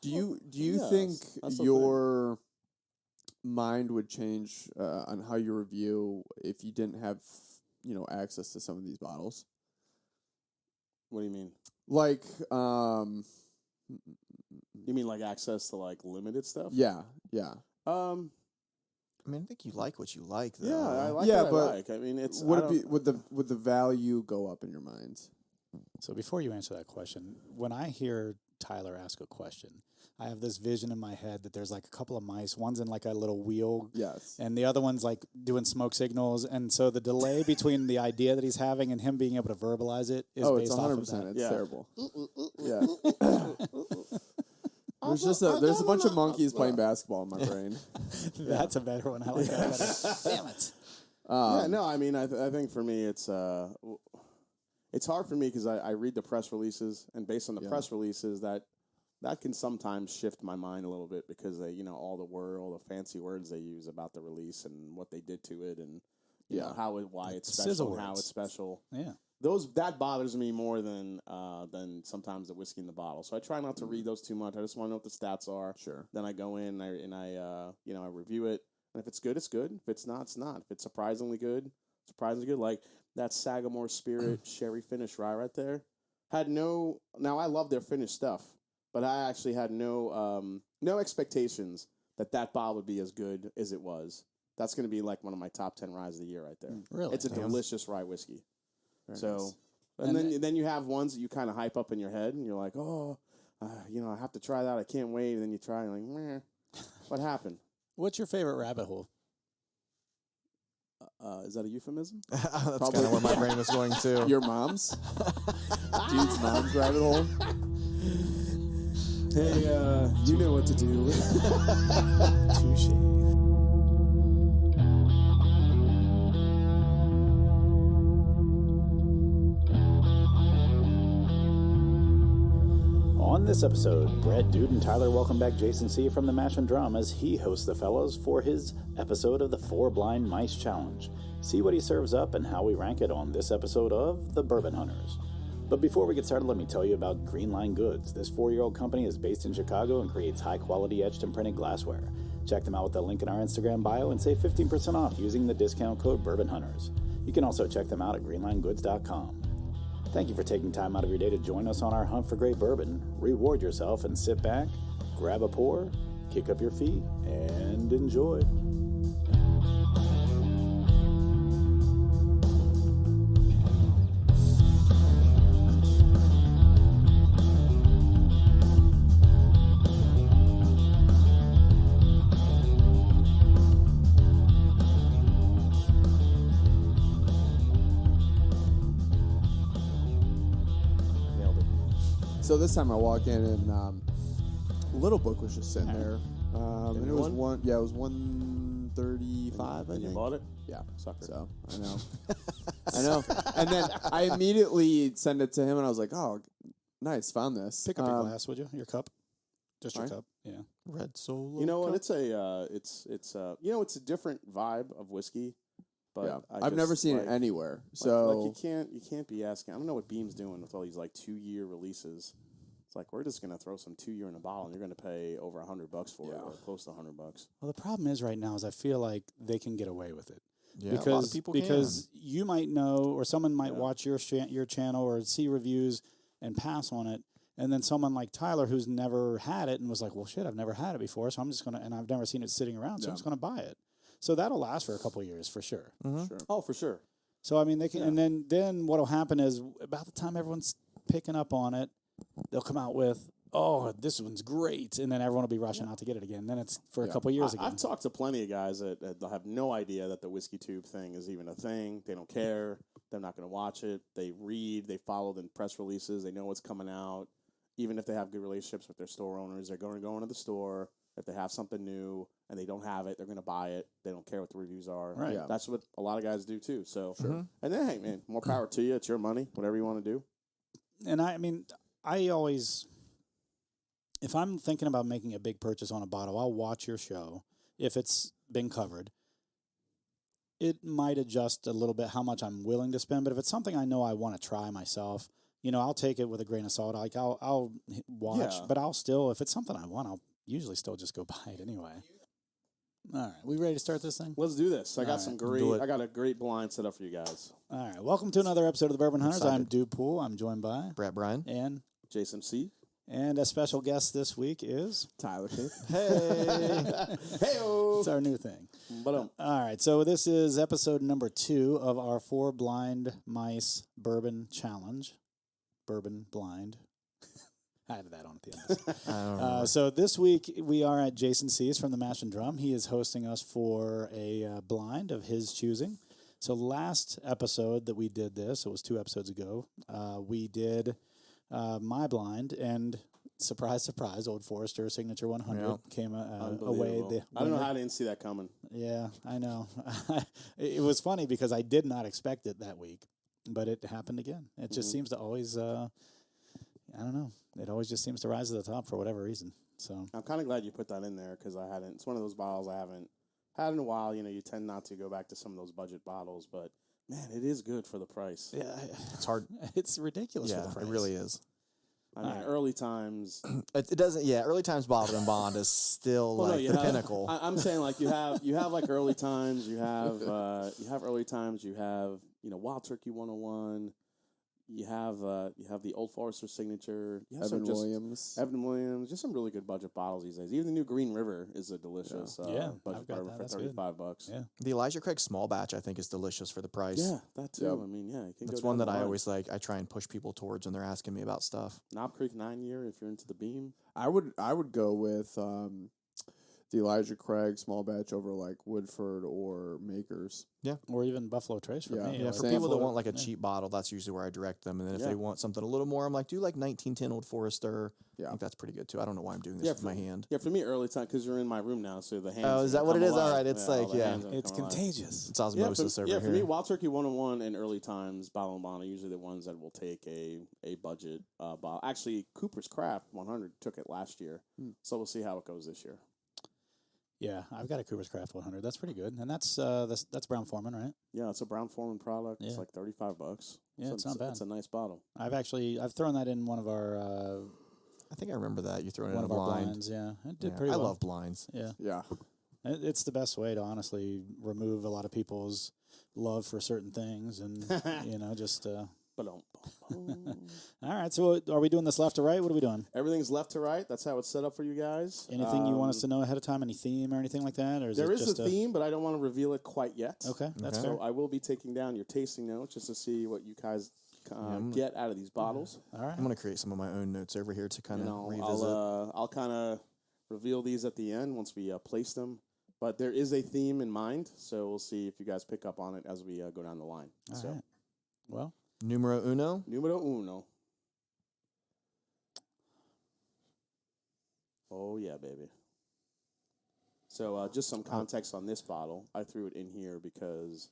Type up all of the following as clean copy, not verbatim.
Do you think your mind would change on how you review if you didn't have access to some of these bottles? What do you mean? Like, you mean like access to like limited stuff? Yeah. I mean, I think you like what you like, though. Yeah, I like what I like. I mean, it's would the value go up in your minds? So before you answer that question, when I hear Tyler ask a question, I have this vision in my head that there's like a couple of mice. One's in like a little wheel. Yes. And the other one's like doing smoke signals. And so the delay between the idea that he's having and him being able to verbalize it is based off of that. It's terrible. Yeah. There's a bunch of monkeys playing basketball in my brain. That's a better one. I like that better. Damn it. I mean, I think for me, it's hard for me because I read the press releases, and based on the press releases, that can sometimes shift my mind a little bit because they, all the fancy words they use about the release and what they did to it, and why it's special, and how it's special. Yeah. That bothers me more than sometimes the whiskey in the bottle. So I try not to read those too much. I just want to know what the stats are. Sure. Then I go in and I review it. And if it's good, it's good. If it's not, it's not. If it's surprisingly good, like that Sagamore Spirit Sherry finish right there. Now I love their finished stuff, but I actually had no expectations that bottle would be as good as it was. That's going to be like one of my top 10 ryes of the year right there. Really? It's a delicious rye whiskey. Very so, nice. and then you have ones that you kind of hype up in your head, and you're like, I have to try that. I can't wait. And then you try, and you're like, meh, what happened? What's your favorite rabbit hole? Is that a euphemism? That's kind of where my brain was going to. Your mom's? Dude's mom's rabbit hole? Hey, you know what to do. Touche. On this episode, Brett, Dude, and Tyler welcome back Jason C. from the Mash and Drum as he hosts the fellows for his episode of the 4 Blind Mice Challenge. See what he serves up and how we rank it on this episode of the Bourbon Hunters. But before we get started, let me tell you about Green Line Goods. This 4-year-old company is based in Chicago and creates high-quality etched and printed glassware. Check them out with the link in our Instagram bio and save 15% off using the discount code Bourbon Hunters. You can also check them out at greenlinegoods.com. Thank you for taking time out of your day to join us on our hunt for great bourbon. Reward yourself and sit back, grab a pour, kick up your feet, and enjoy. So this time I walk in and Little Book was just sitting there, and it was it was 135. I think You bought it? Yeah, Sucker. So I know, And then I immediately sent it to him, and I was like, "Oh, nice, found this." Pick up your glass, would you? Your cup? Just your Sorry? cup? Yeah. Red Solo. You know what? It's a different vibe of whiskey. But Yeah. I I've never just, seen it anywhere. So you can't be asking. I don't know what Beam's doing with all these like 2-year releases. It's like we're just gonna throw some 2-year in a bottle, and you're gonna pay over $100 for it, or close to $100. Well, the problem is right now is I feel like they can get away with it. Yeah, because, a lot of people because you might know, or someone might watch your channel or see reviews and pass on it, and then someone like Tyler who's never had it and was like, "Well, shit, I've never had it before, so I'm just gonna," and I've never seen it sitting around, so I'm just gonna buy it. So that'll last for a couple of years for sure. Mm-hmm. Sure. Oh, for sure. So I mean, they can, and then what'll happen is about the time everyone's picking up on it, they'll come out with, "Oh, this one's great," and then everyone will be rushing out to get it again. Then it's for a couple of years again. I've talked to plenty of guys that have no idea that the whiskey tube thing is even a thing. They don't care. They're not going to watch it. They read. They follow the press releases. They know what's coming out. Even if they have good relationships with their store owners, they're going to go into the store. If they have something new and they don't have it, they're going to buy it. They don't care what the reviews are. Right. Yeah. That's what a lot of guys do too. So, and then, hey, man, more power to you. It's your money. Whatever you want to do. And I mean, I always, if I'm thinking about making a big purchase on a bottle, I'll watch your show. If it's been covered, it might adjust a little bit how much I'm willing to spend. But if it's something I know I want to try myself, I'll take it with a grain of salt. Like I'll watch, but I'll still, if it's something I want, I'll usually still just go buy it anyway. All right, we ready to start this thing? Let's do this. I got a great blind set up for you guys. All right, welcome to another episode of the Bourbon Hunters. I'm Dude Poole. I'm joined by Brett Bryan and Jason C. And a special guest this week is Tyler Smith. Hey. Hey-o. It's our new thing. All right, so this is episode number 2 of our 4 Blind Mice Bourbon Challenge. Bourbon Blind. I added that on at the end. So this week we are at Jason C's from the Mash and Drum. He is hosting us for a blind of his choosing. So last episode that we did this, it was 2 episodes ago, we did my blind, and surprise, surprise, Old Forester Signature 100 came away. I don't know how I didn't see that coming. Yeah, I know. It was funny because I did not expect it that week, but it happened again. It just seems to always, I don't know. It always just seems to rise to the top for whatever reason. So I'm kind of glad you put that in there because it's one of those bottles I haven't had in a while. You tend not to go back to some of those budget bottles, but man, it is good for the price. Yeah, it's hard. It's ridiculous for the price. It really is. I mean, early times. It doesn't. Yeah, early times bottled and bond is still the pinnacle. I'm saying like you have like early times. You have early times. You have Wild Turkey 101. You have the Old Forester Signature. Evan Williams. Just some really good budget bottles these days. Even the new Green River is a delicious budget bourbon for $35. Yeah. The Elijah Craig small batch I think is delicious for the price. Yeah, that too. Yep. I mean, you can that's one that I always like. I try and push people towards when they're asking me about stuff. Knob Creek 9-year if you're into the beam. I would go with the Elijah Craig small batch over like Woodford or Makers. Yeah. Or even Buffalo Trace for me. Yeah, for people that want like a cheap bottle, that's usually where I direct them. And then if they want something a little more, I'm like, do like 1910 Old Forester. Yeah. I think that's pretty good too. I don't know why I'm doing this with my hand. Yeah, for me, early time, because you're in my room now, so the hands. Oh, is that what it is? All right. It's it's contagious. It's osmosis over here. Yeah, for me, Wild Turkey 101 and early times, Bottle and Bond are usually the ones that will take a budget bottle. Actually, Cooper's Craft 100 took it last year, so we'll see how it goes this year. Yeah, I've got a Cooper's Craft 100. That's pretty good, and that's Brown Forman, right? Yeah, it's a Brown Forman product. Yeah. It's like $35. Yeah, it's not bad. It's a nice bottle. I've thrown that in one of our. I think I remember that you threw it one in of a our blind. blinds. Yeah, it did pretty well. I love blinds. Yeah, yeah. It's the best way to honestly remove a lot of people's love for certain things, and just. All right, so are we doing this left to right? What are we doing? Everything's left to right. That's how it's set up for you guys. Anything you want us to know ahead of time? Any theme or anything like that? Or is there it is just a theme, but I don't want to reveal it quite yet. Okay, that's so fair. I will be taking down your tasting notes just to see what you guys get out of these bottles. All right. I'm going to create some of my own notes over here to kind of revisit. I'll kind of reveal these at the end once we place them. But there is a theme in mind, so we'll see if you guys pick up on it as we go down the line. All right. Well. Numero uno. Oh, yeah, baby. So just some context on this bottle. I threw it in here because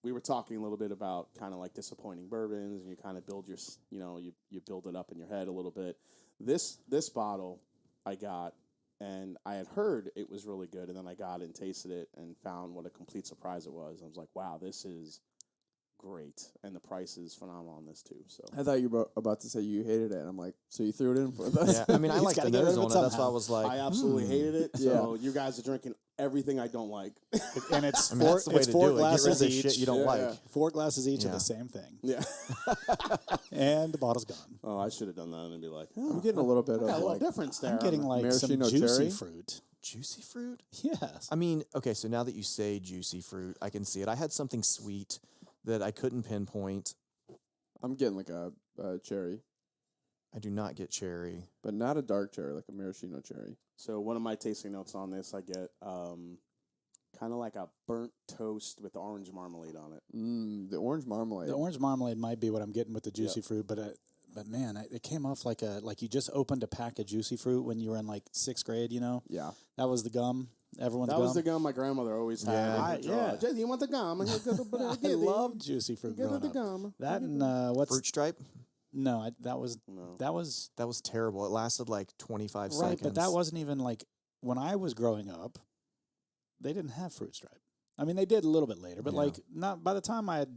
we were talking a little bit about kind of like disappointing bourbons, and you kind of build your, you build it up in your head a little bit. This bottle I got, and I had heard it was really good, and then I got it and tasted it and found what a complete surprise it was. I was like, wow, this is great, and the price is phenomenal on this too. So I thought you were about to say you hated it, and I'm like, so you threw it in for us? Yeah, I mean, I like the nose on it. That's why I was like, I absolutely hated it. So you guys are drinking everything I don't like, and it's that's the way to four do it. glasses Get rid of each. the shit you don't like. 4 glasses each of the same thing. Yeah, and the bottle's gone. Oh, I should have done that and be like, I'm getting a little bit of a little like difference there. I'm getting like some maraschino juicy cherry? fruit. Juicy fruit? Yes. I mean, okay, so now that you say juicy fruit, I can see it. I had something sweet that I couldn't pinpoint. I'm getting like a cherry, I do not get cherry. but not a dark cherry, like a maraschino cherry. So one of my tasting notes on this, I get kind of like a burnt toast with orange marmalade on it. The orange marmalade. The orange marmalade might be what I'm getting with the juicy fruit, but man, it came off like you just opened a pack of juicy fruit when you were in like 6th grade. Yeah. That was the gum. Everyone's That gum. was the gum my grandmother always had. Jesse, you want the gum? I love juicy fruit. Get growing the up. gum. That and what's Fruit stripe? no? That was terrible. It lasted like 25 seconds. Right, but that wasn't even like when I was growing up. They didn't have fruit stripe. I mean, they did a little bit later, but like not by the time I had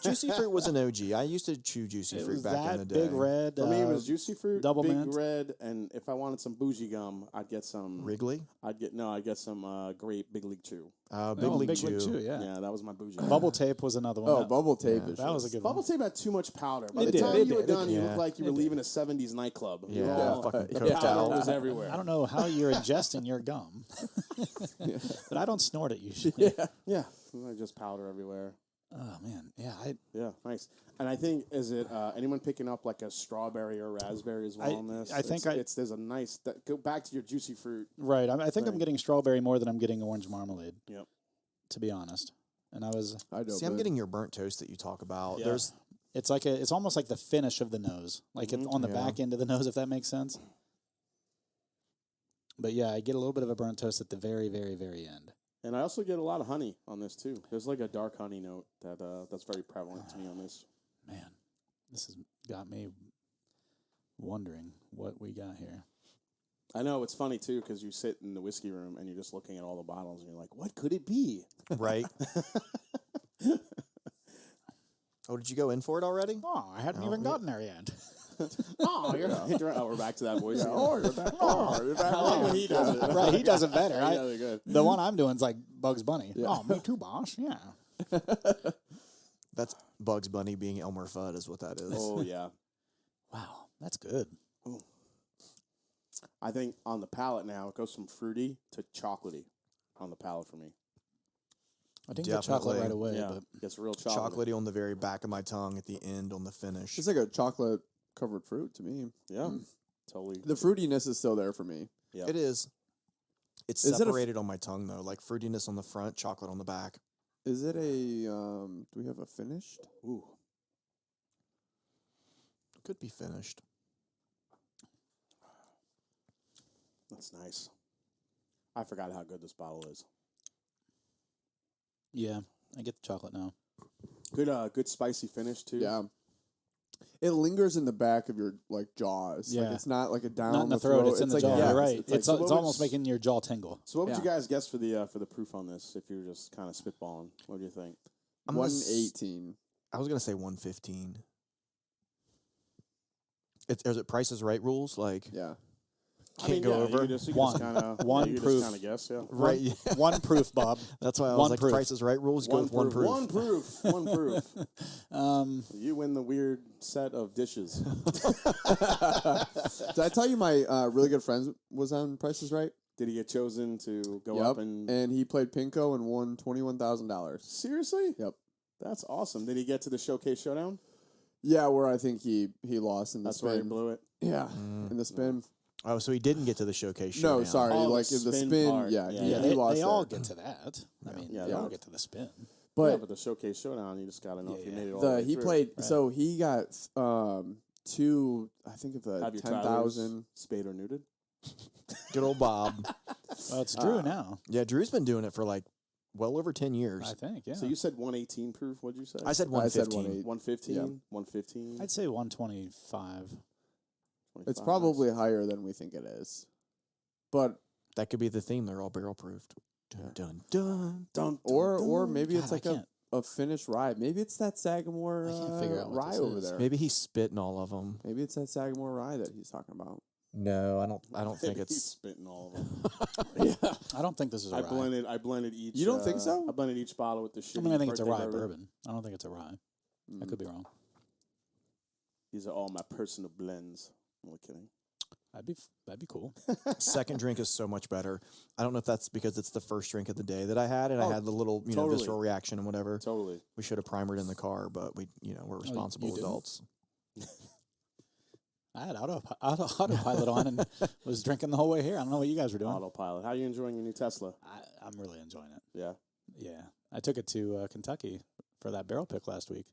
Juicy Fruit was an OG. I used to chew Juicy Fruit back in the day. Big Red. For me, it was Juicy Fruit, Double Big Mint. Red, and if I wanted some bougie gum, I'd get some Wrigley? I'd get some grape Big League Chew. Big League Chew. Yeah. That was my bougie. Bubble Tape was another one. Oh, Bubble Tape. that was a good one. Bubble Tape had too much powder. By It the time did. you were done, you Yeah. looked like you were leaving a 70s nightclub. You Yeah, know, fucking the coked powder out. was everywhere. I don't know how you're ingesting your gum, but I don't snort it usually. Yeah, just powder everywhere. Oh man, Yeah, nice. And I think, is it anyone picking up like a strawberry or raspberry as well on this? I think there's a nice go back to your Juicy Fruit. right. I think I'm getting strawberry more than I'm getting orange marmalade. Yep. To be honest, and I'm getting your burnt toast that you talk about. Yeah. it's almost like the finish of the nose, like it's on the back end of the nose, if that makes sense. But yeah, I get a little bit of a burnt toast at the very, very, very end. And I also get a lot of honey on this too. There's like a dark honey note that's very prevalent to me on this. Man, this has got me wondering what we got here. I know, it's funny too, because you sit in the whiskey room and you're just looking at all the bottles and you're like, what could it be? Right. Oh, did you go in for it already? Oh, I hadn't even gotten there yet. We're back to that voice. You're back. You're back. I like when he does it. Right, he does it better. Yeah, they're good. The one I'm doing is like Bugs Bunny. Yeah. Oh, me too, boss. Yeah. That's Bugs Bunny being Elmer Fudd is what that is. Oh, yeah. Wow, that's good. Ooh. I think on the palate now, it goes from fruity to chocolatey on the palate for me. I didn't get chocolate Definitely. right away, Yeah, but it's real chocolate. Chocolatey on the very back of my tongue at the end on the finish. It's like a chocolate covered fruit to me. Yeah, totally. The fruitiness is still there for me. Yeah. It is. It's Is it a separated on my tongue though, like fruitiness on the front, chocolate on the back. Is it a? Do we have a finished? Ooh. Could be finished. That's nice. I forgot how good this bottle is. yeah, I get the chocolate now. Good spicy finish too. Yeah. It lingers in the back of your jaw. It's Yeah. like it's not like a down Not in the throat, it's in the like, jaw. yeah, You're right. like- It's so what almost would- making your jaw tingle. So what would you Yeah. guys guess for the proof on this? If you're just kind of spitballing, what do you think? I'm gonna 118. I was gonna say 115. Is it Price is Right rules? Like Yeah. can't go over. You just One. kind of One proof. kind of guess. Yeah. right. Yeah. One proof, Bob. That's why I One was like proof. Price is Right rules. Go with one proof. One proof. One proof. You win the weird set of dishes. Did I tell you my really good friend was on Price is Right? Did he get chosen to go up and he played Pinko and won $21,000. Seriously? Yep. That's awesome. Did he get to the showcase showdown? Yeah, where I think he lost in the That's spin. where he blew it. Yeah, in the spin. Oh, so he didn't get to the showcase. No, showdown. sorry, Oh, like the in the spin spin. part. Yeah, Yeah, he, yeah. he lost. They all there. get to that. I mean, Yeah, they they all all- get to the spin. Yeah, But but the showcase showdown, you just got to know if you made it all the the way he through. played. So he got two. I think of the Have your 10,000. spayed or neutered? Good old Bob. Well, it's Drew now, Yeah, Drew's been doing it for like well over 10 years. I think. Yeah. So you said 118 proof. What'd you say? I said I said 115. 115. Yeah. 115. I'd say 125. It's 25. probably higher than we think it is, but That could be the theme. They're all barrel proofed. Dun, dun, dun. Dun, or maybe God, it's like I can't- a finished rye. Maybe it's that Sagamore I can't figure out what rye this over is. there. Maybe he's spitting all of them. Maybe it's that Sagamore rye that he's talking about. No, I don't think He's it's. spitting all of them. Yeah. I don't think this is a I rye. blended each. You don't think so? I blended each bottle with the shitty I mean, I think it's a birthday rye bourbon. I don't think it's a rye. I could be wrong. These are all my personal blends. I'm only kidding. That'd be cool. Second drink is so much better. I don't know if that's because it's the first drink of the day that I had, and I had the little, totally. visceral reaction and whatever. Totally. We should have primered in the car, but we're responsible you didn't? adults. I had autopilot on and was drinking the whole way here. I don't know what you guys were doing. Autopilot. How are you enjoying your new Tesla? I'm really enjoying it. Yeah. Yeah. I took it to Kentucky for that barrel pick last week.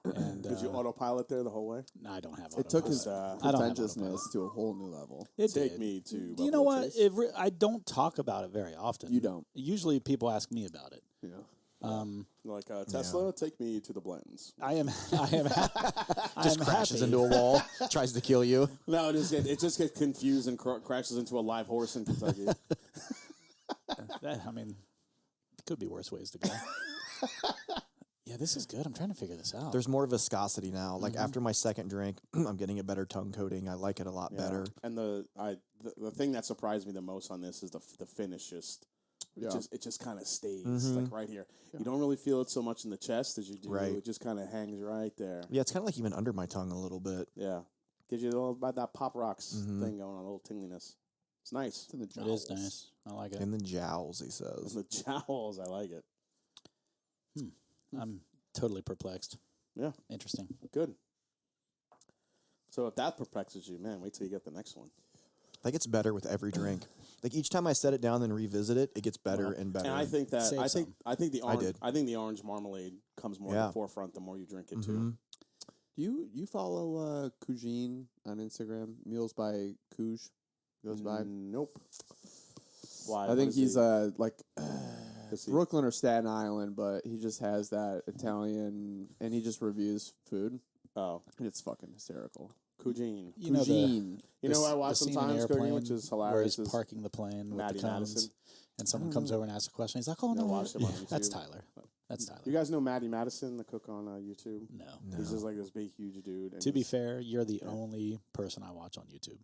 And Did you autopilot there the whole way? No, I don't have It took his autopilot. I don't have pretentiousness to a whole new level. It Take did. me to. You know Buffalo what? Trace. I don't talk about it very often. You don't. Usually people ask me about it. Yeah. Like Tesla, take me to the blends. I am Just crashes into a wall, tries to kill you. No, it just gets confused and crashes into a live horse in Kentucky. Could be worse ways to go. Yeah, this is good. I'm trying to figure this out. There's more viscosity now. Like after my second drink, I'm getting a better tongue coating. I like it a lot better. And the thing that surprised me the most on this is the finish. It just kind of stays like right here. Yeah. You don't really feel it so much in the chest as you do. Right. It just kind of hangs right there. Yeah, it's kind of like even under my tongue a little bit. Yeah, gives you a little about that Pop Rocks thing going on, a little tingliness. It's nice. It's in the jowls. It is nice. I like it. In the jowls, he says. In the jowls, I like it. I'm totally perplexed. Yeah. Interesting. Good. So if that perplexes you, man, wait till you get the next one. That gets better with every drink. Like each time I set it down and revisit it, it gets better and better. And I think that I think the orange marmalade comes more to the forefront the more you drink it too. Do you follow Cougine on Instagram? Meals by Couge goes by. Nope. Why? I think he's like Brooklyn or Staten Island, but he just has that Italian, and he just reviews food. Oh, and it's fucking hysterical. Cougine. You know who I watch sometimes, Cooking, which is hilarious. Where he's parking the plane with the cones, and someone comes over and asks a question. He's like, "Oh no, that's Tyler. That's Tyler." You guys know Maddie Madison, the cook on YouTube? No. He's just like this big, huge dude. And to be fair, you're the only person I watch on YouTube.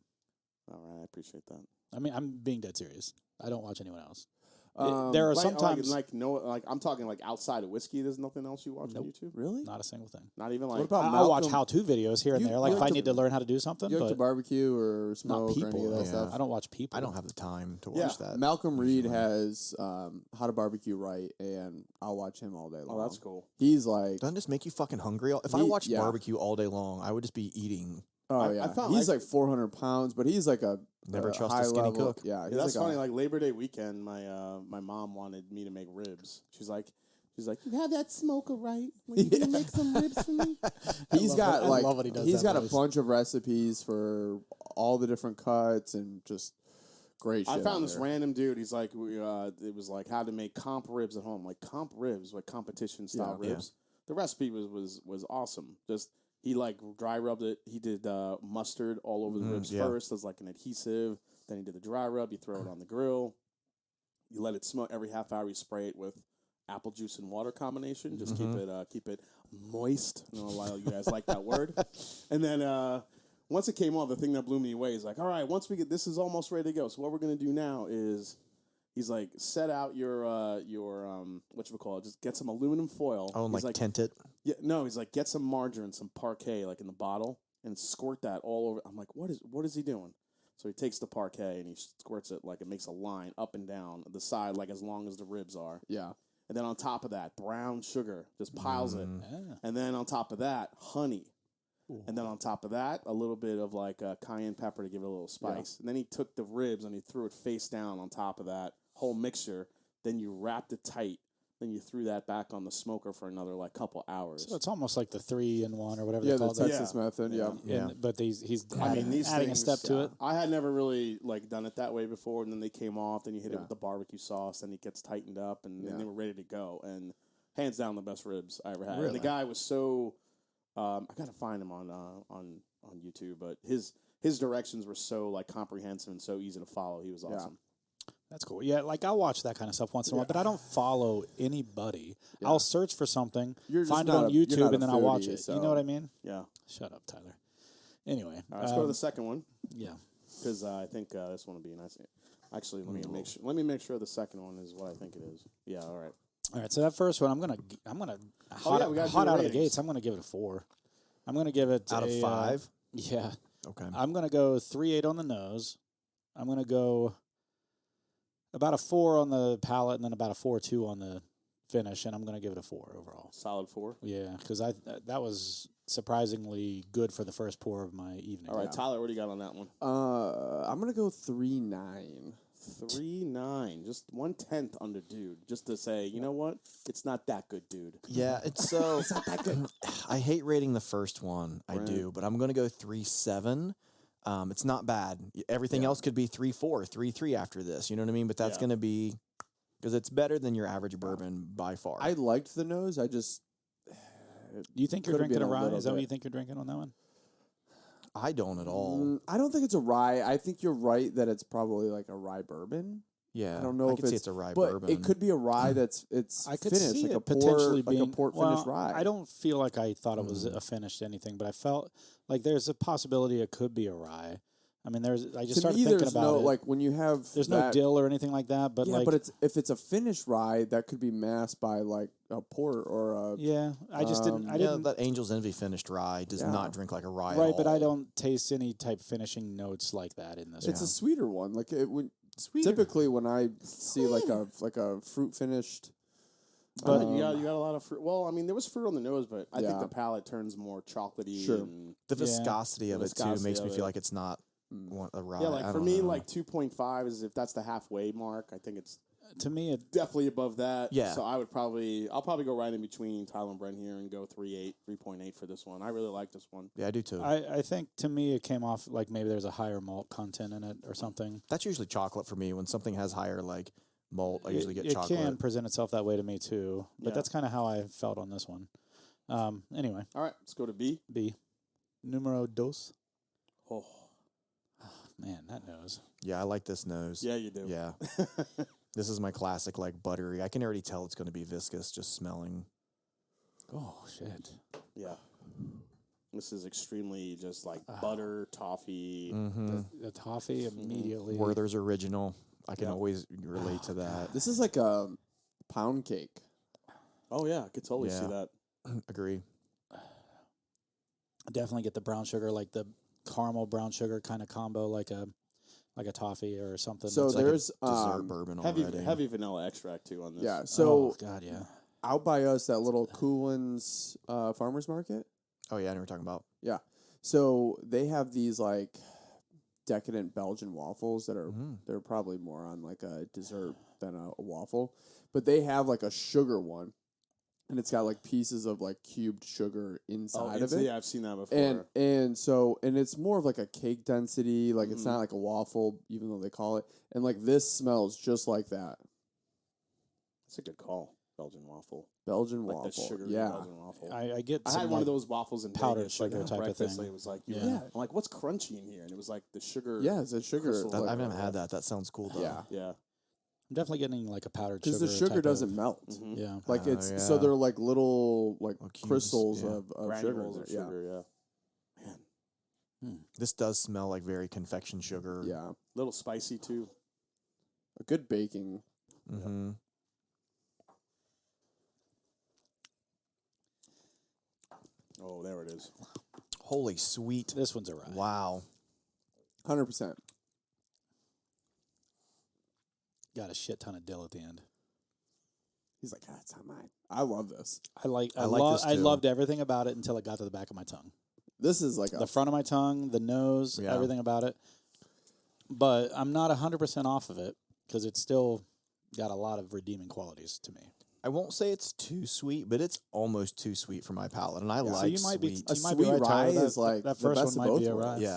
All right, I appreciate that. I mean, I'm being dead serious. I don't watch anyone else. There are sometimes I'm talking like outside of whiskey. There's nothing else you watch on YouTube, really? Not a single thing. Not even like. What about I watch how-to videos here and there. Like if I need to learn how to do something. You like to barbecue or smoke or any of that stuff? I don't watch people. I don't have the time to watch that. Malcolm Reed has How to Barbecue Right, and I'll watch him all day long. Oh, that's cool. He's like, doesn't this make you fucking hungry? If I watched barbecue all day long, I would just be eating. Oh yeah, he's like 400 pounds, but he's like a never trust a skinny cook. Yeah, that's funny. Like Labor Day weekend, my mom wanted me to make ribs. She's like, you have that smoker right? Will you gonna make some ribs for me? He's got a bunch of recipes for all the different cuts and just great shit. I found this random dude. He's like, it was like how to make comp ribs at home, like comp ribs, like competition style ribs. The recipe was awesome. Just. He like dry rubbed it. He did mustard all over the ribs first as like an adhesive. Then he did the dry rub. You throw it on the grill. You let it smoke every half hour. You spray it with apple juice and water combination. Just keep it moist. I don't know why you guys like that word. And then once it came on, the thing that blew me away is like, all right, once we get this is almost ready to go. So what we're gonna do now is. He's like, set out your whatchamacallit, just get some aluminum foil. Oh, and like tint it? Yeah, no, he's like, get some margarine, some Parquet, like in the bottle, and squirt that all over. I'm like, what is he doing? So he takes the Parquet and he squirts it like it makes a line up and down the side, like as long as the ribs are. Yeah. And then on top of that, brown sugar, just piles it. Yeah. And then on top of that, honey. Ooh. And then on top of that, a little bit of like cayenne pepper to give it a little spice. Yeah. And then he took the ribs and he threw it face down on top of that whole mixture. Then you wrapped it tight. Then you threw that back on the smoker for another like couple hours. So it's almost like the 3-in-1 or whatever they call it. Yeah, the Texas method. Yeah. But he's adding a step to it. I had never really like done it that way before, and then they came off. Then you hit it with the barbecue sauce, and it gets tightened up, and then they were ready to go. And hands down, the best ribs I ever had. Really? And the guy was so. I gotta find him on YouTube, but his directions were so like comprehensive and so easy to follow. He was awesome. That's cool. Yeah, like I'll watch that kind of stuff once in a while, but I don't follow anybody. Yeah. I'll search for something, find it on YouTube, and then I'll watch it. So. You know what I mean? Yeah. Shut up, Tyler. Anyway, all right, let's go to the second one. Yeah, because I think this one will be nice. Actually, let me make sure the second one is what I think it is. Yeah. All right. All right. So that first one, I'm gonna hot out of the gates. I'm gonna give it a 4. I'm gonna give it out of 5. Yeah. Okay. I'm gonna go 3.8 on the nose. I'm gonna go about a 4 on the palate, and then about a 4.2 on the finish, and I'm going to give it a 4 overall. Solid 4? Yeah, because that was surprisingly good for the first pour of my evening. All right, Tyler, what do you got on that one? I'm going to go 3.9. 3.9, just 1/10 under dude, just to say, you know what? It's not that good, dude. Yeah, it's so... it's not that good. I hate rating the first one, I do, but I'm going to go 3.7. It's not bad. Everything else could be 3.4, 3.3 after this. You know what I mean? But that's going to be because it's better than your average bourbon by far. I liked the nose. I just. Do you think you're drinking a rye? Is that what you think you're drinking on that one? I don't at all. I don't think it's a rye. I think you're right that it's probably like a rye bourbon. Yeah, I don't know I if could see it's a rye but bourbon. it could be a rye it's I could finished, see like it a potentially port, like being a port well, finished rye. I don't feel like I thought it was a finished anything, but I felt like there's a possibility it could be a rye. I mean, I just to started me, thinking there's about no it. like when you have There's that, no dill or anything like that, but yeah, like, but if it's a finished rye, that could be masked by like a port or a yeah, I just didn't. I yeah, didn't. that Angel's Envy finished rye does Yeah. not drink like a rye. Right, at but I all. don't taste any type finishing notes like that in this. It's a one. sweeter one. Like it would typically when I see like a fruit finished. But you got a lot of fruit. Well, I mean, there was fruit on the nose, but I think Yeah. the palate turns more chocolatey. Sure. And, The Yeah. viscosity of it too Viscosity makes me of feel it. like it's not a rye. yeah, like I for don't me, know. like 2.5 is if that's the halfway mark. I think it's to me, it definitely above that. Yeah. So I'll probably go right in between Tyler and Brent here and go 3.8 for this one. I really like this one. yeah, I do too. I think to me it came off like maybe there's a higher malt content in it or something. That's usually chocolate for me. When something has higher like malt, I usually get it chocolate. can present itself that way to me too, but Yeah. that's kind of how I felt on this one. Anyway, All right, let's go to B. B, numero dos. Oh, Man, that nose. Yeah, I like this nose. yeah, you do. Yeah. This is my classic, like buttery. I can already tell it's going to be viscous just smelling. Oh shit. Yeah. This is extremely just like butter, toffee. Mm-hmm. The toffee immediately. Werther's original. I can Yeah. always relate to that. This is like a pound cake. Oh yeah, I could totally see Yeah. that. Agree. Definitely get the brown sugar, like the caramel brown sugar kind of combo, like a toffee or something. So that's Like a there's dessert bourbon already. Heavy vanilla extract too on this. yeah. like, So oh god, yeah. out by us, that little Coolins farmers market. Oh yeah, I know what you're talking about. Yeah. So they have these like decadent Belgian waffles that are they're probably more on like a dessert than a waffle, but they have like a sugar one, and it's got like pieces of like cubed sugar inside of it. Yeah, I've seen that before. And it's more of like a cake density, like it's not like a waffle, even though they call it. And like this smells just like that. That's a good call. Belgian waffle. Belgian Like waffle. the sugar yeah. Belgian waffle. I get I some had one of like- those waffles in powdered Vegas, sugar like, type of breakfast. thing. It was like, Yeah. I'm like, what's crunchy in here? And it was like the sugar. Yeah, it's a sugar. crystals. I've like- never had that. That sounds cool though. Yeah. Yeah. I'm definitely getting like a powdered sugar. Because the sugar type doesn't of, melt. Yeah. Like Oh, it's yeah. so they're like little like Little cubes, crystals yeah. of sugar. in Granules of there, yeah. sugar. Yeah. Man, This does smell like very confection sugar. Yeah. little spicy too. A good baking. Mm-hmm. Oh, there it is. Holy sweet. This one's a rye. Wow. 100%. Got a shit ton of dill at the end. He's like, it's not mine. I love this. I like this I too. loved everything about it until it got to the back of my tongue. This is like The front of my tongue, the nose, Yeah. everything about it. But I'm not 100% off of it because it's still got a lot of redeeming qualities to me. I won't say it's too sweet, but it's almost too sweet for my palate, and I So like you might be sweet. A you might be sweet right, rye Tyler. is like that the first best one of might both be a worlds. rye.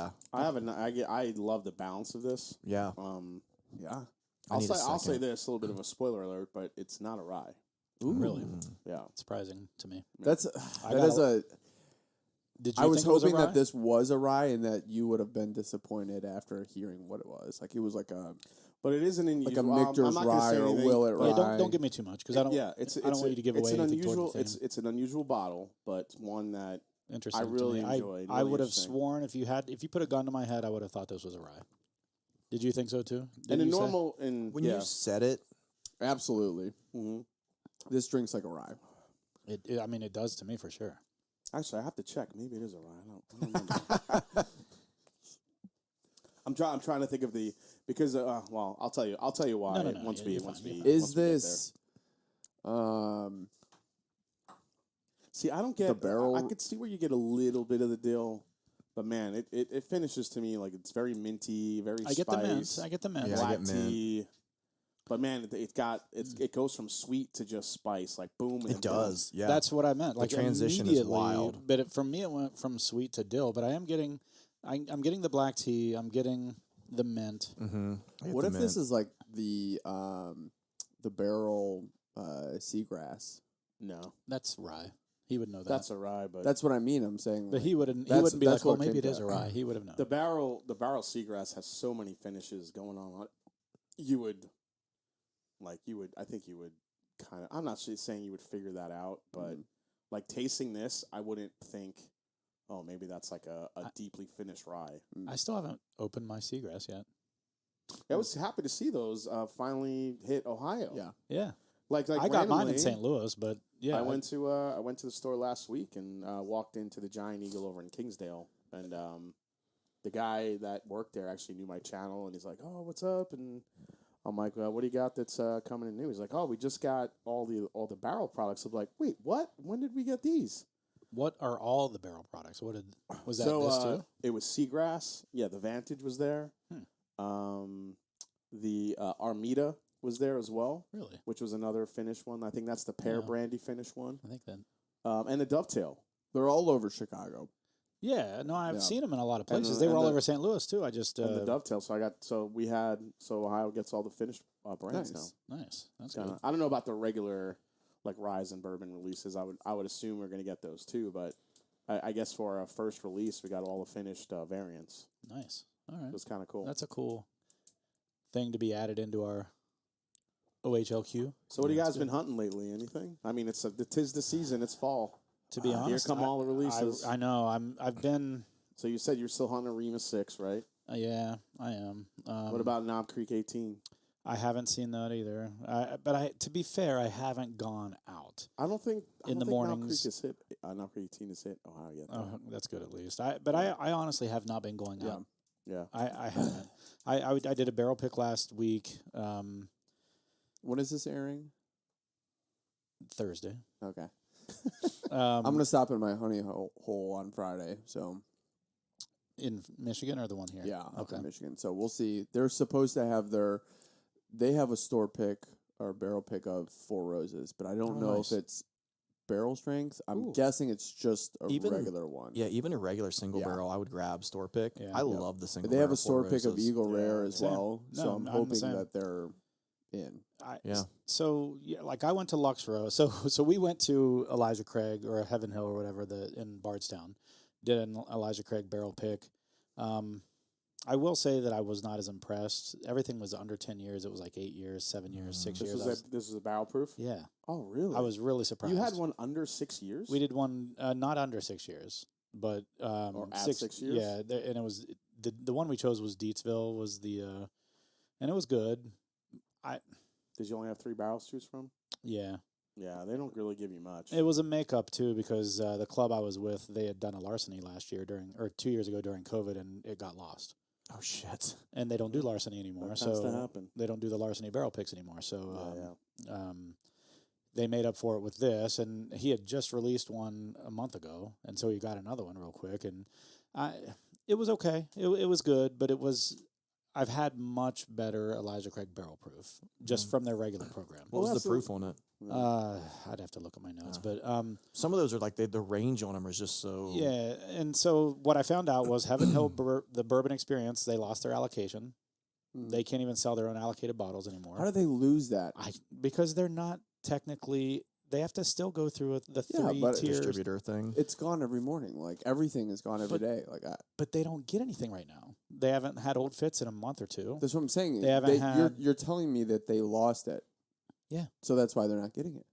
Yeah, I love the balance of this. yeah. yeah. I'll need a say second. this, a little bit of a spoiler alert, but it's not a rye. Ooh. Really Yeah. surprising to me. That's I that got is a. Did you I was think it was a hoping rye? that this was a rye and that you would have been disappointed after hearing what it was. Like it was like a But it is an unusual. like a I'm Michter's not gonna rye say or a anything, Willet but- rye. Don't give me too much because I don't. Yeah, it's I don't want you to give it's away an anything toward unusual. the theme. It's an unusual bottle, but one that Interesting. I really to me. enjoyed, I really would have interesting. sworn if you put a gun to my head, I would have thought this was a rye. Did you think so too? and Didn't a you say? normal and When yeah. you said it, Absolutely, hmm this drinks like a rye. I mean, it does to me for sure. Actually, I have to check. Maybe it is a rye. I don't remember. I'm trying to think of the because well, I'll tell you why No, once yeah, we you're once fine, we you're Is once we get this See, I don't get The barrel- I could see where you get a little bit of the dill, but man, it finishes to me like it's very minty, very I get the mint. spice, I get the mint. Yeah, I black get mint. tea. But man, it goes from sweet to just spice, like boom. And it then does. Yeah, That's what I meant. Like transition is immediately, wild. But for me, it went from sweet to dill. But I am getting, I'm getting the black tea. I'm getting the mint. Mm-hmm. what if this is like the barrel seagrass? No, That's rye. He would know that. that's a rye, but That's what I mean. I'm saying. But like, he wouldn't. He that's- wouldn't be that's like, oh, what maybe came it is to- a rye. He would have known. the barrel seagrass has so many finishes going on. You would Like I think you would kind of. I'm not saying you would figure that out, but like tasting this, I wouldn't think. Oh, maybe that's like a deeply finished rye. I still haven't opened my seagrass yet. I was happy to see those finally hit Ohio. Yeah. Yeah. Like I got mine in St. Louis, but yeah. I went to the store last week and walked into the Giant Eagle over in Kingsdale, and the guy that worked there actually knew my channel, and he's like, "Oh, what's up?" And I'm like, "What do you got that's coming in new?" He's like, "Oh, we just got all the barrel products." I'm like, "Wait, what? When did we get these?" What are all the barrel products? Was that So this too? it was Seagrass. Yeah, the Vantage was there. The Armida was there as well. Really? Which was another finished one. I think that's the pear brandy finished one. I think that. And the Dovetail. They're all over Chicago. Yeah, no, I've Yeah. seen them in a lot of places. And They were all the- over St. Louis too. I just And the Dovetail. So Ohio gets all the finished brands Nice. nice. That's now. good. I don't know about the regular like Rise and Bourbon releases. I would assume we're going to get those too, but I guess for our first release, we got all the finished variants. Nice. All right. It was kind of cool. That's a cool thing to be added into our OHLQ. So what have you guys been hunting lately? Anything? I mean, tis the season. It's fall. To be honest, here come all the releases. I know. I've been. So you said you're still hunting a Rema 6, right? Yeah, I am. What about Knob Creek 18? I haven't seen that either. But to be fair, I haven't gone out. I don't think In the Knob mornings. Creek is hit. Knob Creek 18 is hit Ohio yet. though. Oh, that's good at least. I honestly have not been going out. Yeah. I haven't. I did a barrel pick last week, When is this airing? Thursday. Okay. Um, I'm gonna stop in my honey hole on Friday. So in Michigan or the one here. yeah, up Okay. in Michigan. So we'll see. They're supposed to have they have a store pick or barrel pick of Four Roses, but I don't know nice. if it's barrel strength. I'm Ooh. guessing it's just a Even- regular one. Yeah, even a regular single Yeah. barrel, I would grab store pick. Yeah. I Yeah. love the single. But they have barrel a store Four pick of Roses. Eagle Rare as Same. well. So No, I'm I'm the hoping same. that they're in. Yeah. So yeah, like I went to Lux Row. So we went to Elijah Craig or Heaven Hill or whatever in Bardstown. Did an Elijah Craig barrel pick. I will say that I was not as impressed. Everything was under 10 years. It was like 8 years, 7 years, 6 This years. was this is a barrel proof. Yeah, Oh, really? I was really surprised. You had one under 6 years. We did one not under 6 years, but Or at 6 years? Yeah, and it was the one we chose was Deetsville was the, and it was good. Did you only have 3 barrels to choose from? Yeah, Yeah, they don't really give you much. it was a makeup too because the club I was with they had done a larceny last year 2 years ago during COVID and it got lost. Oh shit. And they don't do larceny anymore, That tends to so happen. they don't do the larceny barrel picks anymore. So Yeah. they made up for it with this, and he had just released one a month ago, and so he got another one real quick, and it was okay. It was good, but I've had much better Elijah Craig barrel proof just from their regular program. What was that's the proof on it? I'd have to look at my notes, but Some of those are like the range on them is just so. yeah. And so what I found out was Heaven Hill, the Bourbon Experience, they lost their allocation. They can't even sell their own allocated bottles anymore. How do they lose that? Because they're not technically. They have to still go through the Yeah, 3 but tiers, Distributor thing. It's gone every morning. Like everything is gone every day. Like but they don't get anything right now. They haven't had old fits in a month or two. that's what I'm saying. They haven't had- You're telling me that they lost it. Yeah. So that's why they're not getting it.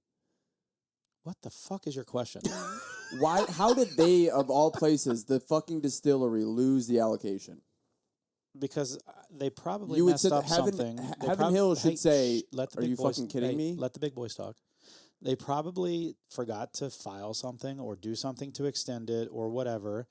What the fuck is your question? Why? How did they, of all places, the fucking distillery, lose the allocation? Because they probably You would messed say up that Heaven- something. They Heaven Hill should say, let the "Are big you boys- fucking kidding me?" Let the big boys talk. They probably forgot to file something or do something to extend it or whatever.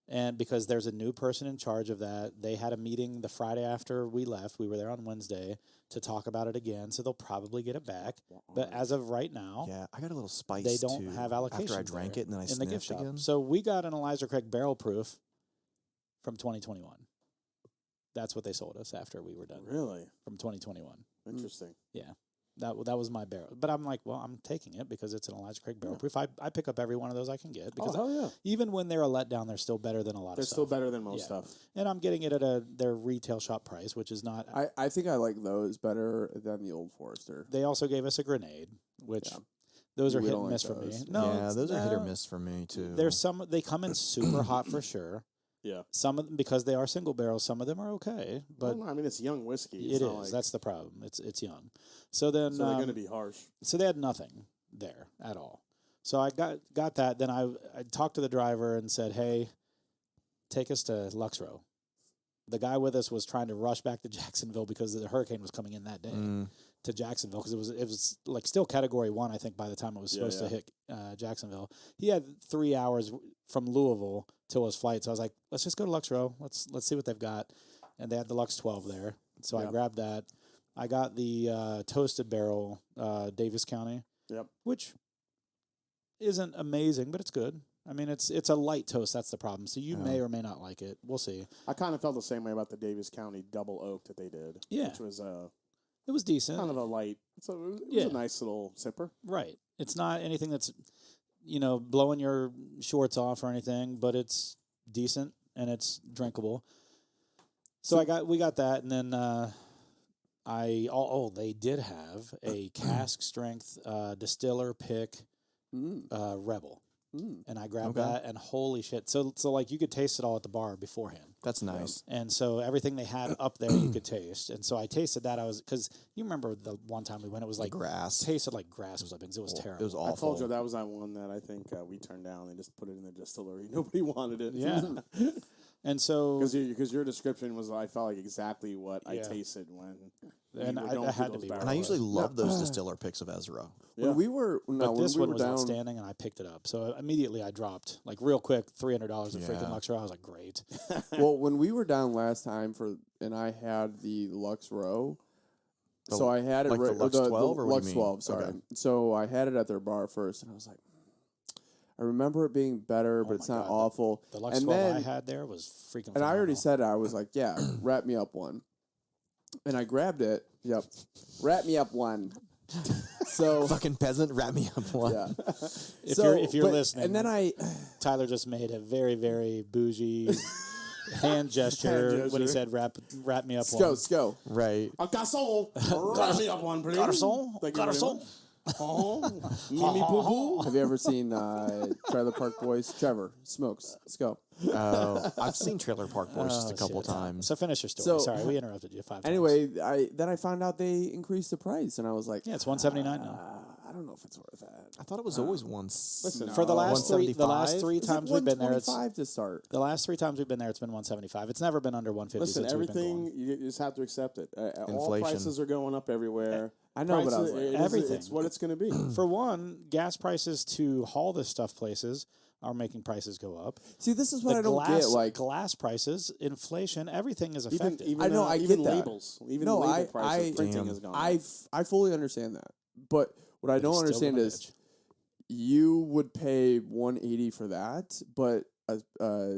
And because there's a new person in charge of that, they had a meeting the Friday after we left. We were there on Wednesday to talk about it again. So they'll probably get it back. But as of right now, Yeah, I got a little spice. they don't too, have allocation after I drank it and then I in the gift sniffed shop. again. So we got an Elijah Craig barrel proof from 2021. That's what they sold us after we were done Really from 2021. interesting. Yeah. That was my barrel. But I'm like, well, I'm taking it because it's an Elijah Craig barrel proof. I pick up every one of those I can get because hell yeah! even when they're a letdown, they're still better than a lot They're of stuff. still better than most Yeah. stuff. And I'm getting it at their retail shop price, which is not. I think I like those better than the Old Forester. They also gave us a grenade, which Yeah. those are We hit don't and miss like for me. those. No, yeah, those are hit or no. miss for me too. There's some. They come in super hot for sure. Yeah. Some of them, because they are single barrels, some of them are okay, but Well, I mean, it's young whiskey. it It's is. not like, That's the problem. It's young. So then, so they're going to be harsh. so they had nothing there at all. So I got that. Then I talked to the driver and said, "Hey, take us to Luxrow." The guy with us was trying to rush back to Jacksonville because the hurricane was coming in that day to Jacksonville, because it was like still Category 1, I think, by the time it was supposed to hit Jacksonville. He had 3 hours from Louisville till his flight, so I was like, let's just go to Luxrow. Let's see what they've got. And they had the Lux 12 there, so I grabbed that. I got the toasted barrel Davis County, which isn't amazing, but it's good. I mean, it's a light toast. That's the problem. So you may or may not like it. We'll see. I kind of felt the same way about the Davis County double oak that they did. Yeah. Which was It was decent. kind of a light. So it was a nice little sipper. Right. It's not anything that's, blowing your shorts off or anything, but it's decent and it's drinkable. So we got that, and then they did have a cask strength distiller pick Rebel. And I grabbed that, and holy shit. So like you could taste it all at the bar beforehand. That's nice. And so everything they had up there you could taste. And so I tasted that. Because you remember the one time we went, it was like grass. Tasted like grass or something. It was terrible. It was awful. I told you that was that one that I think we turned down. They just put it in the distillery. Nobody wanted it. Yeah. And so, because your description was, I felt like exactly what I tasted when. And I had to be. And I usually love those distiller picks of Ezra. Yeah. When we were, but this one was down, outstanding, and I picked it up. So immediately I dropped, like real quick, $300 at freaking Luxrow. I was like, great. well, when we were down last time and I had the Lux Row, so I had it like the Lux 12 or what Lux do you mean? 12. Sorry. Okay. So I had it at their bar first, and I was like, I remember it being better, but it's not awful. The Lux and 12 then, I had there was freaking. And I already phenomenal. said it. I was like, yeah, wrap me up one. And I grabbed it. Yep. Wrap me up one. So Fucking peasant, wrap me up one. yeah. If you're listening, and then Tyler just made a very, very bougie hand gesture when he said wrap me up one. Sco. Right. A garçon, wrap me up one, please. Garçon, Thank you very garçon. much. Oh, Mimi Boo Boo. Have you ever seen Trailer Park Boys? Trevor smokes. Let's go. Oh, I've seen Trailer Park Boys just a couple times. So finish your story. So- Sorry, we interrupted you 5 times. Anyway, I found out they increased the price, and I was like, Yeah, it's $179 now. I don't know if it's worth that. I thought it was always once. Listen, For the last three 175? times we've been there, it's $125 to start. the last 3 times we've been there. It's been $175. It's never been under $150. Listen, since we've been everything, going. you just have to accept it. All Inflation. prices are going up everywhere. I know, but I was like, everything. It's what it's going to be. For one, gas prices to haul this stuff places are making prices go up. see, this is what The I don't glass, get. Like, glass prices, inflation, everything is affected. I know, I even get that. labels. Even No, label prices, I- printing Damn. has gone up. I fully understand that, but what I don't He's still understand gonna is bitch. you would pay $180 for that, but a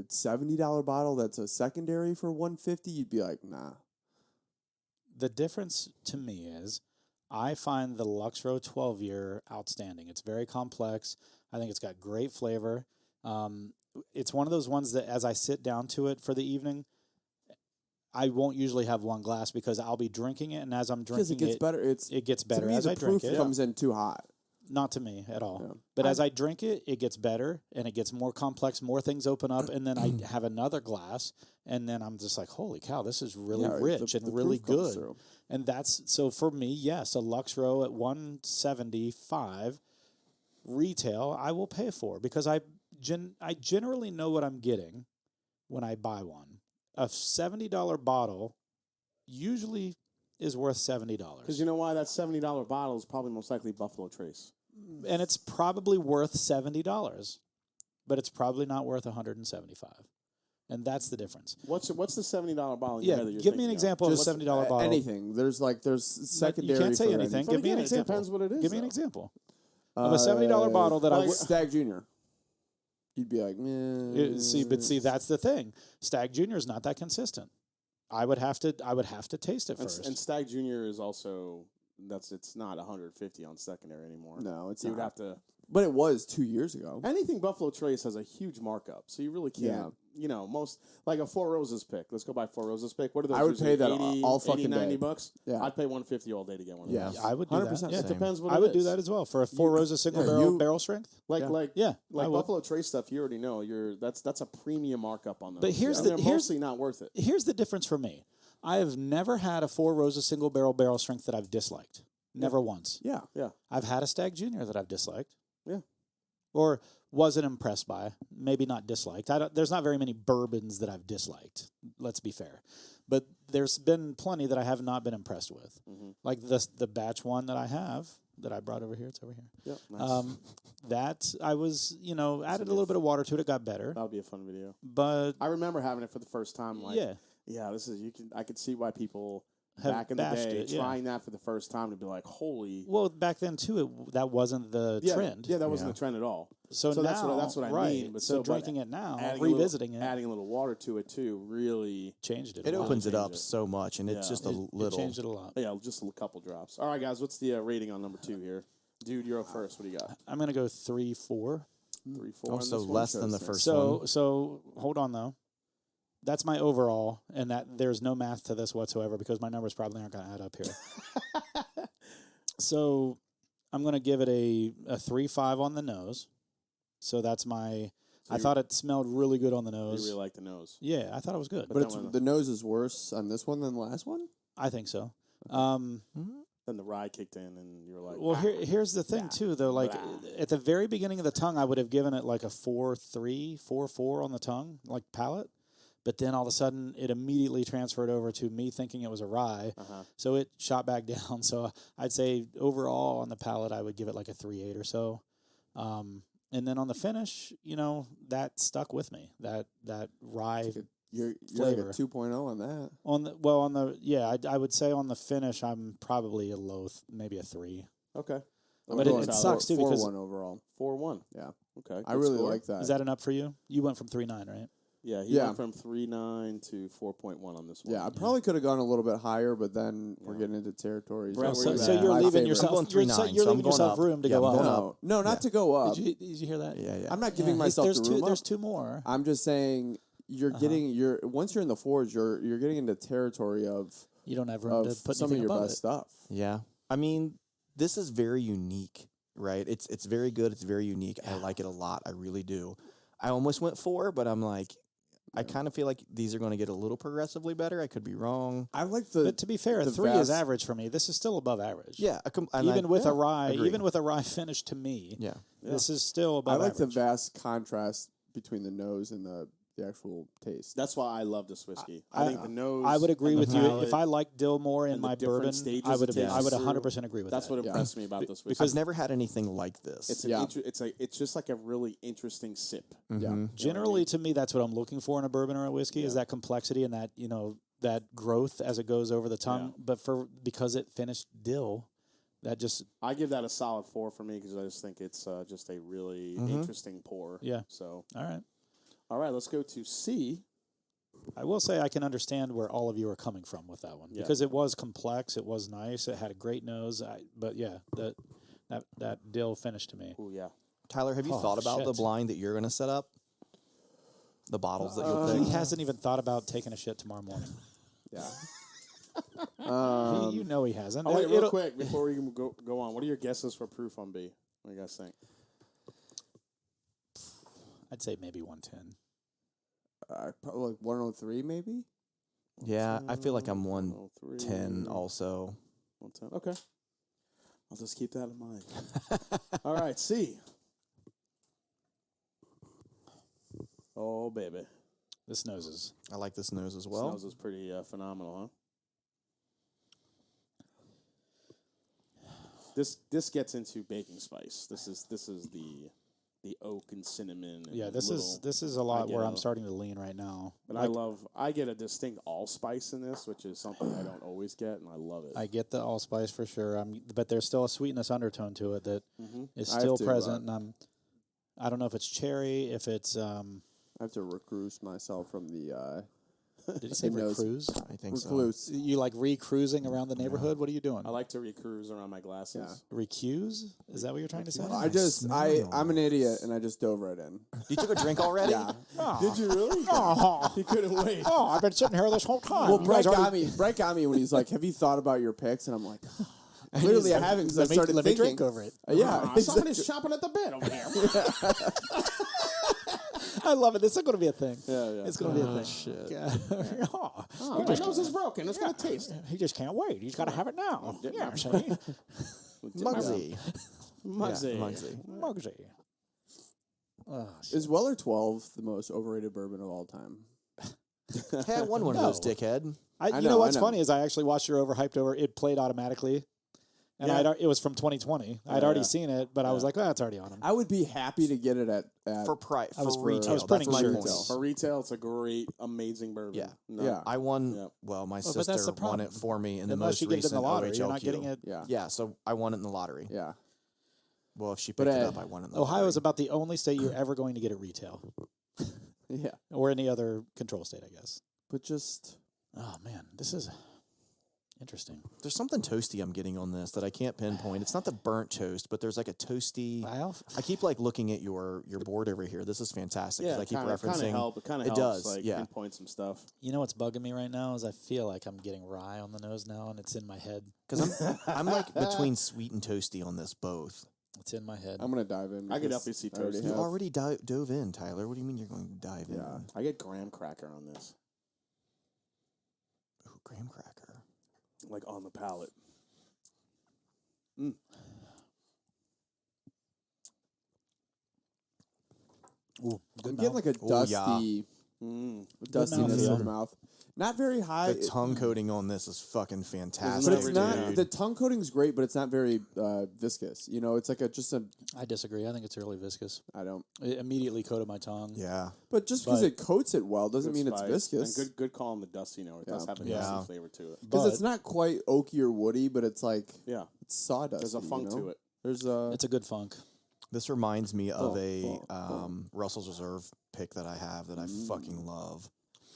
$70 bottle that's a secondary for $150, you'd be like, nah. The difference to me is I find the Luxrow 12-year outstanding. It's very complex. I think it's got great flavor. It's one of those ones that as I sit down to it for the evening, I won't usually have one glass because I'll be drinking it, and as I'm Because drinking it gets better. it gets To better me, as the I drink proof it. comes in too hot. Not to me at all. Yeah. But as I drink it, it gets better and it gets more complex, more things open up, and then I have another glass, and then I'm just like, holy cow, this is really Yeah, rich the and really proof comes good. through. And that's so for me, yes, a Lux Row at $175 retail, I will pay for because I generally know what I'm getting when I buy one. A $70 bottle usually is worth $70. Because you know why? That $70 bottle is probably most likely Buffalo Trace. And it's probably worth $70, but it's probably not worth $175. And that's the difference. What's the $70 bottle? In Yeah, your head that you're give me an thinking of? example of a Just $70 bottle. Anything. There's secondary. You can't say for anything. But Give me an again, it example. depends what it is, Give me an though. example of a $70 bottle that I would Stag Junior. You'd be like, meh. see, that's the thing. Stag Junior is not that consistent. I would have to taste it first. And Stag Junior is also it's not 150 on secondary anymore. No, it's you not. would have to. But it was 2 years ago. Anything Buffalo Trace has a huge markup, so you really can't. most like a Four Roses pick. Let's go buy Four Roses pick. What are those? I would usually? pay that 80, all fucking 80, 90 day. bucks. Yeah. I'd pay $150 all day to get one of Yeah. those. I would do 100%. that. Yeah. It depends what I it would do is. that as well for a Four Roses single barrel strength. Like Yeah, I would. Buffalo Trace stuff. You already know that's a premium markup on those. But here's and the- they're here's- mostly not worth it. Here's the difference for me. I have never had a Four Roses single barrel strength that I've disliked. Never once. Yeah. Yeah. I've had a Stag Junior that I've disliked. Yeah. Or wasn't impressed by. Maybe not disliked. There's not very many bourbons that I've disliked. Let's be fair. But there's been plenty that I have not been impressed with. Mm-hmm. Like the batch one that I have that I brought over here. It's over here. Yep. Nice. That I was, added a little bit of water to it. It got better. That would be a fun video. But I remember having it for the first time. Like, yeah. I could see why people Have back in the bashed day it, yeah. trying that for the first time to be like, holy. Well, back then too, that wasn't the trend. Yeah, that wasn't the trend at all. So now, that's what I right. mean. But so drinking it now, adding revisiting adding a little water to it too, really changed it. It a lot. opens it Change up it. so much, and it's just a It little. changed it a lot. Yeah, just a couple drops. All right, guys, what's the rating on number 2 here? Dude, you're up first. What do you got? I'm gonna go 3-4. 3-4. Oh, on so this one? less than the first So one. so hold on though. That's my overall, and that there's no math to this whatsoever because my numbers probably aren't going to add up here. So I'm going to give it a 3.5 on the nose. So that's my. So I thought it smelled really good on the You nose. really like the nose. Yeah, I thought it was good. But the nose is worse on this one than the last one? I think so. Then the rye kicked in, and you were like, Well, here's the thing too, though. Like at the very beginning of the tongue, I would have given it like a 4.3, 4.4 on the tongue, like palate. But then all of a sudden, it immediately transferred over to me thinking it was a rye. So it shot back down. So I'd say overall on the palate, I would give it like a 3.8 or so. And then on the finish, that stuck with me. That rye You're flavor. like a 2.0 on that. I would say on the finish, I'm probably maybe a 3. okay. But it sucks too because 4-1 overall. 4-1. Yeah. Okay. I good really score. like that. is that an up for you? You went from 3.9, right? Yeah, he went from 3.9 to 4.1 on this one. Yeah, I probably could have gone a little bit higher, but then we're getting into territories. Brett, that where are you So at? you're my leaving favorite. yourself. I'm going 3.9, You're so I'm leaving going yourself up. room to Yeah, go I'm up. going up. No, not to go up. Did you hear that? Yeah, yeah. I'm not giving myself there's the two. room There's up. 2 more. I'm just saying once you're in the fours, you're getting into territory of You don't have room to put some of anything your above best it. stuff. Yeah. I mean, this is very unique, right? It's very good. It's very unique. I like it a lot. I really do. I almost went 4, but I'm like, I kind of feel like these are going to get a little progressively better. I could be wrong. I like the. But to be fair, the 3 is vast- average for me. This is still above average. Yeah. Even with a agree. rye finish to me, Yeah. this is still I above like average. the vast contrast between the nose and the actual taste. That's why I love this whiskey. I think the nose. I would agree and the with you. palate If I liked dill more in and the my different bourbon, stages I would it have. I would takes 100% agree with That's that. what impressed me about this whiskey. Because I've never had anything like this. It's it's just like a really interesting sip. Yeah. Generally, to me, that's what I'm looking for in a bourbon or a whiskey is that complexity and that that growth as it goes over the tongue. Yeah. But because it finished dill, that just I give that a solid 4 for me because I just think it's just a really interesting pour. Yeah. So, all right. let's go to C. I will say I can understand where all of you are coming from with that one because it was complex. It was nice. It had a great nose. But yeah, that dill finish to me. Oh yeah. Tyler, have you Oh, thought about the shit. blind that you're going to set up? The bottles that you'll pick? He hasn't even thought about taking a shit tomorrow morning. Yeah. He hasn't. Oh, wait, real It'll- quick before we go on. What are your guesses for proof on B? What do you guys think? I'd say maybe 110. Probably like 103, maybe. Yeah, I feel like I'm 103. 110 also. 110. Okay. I'll just keep that in mind. All right, C. Oh, baby. This nose is. I like this nose as This well. nose is pretty phenomenal, huh? This gets into baking spice. This is the oak and cinnamon. And Yeah, this little, is a lot I where get I'm a- starting to lean right now. But I get a distinct allspice in this, which is something I don't always get, and I love it. I get the allspice for sure. But there's still a sweetness undertone to it that is I still have to, present, and I don't know if it's cherry, if it's I have to recruit myself from the Did you say He knows. recruise? I think so. Recluse. You like recruising around the neighborhood? What are you doing? I like to recruise around my glasses. Recuse? Is that what you're trying to say? I'm an idiot, and I just dove right in. You took a drink already? Yeah. Did you really? He couldn't wait. Oh, I've been sitting here this whole time. Well, Brett got me. Brett got me when he's like, "Have you thought about your picks?" And I'm like, "Clearly, I haven't." Because I started let me thinking. drink over it. Yeah, Somebody's chopping at the bit over here. I love it. This is going to be a thing. Yeah. It's going to be a thing. Shit. Oh, my nose is broken. It's going to taste. He just can't wait. He's got to have it now. Yeah, see? Mugsy. Mugsy. Yeah, Mugsy. Mugsy. Oh, Is Weller 12 the most overrated bourbon of all time? Hey, I won one of those, dickhead. you know, know what's I know. funny is I actually watched your overhyped over. It played automatically, and it was from 2020. I'd already seen it, but I was like, "Oh, it's already on him." I would be happy to get it at For retail. I was That's printing my shirts. point. For retail, it's a great, amazing bourbon. Yeah. No. Yeah. I won. Yep. Well, my but that's sister the won problem. it for me in the Unless most you get it in recent the lottery, you're OHLQ. not getting it. Yeah. Yeah, so I won it in the lottery. Yeah. Well, if she But, picked it up, I won it in the Ohio lottery. is about the only state you're ever going to get at retail, Yeah. or any other control state, I guess. But just Oh man, this is interesting. There's something toasty I'm getting on this that I can't pinpoint. It's not the burnt toast, but there's like a toasty. I keep like looking at your board over here. This is fantastic. 'Cause I keep referencing. It kind of It helps. does, Like, yeah. pinpoint some stuff. You know what's bugging me right now is I feel like I'm getting rye on the nose now, and it's in my head. Because I'm like between sweet and toasty on this both. It's in my head. I'm gonna dive in. I could because definitely see I already toast. You have. already dove in, Tyler. What do you mean you're going to dive in? Yeah. I get graham cracker on this, Ooh, graham cracker. like on the palate. Ooh, I'm good getting mouth. like a Oh, yeah. dusty, dustiness in mouthfeel. the mouth. Not very high. The tongue coating on this is fucking fantastic. but it's Dude. not. The tongue coating's great, but it's not very viscous. You know, it's like just a. I disagree. I think it's really viscous. I don't. It immediately coated my tongue. Yeah. But just because But- it coats it well doesn't Good mean it's spice. viscous. And good call on the dusty note. It does have a Yeah. dusty flavor to it. Because But it's not quite oaky or woody, but it's like Yeah, it's sawdust. there's a funk to it. There's a. it's a good funk. This reminds me of Oh, a oh, oh. Russell's Reserve pick that I have that I fucking love.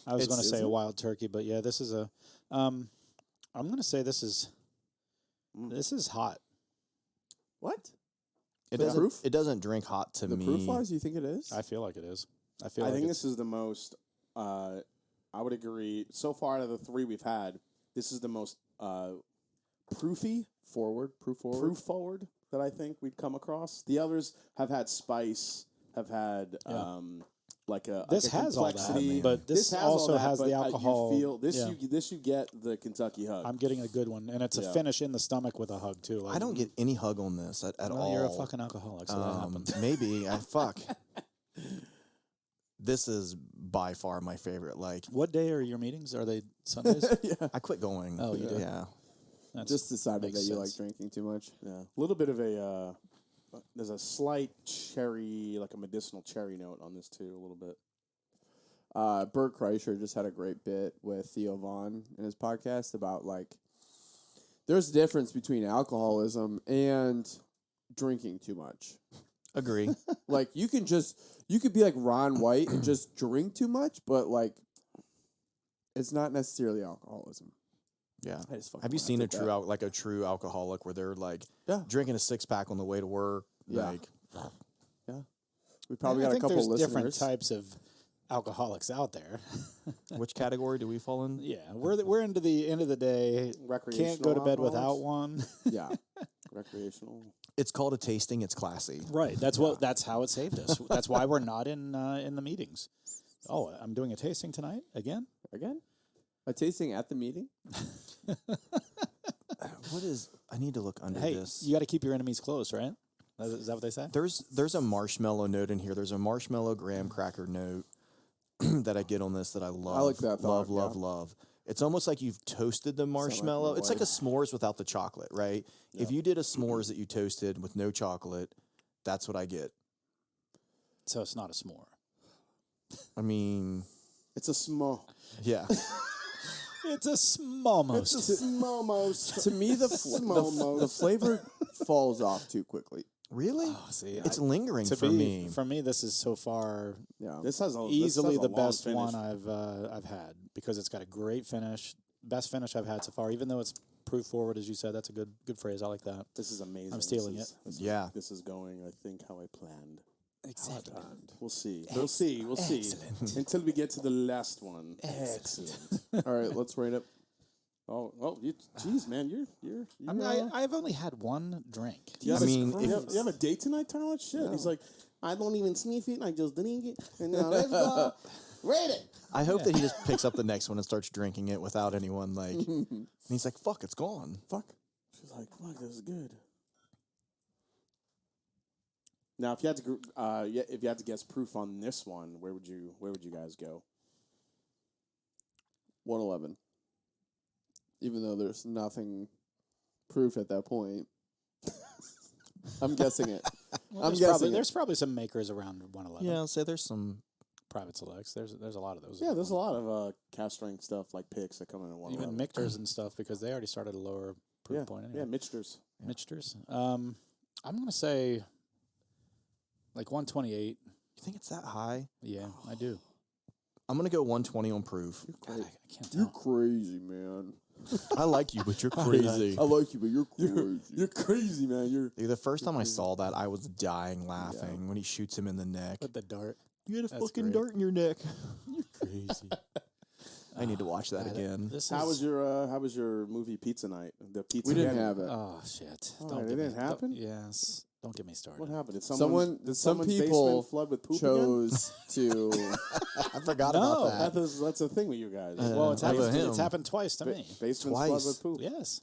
I was It's- going to is say it? a wild turkey, but yeah, this is a. I'm going to say this is. This is hot. What? It The doesn't. proof? It doesn't drink hot to The me. proof wise, you think it is? I feel like it is. I I feel like think it's, this is the most. I would agree. So far, out of the three we've had, this is the most proof forward that I think we'd come across. The others have had spice, have had like a This like a has all that, complexity. but this has also all that, has the but, alcohol. You feel this. Yeah. You get the Kentucky hug. I'm getting a good one, and it's a Yeah. finish in the stomach with a hug too. Like, I don't get any hug on this at well, all. You're a fucking alcoholic, so that happens. Maybe I fuck. This is by far my favorite. Like What day are your meetings? Are they Sundays? yeah. I quit going. Oh, you do? Yeah. That's, Just decided that makes you sense. like drinking too much. Yeah, a little bit of a. There's a slight cherry, like a medicinal cherry note on this too. A little bit. Bert Kreischer just had a great bit with Theo Vaughn in his podcast about like there's a difference between alcoholism and drinking too much. Agree. Like you could be like Ron White and just drink too much, but like it's not necessarily alcoholism. Yeah. I just fucking Have you laughed seen a at true that. like a true alcoholic where they're like Yeah. drinking a 6-pack on the way to work? Yeah. Like We probably I got a think couple there's listeners. different types of alcoholics out there. which category do we fall in? Yeah, we're into the end of the day. Recreational. Can't go to bed without alcoholics? one. Yeah. Recreational. It's called a tasting. It's classy. Right. That's how it saved us. That's why we're not in the meetings. Oh, I'm doing a tasting tonight again. Again? A tasting at the meeting? What is? I need to look under Hey, this. you got to keep your enemies close, right? Is that what they say? There's a marshmallow note in here. There's a marshmallow graham cracker note that I get on this that I love. I like that thought, Love. It's almost like you've toasted the marshmallow. my It's like a wife. s'mores without the chocolate, right? If you did a s'mores that you toasted with no chocolate, that's what I get. So it's not a s'more. I mean, It's a small. yeah. It's a smallmost. It's a smallmost. To me, the flavor falls off too quickly. Really? Oh, see, It's lingering to for be, me. For me, this is so far Yeah. This has a easily this has a the long best finish. one I've had because it's got a great finish, best finish I've had so far. Even though it's proof forward, as you said, that's a good phrase. I like that. This is amazing. I'm stealing This is- Yeah. This is going, I think, how I planned. Exactly. We'll see. We'll see. We'll see. Until we get to the last one. Excellent. All right, let's rate it. Oh, geez, man, you're. I mean, I've only had one drink. You I have a- mean, you have a date tonight, Tyler? Shit. He's like, I don't even sniff it. I just drink it. And now let's go. Rate it. I hope that he just picks up the next one and starts drinking it without anyone like. And he's like, "Fuck, it's gone." Fuck. She's like, fuck, this is good. Now, if you had to guess proof on this one, where would you guys go? 111. Even though there's nothing proof at that point. I'm guessing it. Well, I'm guessing there's probably some makers around 111. Yeah, I'll say there's some. Private selects. There's a lot of those. Yeah, there's a lot of cast strength stuff like picks that come in at one. Even Michters and stuff because they already started a lower proof point anyway. Yeah, Michters. Michters. I'm gonna say like 128. You think it's that high? Yeah, I do. I'm gonna go 120 on proof. God, I can't You're tell. crazy, man. I like you, but you're crazy. I like you, but you're crazy. You're crazy, man. Dude, the first time I saw that, I was dying laughing when he shoots him in the neck. With the dart. You had a That's fucking great. dart in your neck. You're crazy. I need to watch that again. How was your movie pizza night? The pizza We didn't Night? have it. Oh shit! Oh, Don't it get didn't me, happen? Yes. Don't get me started. What happened? Did Some someone's people basement flood with poop again? chose to. I forgot No. about that. That's a thing with you guys. Well, it's How about happened. him? It's happened twice to me. Basements Twice. flood with poop. Yes.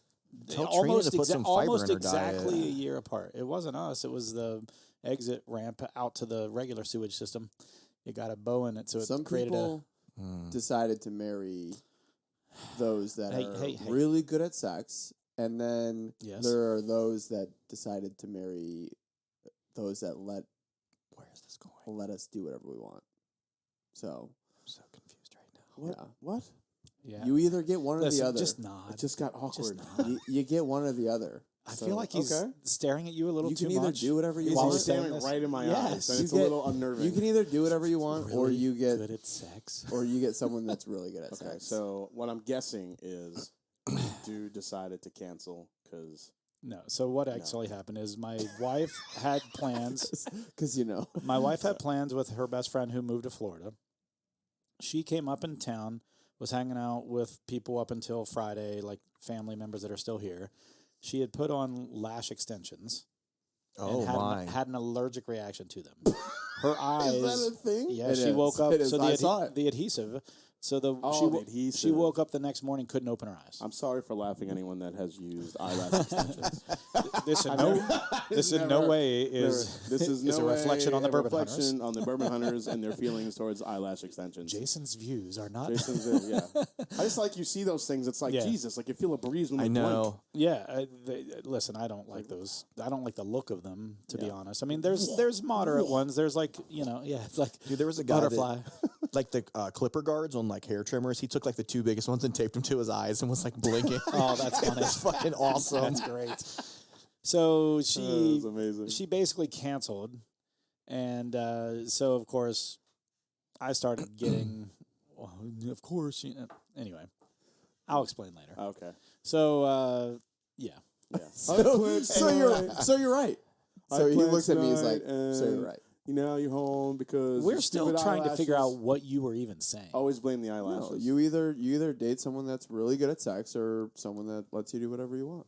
Tell Trina to put some fiber almost in her diet. exactly a year apart. It wasn't us. It was the exit ramp out to the regular sewage system. It got a bow in it, so it Some created people decided to marry those that Hey, are hey, hey. really good at sex, and then Yes. there are those that decided to marry those that Where is this going? let us do whatever we want. So I'm so confused right now. What? Yeah. What? Yeah. you either get one or Listen, the other. just nod. It just got awkward. You get one or the other. I So, feel like he's okay. staring at you a little You too can either much. do whatever you He's While want. we're saying staring this. right in my Yes. eyes, and You it's get- a little unnerving. You can either do whatever you want, or Really you get, good at sex. or you get someone that's really good at Okay, sex. so what I'm guessing is dude decided to cancel because No. So what actually happened is my wife had plans. because My wife had plans with her best friend who moved to Florida. She came up in town, was hanging out with people up until Friday, like family members that are still here. She had put on lash extensions. Oh and my! had an allergic reaction to them. Her eyes. is that a thing? Yeah, It she is. woke up. It is. So I saw it. the adhesive. So the Oh, she the wo- adhesive. she woke up the next morning, couldn't open her eyes. I'm sorry for laughing. Anyone that has used eyelash extensions. This in no way is This is a no reflection way on the a Bourbon Hunters. reflection on the Bourbon Hunters and their feelings towards eyelash extensions. Jason's views are not. Jason's, yeah. I just like you see those things. It's like Yeah. Jesus, like you feel a breeze when I they blink. know. Yeah, listen. I don't like those. I don't like the look of them, to be honest. I mean, there's moderate ones. There's like it's like Dude, there was a guy butterfly. that, like the clipper guards on like hair trimmers. He took like the two biggest ones and taped them to his eyes and was like blinking. Oh, that's funny. That's fucking awesome. That's great. So That's amazing. she basically canceled, and so of course I started getting. Well, of course, anyway, I'll explain later. Okay. So yeah, so you're right. So he planned looks at me. He's like, tonight, "So you're and, right." You know, you're home because we're still stupid trying to figure out eyelashes. what you were even saying. Always blame the eyelashes. No, you either date someone that's really good at sex or someone that lets you do whatever you want.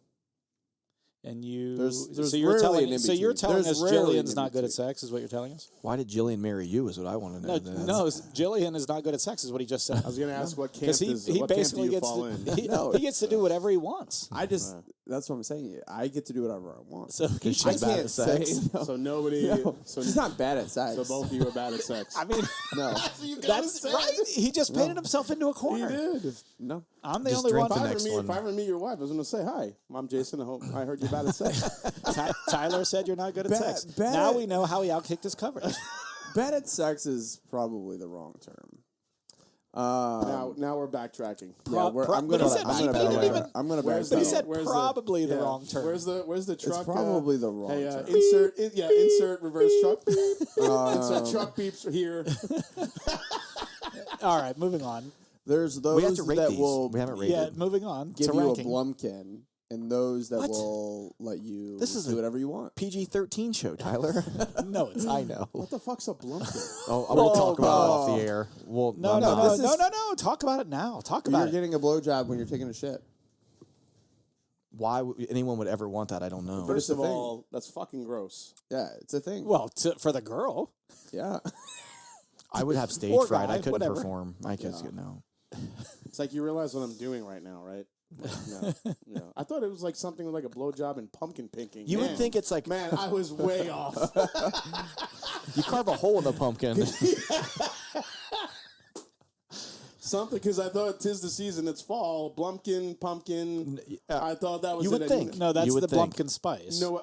And you, There's so you're rarely telling, an so you're in-between. telling There's us rarely an Jillian's not good at in-between. sex, is what you're telling us? Why did Jillian marry you? Is what I want to know. No, Jillian is not good at sex, is what he just said. I was going to ask what camp Because he he what camp do basically you gets fall in? to, No. he gets to do whatever he wants. I just that's what I'm saying. I get to do whatever I want. So Because I she's bad can't at sex. no, So nobody. no. So She's not bad at sex. So both of you are bad at sex. I mean, No, that's right. He just painted himself into a you corner. did. no. I'm the Just only drink one. the If I, next ever meet, one. if I ever meet your wife, I was going to say, hi, I'm Jason. I heard you're bad at sex. Tyler said you're not good at sex. bad Now at- we know how he outkicked his coverage. Bad at sex is probably the wrong term. Now we're backtracking. I'm gonna Where's But he the- said where's the- probably the yeah. wrong term. Where's the truck? It's probably the wrong Hey, term. insert reverse truck beep. Insert truck beeps here. All right, moving on. There's We have those to rate that these. will We haven't rated. Yeah, moving on. give to you ranking. a Blumpkin, and those that What? will let you This is do a- whatever you want. PG-13 show, Tyler. No, it's I know. What the fuck's a Blumpkin? Oh, we'll talk about it off the air. We'll, no. Talk about it now. Talk You're about it. getting a blowjob when you're taking a shit. Why anyone would ever want that, I don't know. First a of thing. all, that's fucking gross. Yeah, it's a thing. Well, for the girl. Yeah. I would have stage Or fright. I guy, couldn't whatever. perform. I just no. It's like you realize what I'm doing right now, right? No. I thought it was like something like a blowjob and pumpkin pinking. You would think it's like Man, I was way off. you carve a hole in the pumpkin. Something because I thought 'tis the season. It's fall. Blumpkin, pumpkin. I thought that was you would it. think. No, that's You would the think. Blumpkin spice. No.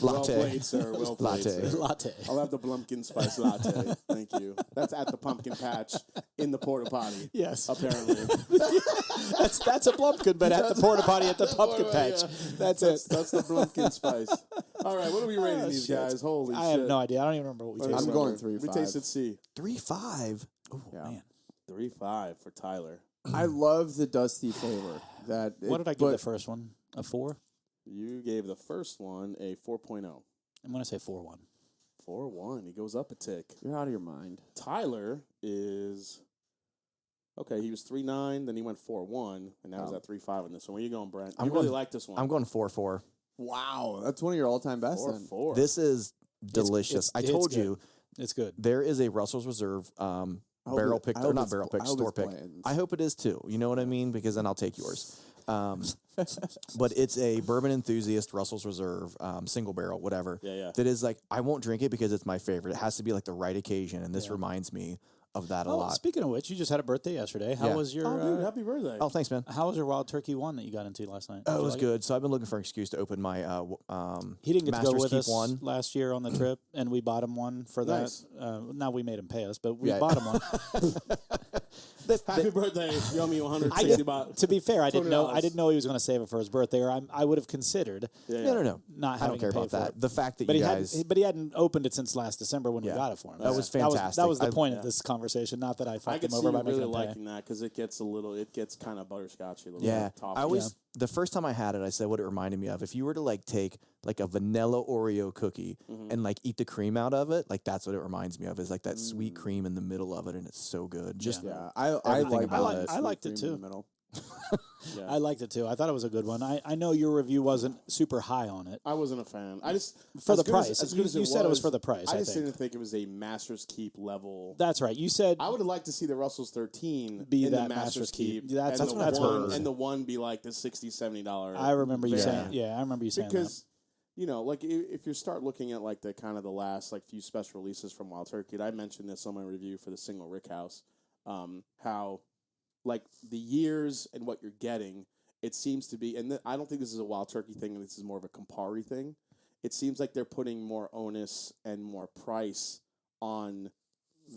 Well Latte. played, sir. Well played, Latte. sir. Latte. I'll have the Blumpkin spice latte. Thank you. That's at the pumpkin patch in the porta potty. Yes. Apparently. That's a Blumpkin, but at the porta potty at the pumpkin patch. Yeah. That's it. That's the Blumpkin spice. All right, what are we rating these shit. guys? Holy shit. I have no idea. I don't even remember what we What tasted. I'm going We 3-5. tasted C. 3-5. Oh, Yeah. man. 3-5 for Tyler. I love the dusty flavor. What did I give the first one? A 4? You gave the first one a 4.0. I'm going to say 4-1. 4-1. He goes up a tick. You're out of your mind. Tyler is... Okay, he was 3.9, then he went 4.1, and now he's at 3.5 in this one. Where you going, Brent? I'm You really going- like this one. I'm going 4-4. Wow, that's one of your all-time best. Then 4-4. This is delicious. I told it's you It's good. there is a Russell's Reserve barrel pick, or not barrel pick, store pick. I hope it is too. You know what I mean? Because then I'll take yours. But it's a bourbon enthusiast Russell's Reserve single barrel, whatever. Yeah. That is like I won't drink it because it's my favorite. It has to be like the right occasion, and this reminds me of that a lot. Speaking of which, you just had a birthday yesterday. How Yeah. was your? Oh, dude, happy birthday. Oh, thanks, man. How was your wild turkey one that you got into last night? Oh, Did it you was like good. So I've been looking for an excuse to open my He didn't get to go Master's with Keep us one. last year on the trip, and we bought him one for Nice. that. Now we made him pay us, but we Yeah. bought him one. Happy birthday. You owe me I 160 did, bucks. to be fair, I didn't know. $20. I didn't know he was going to save it for his birthday, or I would have considered Yeah. No. not I having don't care him pay about for that. it. The fact that But you he guys. hadn't. But he hadn't opened it since last December when we Yeah. got it for him. That was That was fantastic. the I- point of this conversation. Not that I I fucked could him see over you by making really him pay. liking that because it gets kind of butterscotchy a little Yeah, bit. Toffee. I always the first time I had it, I said what it reminded me of. If you were to like take like a vanilla Oreo cookie and like eat the cream out of it, like that's what it reminds me of. Is like that sweet cream in the middle of it, and it's so good. Just Yeah, I Everything like about that it. I sweet liked it cream in too. the middle. Yeah. I liked it too. I thought it was a good one. I know your review wasn't super high on it. I wasn't a fan. I just For as the good as- price. As good as You said it was for the price, I I just think. didn't think it was a Master's Keep level. That's right. You said I would have liked to see the Russell's 13 Be in that the Master's Keep. That's and the what I've one, heard. and the one be like the $60-$70. I remember you variant. saying. Yeah, I remember you saying Because you know, like if you start looking at like the kind of the last like few special releases from Wild Turkey, and I mentioned this on my review for the single Rick House, how like the years and what you're getting, it seems to be, and I don't think this is a Wild Turkey thing, and this is more of a Campari thing. It seems like they're putting more onus and more price on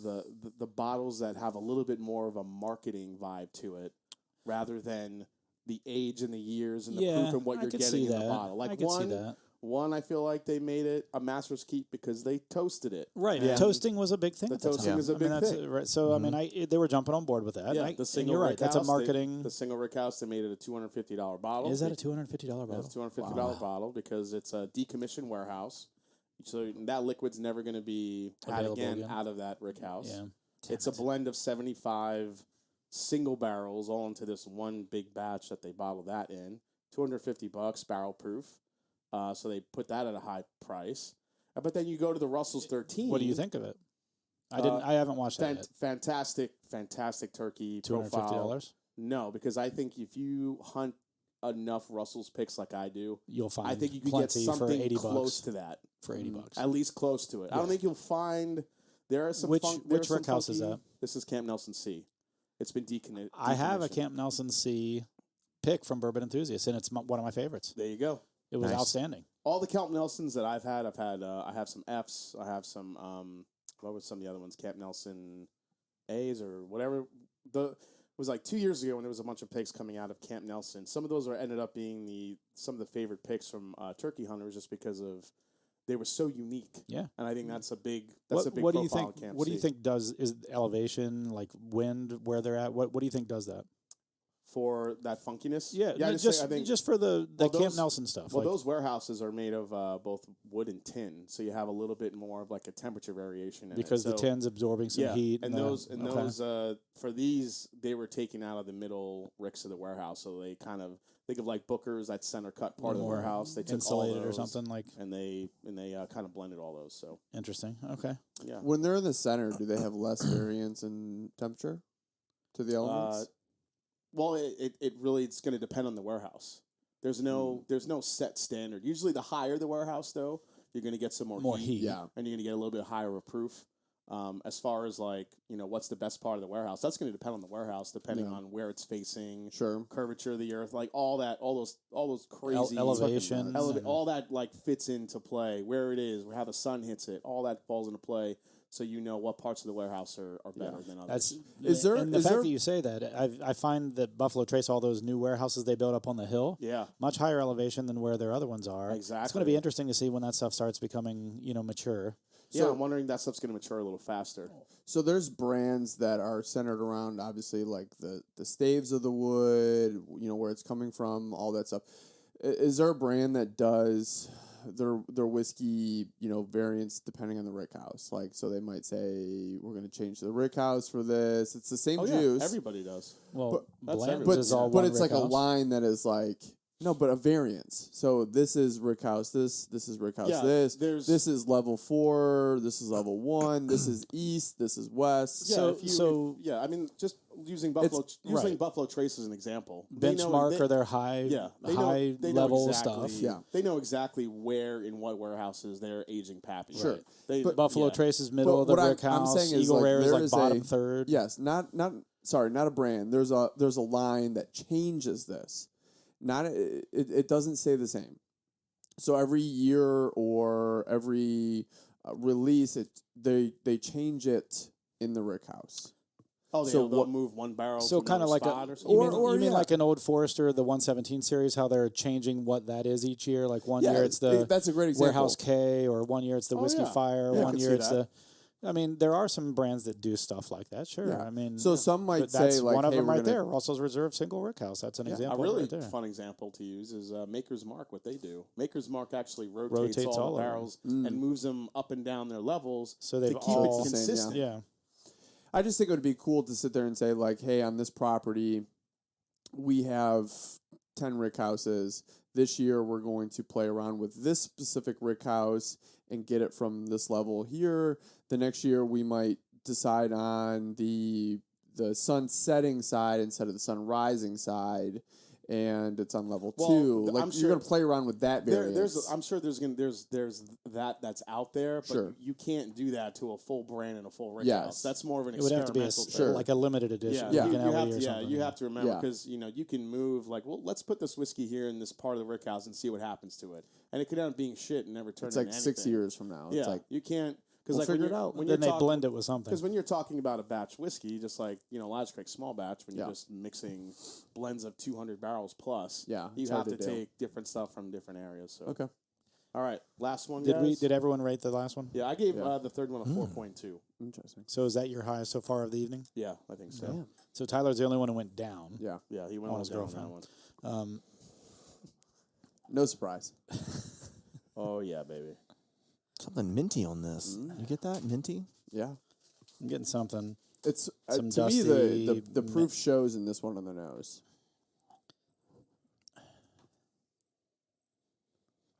the bottles that have a little bit more of a marketing vibe to it, rather than the age and the years and the Yeah, proof and what I you're could getting see in the that. bottle. Like I could see that. One, I feel like they made it a Master's Keep because they toasted it. Right. And Toasting was a big thing. The at the toasting time. is a I mean, big that's thing. right. So I mean, they were jumping on board with that. Yeah, and the single you're right. Rick That's a House, marketing. the single Rick House, they made it a $250 bottle. Is that a $250 bottle? It's a $250 bottle because it's a decommissioned warehouse. So that liquid's never going to be had Available again again. out of that Rick House. Yeah. It's a blend of 75 single barrels all into this one big batch that they bottle that in. $250 barrel proof. So they put that at a high price. But then you go to the Russell's 13. What do you think of it? I haven't watched that yet. Fantastic turkey profile. $250. No, because I think if you hunt enough Russell's picks like I do, You'll find. I think you can get plenty for something $80 close to that. For $80. At least close to it. I don't think you'll find there are some Which there's some Rick House is funky- that? This is Camp Nelson C. It's been decommissioned. I have a Camp Nelson C pick from Bourbon Enthusiast, and it's one of my favorites. There you go. It was Nice. outstanding. All the Camp Nelsons that I've had I have some Fs. I have some what was some of the other ones? Camp Nelson A's or whatever. It was like 2 years ago when there was a bunch of picks coming out of Camp Nelson. Some of those ended up being some of the favorite picks from turkey hunters just because of they were so unique. Yeah, and I think that's a big what profile do you think? in Camp What do you C. think is elevation, like wind, where they're at? What do you think does that? For that funkiness? Yeah, I just think just for the well, Camp Nelson stuff. Well, like, those warehouses are made of both wood and tin, so you have a little bit more of like a temperature variation in because it. the tin's absorbing some heat. And those for these they were taken out of the middle ricks of the warehouse, so they kind of think of like Booker's, that center cut part of the warehouse. They took insulated all those, or something like. and they kind of blended all those. So Interesting. Okay. yeah, When they're in the center, do they have less variance in temperature to the elements? well, it really it's going to depend on the warehouse. There's no set standard. Usually, the higher the warehouse, though, you're going to get some more heat. Yeah. And you're going to get a little bit higher of proof. As far as like what's the best part of the warehouse, that's going to depend on the warehouse, depending on where it's facing, Sure. curvature of the earth, like all those crazy elevations, all that like fits into play. Where it is, how the sun hits it, all that falls into play. So what parts of the warehouse are better than others. And the fact that you say that, I find that Buffalo Trace, all those new warehouses they built up on the hill, much higher elevation than where their other ones are. Exactly. It's going to be interesting to see when that stuff starts becoming, mature. So I'm wondering that stuff's going to mature a little faster. So there's brands that are centered around obviously like the staves of the wood, where it's coming from, all that stuff. Is there a brand that does their whiskey, variants depending on the rick house? Like, so they might say we're going to change the rick house for this. It's the same juice. Yeah, everybody does. Well, Blanton's but is all one it's like rick a house. line that is like. No, but a variance. So this is rick house. This is rick house. This is level 4. This is level 1. This is east. This is west. Yeah, I mean, just using Buffalo Trace as an example. Benchmark or their high level exactly, stuff. Yeah, they know exactly where in what warehouses they're aging Pappy. Sure. Right? Buffalo Trace is middle of the brick house. I'm saying Eagle is Rare is there like is bottom third. Yes, not a brand. There's a line that changes this. It doesn't stay the same. So every year or every release, they change it in the rick house. Oh, they'll move one barrel. So to kind of like spot or something. you mean like an Old Forester, the 117 series, how they're changing what that is each year. Like one year it's that's a great example. Warehouse K, or one year it's the Whiskey Fire, one year it's the. I mean, there are some brands that do stuff like that. Sure, Yeah. I mean, so some might say that's like, one of hey, them right we're gonna- there. Russell's Reserve Single Rick House. That's an example. A really right there. fun example to use is Maker's Mark. What they do, Maker's Mark actually rotates all all the of them. barrels and moves them up and down their levels So they've to keep all- it consistent. Yeah. I just think it would be cool to sit there and say like, hey, on this property, we have 10 rick houses. This year, we're going to play around with this specific rick house and get it from this level here. The next year, we might decide on the sun setting side instead of the sun rising side, and it's on level 2. Like, you're going to play around with that variance. I'm sure there's that's out there, but Sure. you can't do that to a full brand and a full rick Yes. house. That's more of an It would have to be experimental like a limited edition. Yeah. Like an LE or you something. have to remember Yeah. because you can move like, well, let's put this whiskey here in this part of the rick house and see what happens to it, and it could end up being shit and never turn. It's like into 6 anything. years from now. Yeah, It's like, you can't because we'll like figure it out. when Then you're they blend it with something. because when you're talking about a batch whiskey, just like Lodge Creek small batch, when you're Yeah. just mixing blends of 200 barrels plus, Yeah, you it's have hard to to do. take different stuff from different areas. So okay. all right, last one. Did guys? Did everyone rate the last one? Yeah, I gave Yeah. the third one a 4.2. Interesting. So is that your highest so far of the evening? Yeah, I think so. Damn. So Tyler's the only one who went down. Yeah. Yeah, he went On on his down on girlfriend. that one. No surprise. Oh yeah, baby. Something minty on this. You get that? Minty? Yeah. I'm getting something. It's Some to me the dusty proof shows in this one on the nose.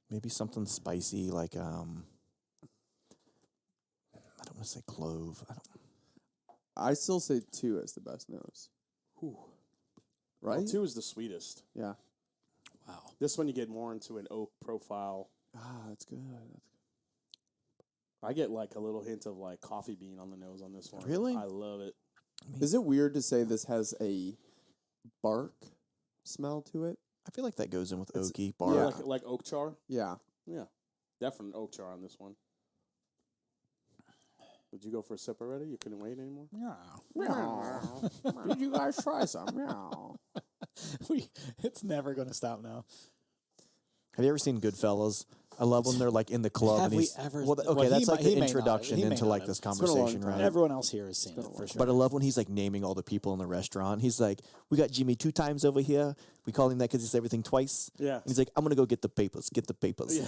Maybe something spicy like I don't want to say clove. I still say 2 as the best nose. Whew. Right? Well, 2 is the sweetest. Yeah. Wow. This one you get more into an oak profile. That's good. I get like a little hint of like coffee bean on the nose on this one. Really? I love it. Is it weird to say this has a bark smell to it? I feel like that goes in with It's- oaky Yeah, bark. Yeah. like oak char. Yeah. Yeah, definite oak char on this one. Did you go for a sip already? You couldn't wait anymore? Did you guys try some? Meow. It's never going to stop now. Have you ever seen Goodfellas? I love when they're like in the club. Have and we he's, ever? Well, okay, well, that's like the he may not. introduction He may into not like have. this been a long conversation, time. right? Everyone else here has seen it for sure. But I love when he's like naming all the people in the restaurant. He's like, "We got Jimmy 2 times over here. We call him that because he's everything twice." Yeah. And he's like, "I'm gonna go get the papers. Get the papers."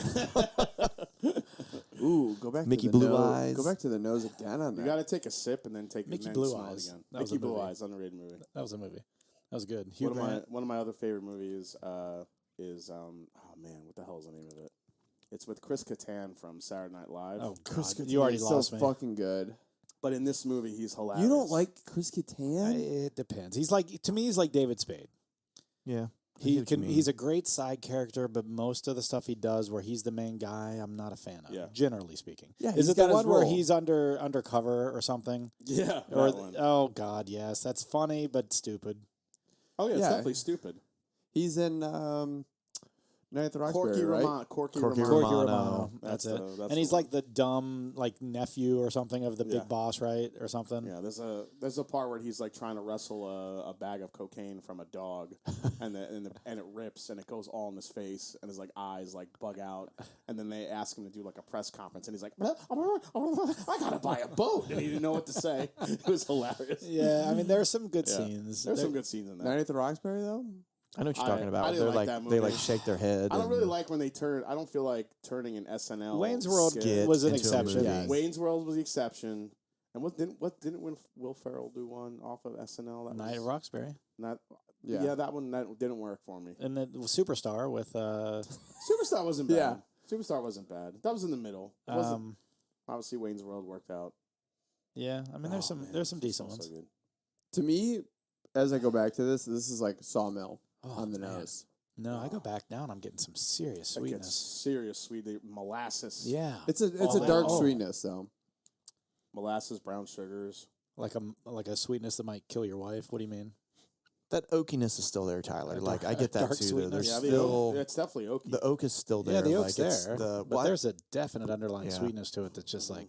Ooh, go back Mickey to the Blue nose. Eyes. Go back to the nose again on that. You got to take a sip and then take Mickey and then Blue smell Eyes. it again. That was Mickey a Blue movie. Eyes, underrated movie. That was a movie. That was good. Hugh One Grant. of my other favorite movies oh man, what the hell is the name of it? It's with Chris Kattan from Saturday Night Live. Oh Chris God, Kattan you already is lost so me. fucking good. But in this movie, he's hilarious. You don't like Chris Kattan? It depends. He's like to me. He's like David Spade. Yeah. I He see what you can. mean. He's a great side character, but most of the stuff he does, where he's the main guy, I'm not a fan of. Yeah. Generally speaking. Yeah, Is he's it the got his one where role. he's undercover or something? Yeah. Or That one. oh God, yes, that's funny but stupid. Oh, yeah, it's Yeah. definitely stupid. He's in Night at the Roxbury, Corky right? Romano. Corky Corky Romano. Corky Romano. Romano. That's it. that's And he's the like the dumb like nephew or something of the Yeah. big boss, right? Or something. Yeah, there's a part where he's like trying to wrestle a bag of cocaine from a dog, and it rips and it goes all in his face, and his like eyes like bug out, and then they ask him to do like a press conference, and he's like, I gotta buy a boat, and he didn't know what to say. It was hilarious. Yeah, I mean there's some good Yeah. scenes. There's There- some good scenes in that. Night at the Roxbury, though? I know what you're I- talking I about. didn't They're like like that they movie. like shake their head. I don't really and- like when they turn. I don't feel like turning an SNL. Wayne's World skit. was an into a exception. movie. Yes. Wayne's World was the exception. And what didn't Will Ferrell do one off of SNL? That Night at was Roxbury. not. Yeah. Yeah, that one that didn't work for me. And the Superstar with Superstar wasn't bad. Yeah. Superstar wasn't bad. That was in the middle. It wasn't, um obviously, Wayne's World worked out. yeah, I mean there's Oh, man, there's some so decent ones. good. To me, as I go back to this is like Sawmill Oh, on the man. nose. No, I go back down. I'm getting some serious That gets sweetness. serious sweet molasses. Yeah, It's a Oh, dark oh. sweetness though. Molasses, brown sugars. like a sweetness that might kill your wife. What do you mean? That oakiness is still there, Tyler. Like I get that dark too. Though. sweetness. There's Yeah, still it's definitely oaky. the oak is still there. Yeah, the like, oak's it's there, The, but well, there's a definite underlying Yeah. sweetness to it that's just like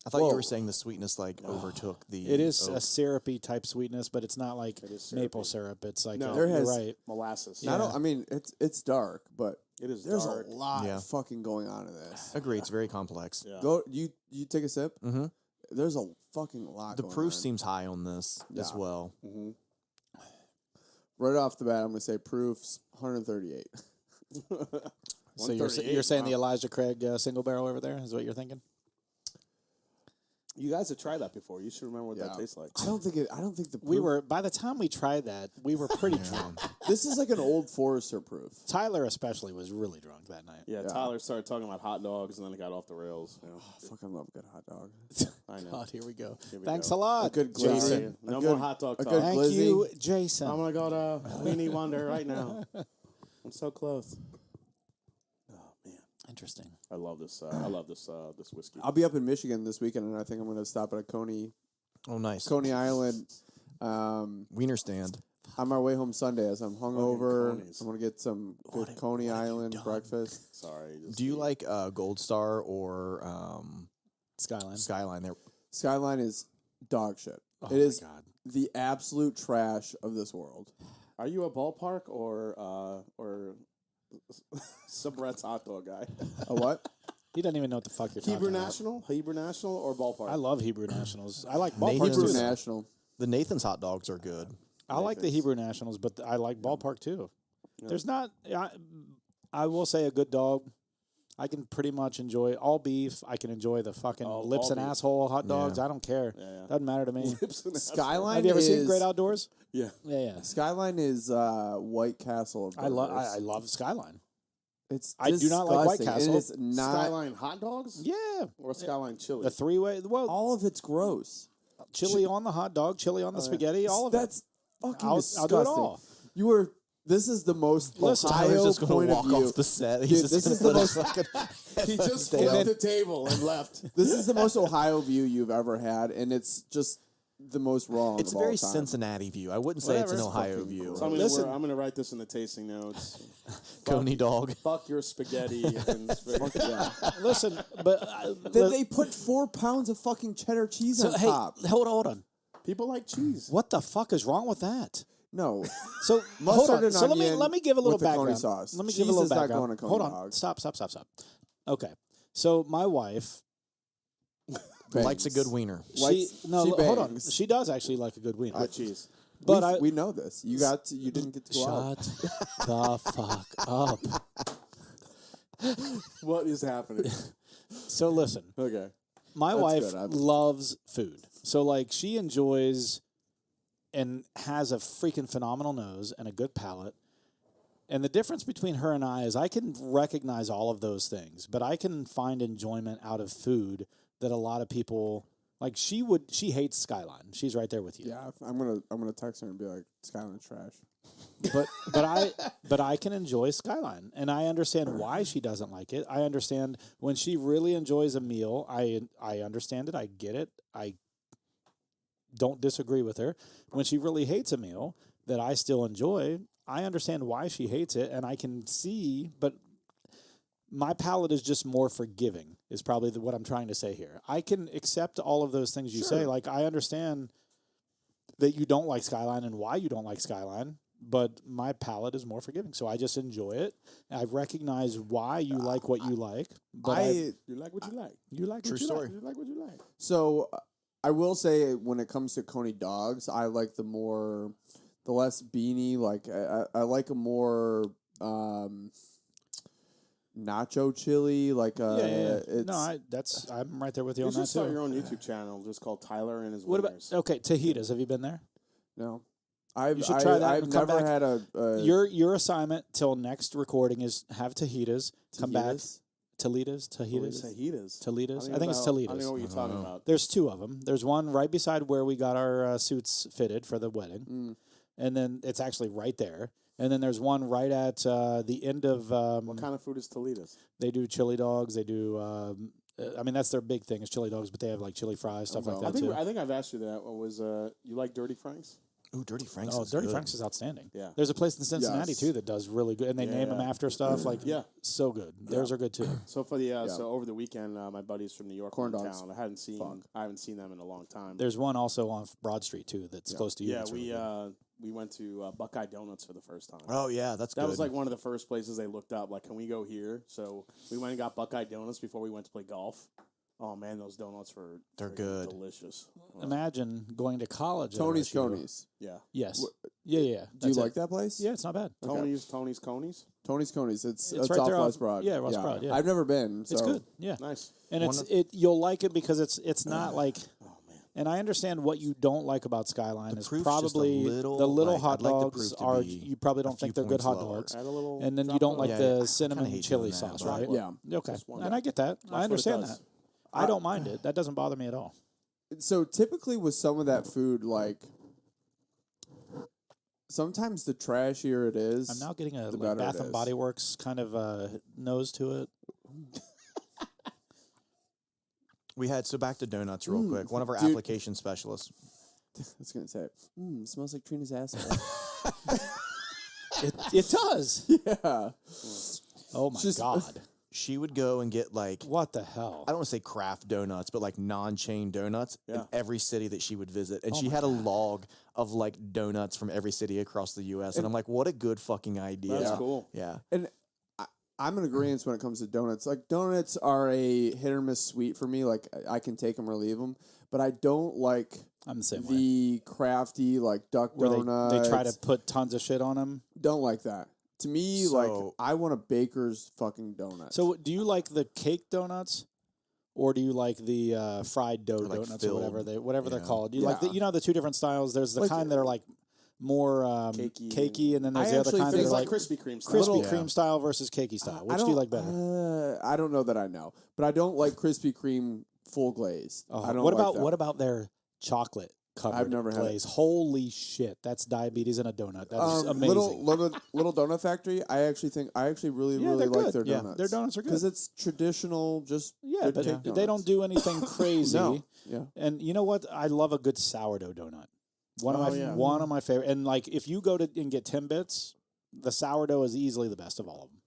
I thought you Whoa. were saying the sweetness like overtook the. it is oak. a syrupy type sweetness, but it's not like It is maple syrupy. syrup. It's like No. There you're has- right. molasses. I don't. I mean, it's dark, but It is there's dark. a lot Yeah. fucking going on in this. Agree. It's very complex. Yeah. Go. You take a sip. Mm-hmm. There's a fucking lot. The going proof on. seems high on this as Yeah. well. Mm-hmm. Right off the bat. I'm gonna say proofs 138. So you're saying the Elijah Craig single barrel over there is what you're thinking? You guys have tried that before. You should remember what that Yeah. tastes like. I don't think the We proof- were by the time we tried that, we were pretty drunk. This is like an old Forester proof. Tyler especially was really drunk that night. Yeah, Yeah. Tyler started talking about hot dogs, and then it got off the rails. You know? I fucking love a good hot dog. I know. God, here we go. Here we Thanks go. a lot, A good Jason. Jason. No A more good- hot dog a talk. good Thank glizzy. you, Jason. I'm gonna go to Weenie Wonder right now. I'm so close. Oh man, Interesting. I love this. I love this whiskey. I'll be up in Michigan this weekend, and I think I'm gonna stop at a Coney Oh, nice. Island. Wiener stand. On my way home Sunday, as I'm hungover, Conies. I'm gonna get some good Coney Island breakfast. Sorry. just Do you eat. like Gold Star or Skyline. Skyline? There. Skyline is dog shit. Oh It my is God. the absolute trash of this world. Are you a ballpark or Subret's hot dog guy? A what? He doesn't even know what the fuck you're Hebrew talking about. Hebrew National, or ballpark? I love Hebrew Nationals. I like Nathan's ballpark Hebrew too. though. National. The Nathan's hot dogs are good. I like the Nathan's. Hebrew Nationals, but I like ballpark too. Yeah. There's not. I will say a good dog. I can pretty much enjoy all beef. I can enjoy the fucking All lips and beef. asshole hot dogs. Yeah. I don't care. Yeah. Doesn't matter to me. Skyline. Have you ever seen is- Great Outdoors? Yeah. Yeah. Skyline is White Castle of I love. burgers. I love Skyline. It's I do not like White disgusting. Castle. It is not. Skyline hot dogs? Yeah. Or Skyline chili? The three-way. Well, All of it's gross. chili on the hot dog, chili on the spaghetti, all of That's it. fucking I'll disgusting. do it all. You were. This is the most Listen, Ohio Tyler's just going point to of walk view. off the set. Dude, He's just this gonna is the put his most. fucking- He just Stay flipped up. the table and left. This is the most Ohio view you've ever had, and it's just the most wrong. It's a of all very time. Cincinnati view. I wouldn't say it's an Whatever. Ohio Fucking view. gross. So Listen. I'm gonna write this in the tasting notes. Coney dog. Fuck your spaghetti. And Listen, but They put 4 pounds of fucking cheddar cheese so, on hey, top. hold on. people like cheese. What the fuck is wrong with that? No. So hold Mustard on. and So onion let me give a little with the Coney background. sauce. Let me give Cheese a little is not background. going to Coney Hold on. dog. Stop. Okay. So my wife, Likes a good wiener. she she hold on. bangs. She does actually like a good wiener. With cheese. But we know this. You didn't get to go out. shut the fuck up. What is happening? So listen, Okay. my That's wife good. loves food. So like she enjoys and has a freaking phenomenal nose and a good palate. And the difference between her and I is I can recognize all of those things, but I can find enjoyment out of food that a lot of people like. She hates Skyline. She's right there with you. Yeah, I'm gonna text her and be like, Skyline's trash. But I can enjoy Skyline, and I understand why she doesn't like it. I understand when she really enjoys a meal. I understand it. I get it. I don't disagree with her. When she really hates a meal that I still enjoy, I understand why she hates it, and I can see. But my palate is just more forgiving. Is probably what I'm trying to say here. I can accept all of those things you say. Like I understand that you don't like Skyline and why you don't like Skyline. But my palate is more forgiving, so I just enjoy it. I recognize why you like what you like. But You like what you like. you like True what you story. like. You like what you like. So I will say when it comes to Coney dogs, I like the less beanie. Like I like a more nacho chili. Like Yeah. it's No, I'm right there with you You on should that start too. your own YouTube channel just called Tyler and his What about Winners. okay, tajitas? Have you been there? no. You should try that I've and come never back. had a Your assignment till next recording is have tajitas. Come back. tajitas. Tajitas. Fajitas. I think it's I don't know Tajitas. what you're talking about. There's two of them. There's one right beside where we got our suits fitted for the wedding, and then it's actually right there. And then there's one right at the end of. What kind of food is Toledo's? They do chili dogs. They do. I mean, that's their big thing is chili dogs, but they have like chili fries, stuff like I that too. think I've asked you that. What was you like Dirty Frank's? Ooh, Dirty Frank's. Oh, is Dirty good. Frank's is outstanding. Yeah. There's a place in Cincinnati Yes. too that does really good, and they name them Yeah. after stuff. Like, Yeah. so good. Theirs are good too. So for the so over the weekend, my buddies from New York Corn were in dogs. town. I haven't seen them in a long time. There's one also on Broad Street too that's close to you. yeah, that's really good. we went to Buckeye Donuts for the first time. Oh yeah, that's That good. was like one of the first places they looked up. Like, can we go here? So we went and got Buckeye Donuts before we went to play golf. Oh man, those donuts were They're friggin' good. delicious. Imagine going to college. at Tony's LSU. Coney's. Yeah, Yes. Yeah. Do you That's like it. that place? Yeah, it's not bad. Tony's Coney's. Tony's Coney's. It's It's off right there West off- Broad. yeah, West Broad, yeah. I've never been. It's so- good. Yeah. Nice. And One it's of- you'll like it because it's not like. Oh man. And I understand what you don't like about Skyline is proof's just a probably little, the little like, hot I'd like the dogs proof to are be you probably a don't think few they're good points hot lower. dogs. Add a little. And then you drop don't of- like Yeah, I the kinda cinnamon hate chili doing that, sauce, but- right? Yeah. Okay. Just one. And I get that. what I it understand does. that. I don't mind it. That doesn't bother me at all. So typically with some of that food, like sometimes the trashier it is. I'm now getting a the like, better Bath it and is. Body Works kind of nose to it. We had so back to donuts real quick. One of our dude. application specialists. I was gonna say, smells like Trina's asshole. It does. Yeah. Oh my Just- god. She would go and get like What the hell? I don't want to say craft donuts, but like non-chain donuts in Yeah. every city that she would visit. And Oh she my had a log of like donuts from every city across the U.S. And I'm like, what a good fucking idea. That's cool. Yeah. And I'm in agreement when it comes to donuts. Like donuts are a hit or miss sweet for me. Like I can take them or leave them, but I don't like I'm the same way. the crafty like duck Where donuts. they try to put tons of shit on them. Don't like that. To me, like So- I want a baker's fucking donut. So, do you like the cake donuts, or do you like the fried dough like donuts, filled. or whatever they're Yeah. called? You like Yeah. the two different styles. There's the Like- kind that are like more Cakey and then I there's the other actually kind that think are Things like like Krispy Kreme. style. Krispy Yeah. Kreme style versus cakey style. I Which do don't- you like better? I don't know that I know, but I don't like Krispy Kreme full glazed. I don't. What like about that. what about their chocolate covered I've never had it. glaze. Holy shit, that's diabetes in a donut. That's amazing. Little Donut Factory. I actually really Yeah, really they're like good. their Yeah, donuts. their donuts are good. because it's traditional. Just Yeah, good but cake they donuts. don't do anything crazy. No. Yeah. And you know what? I love a good sourdough donut. One of my favorite. And like if you go to and get Timbits, the sourdough is easily the best of all of them.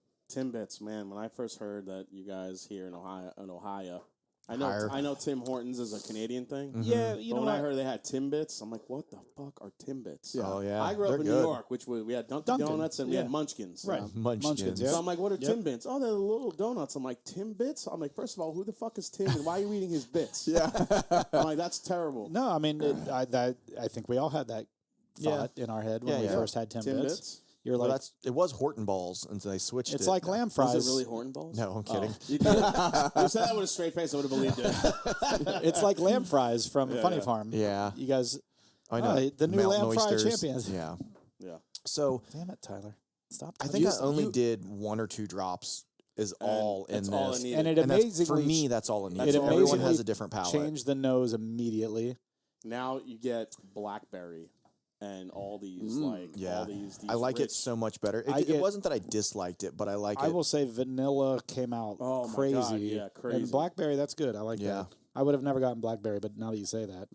Timbits, man. When I first heard that you guys here in Ohio, I Higher. know Tim Hortons is a Canadian thing. Yeah, you know But when what? I heard they had Timbits, I'm like, what the fuck are Timbits? Yeah. Oh yeah, I grew up they're in good. New York, which we had Dunkin' Donuts and we yeah. had Munchkins. Right. Munchkins. yeah. So I'm like, what are Yep. Timbits? Oh, they're little donuts. I'm like, Timbits? I'm like, first of all, who the fuck is Tim and why are you eating his bits? Yeah. I'm like, that's terrible. No, I mean, I think we all had that thought in our head when Yeah, we yeah. first had Timbits. Timbits? You're Well, like, it was Horton balls, and so they switched it's it. like lamb fries. Was it really Horton balls? No, I'm kidding. Oh, you did. You said that with a straight face, I would have believed it. It's like lamb fries from Funny yeah. Farm. Yeah. You guys, I know. the new Mountain lamb fry oysters. champions. Yeah. Yeah. So Damn it, Tyler. Stop. I touching think I me. only did 1 or 2 drops is all in that's this. all I needed. And it And that's, amazingly for me, that's all it needs. That's all I Everyone needed. has a different palate. changed the nose immediately. Now you get blackberry and all these Yeah. all these I like it rich- so much better. I It get- wasn't that I disliked it, but I like I it. will say vanilla came out Oh my crazy. God, yeah, crazy. And blackberry, that's good. I like Yeah. that. I would have never gotten blackberry, but now that you say that,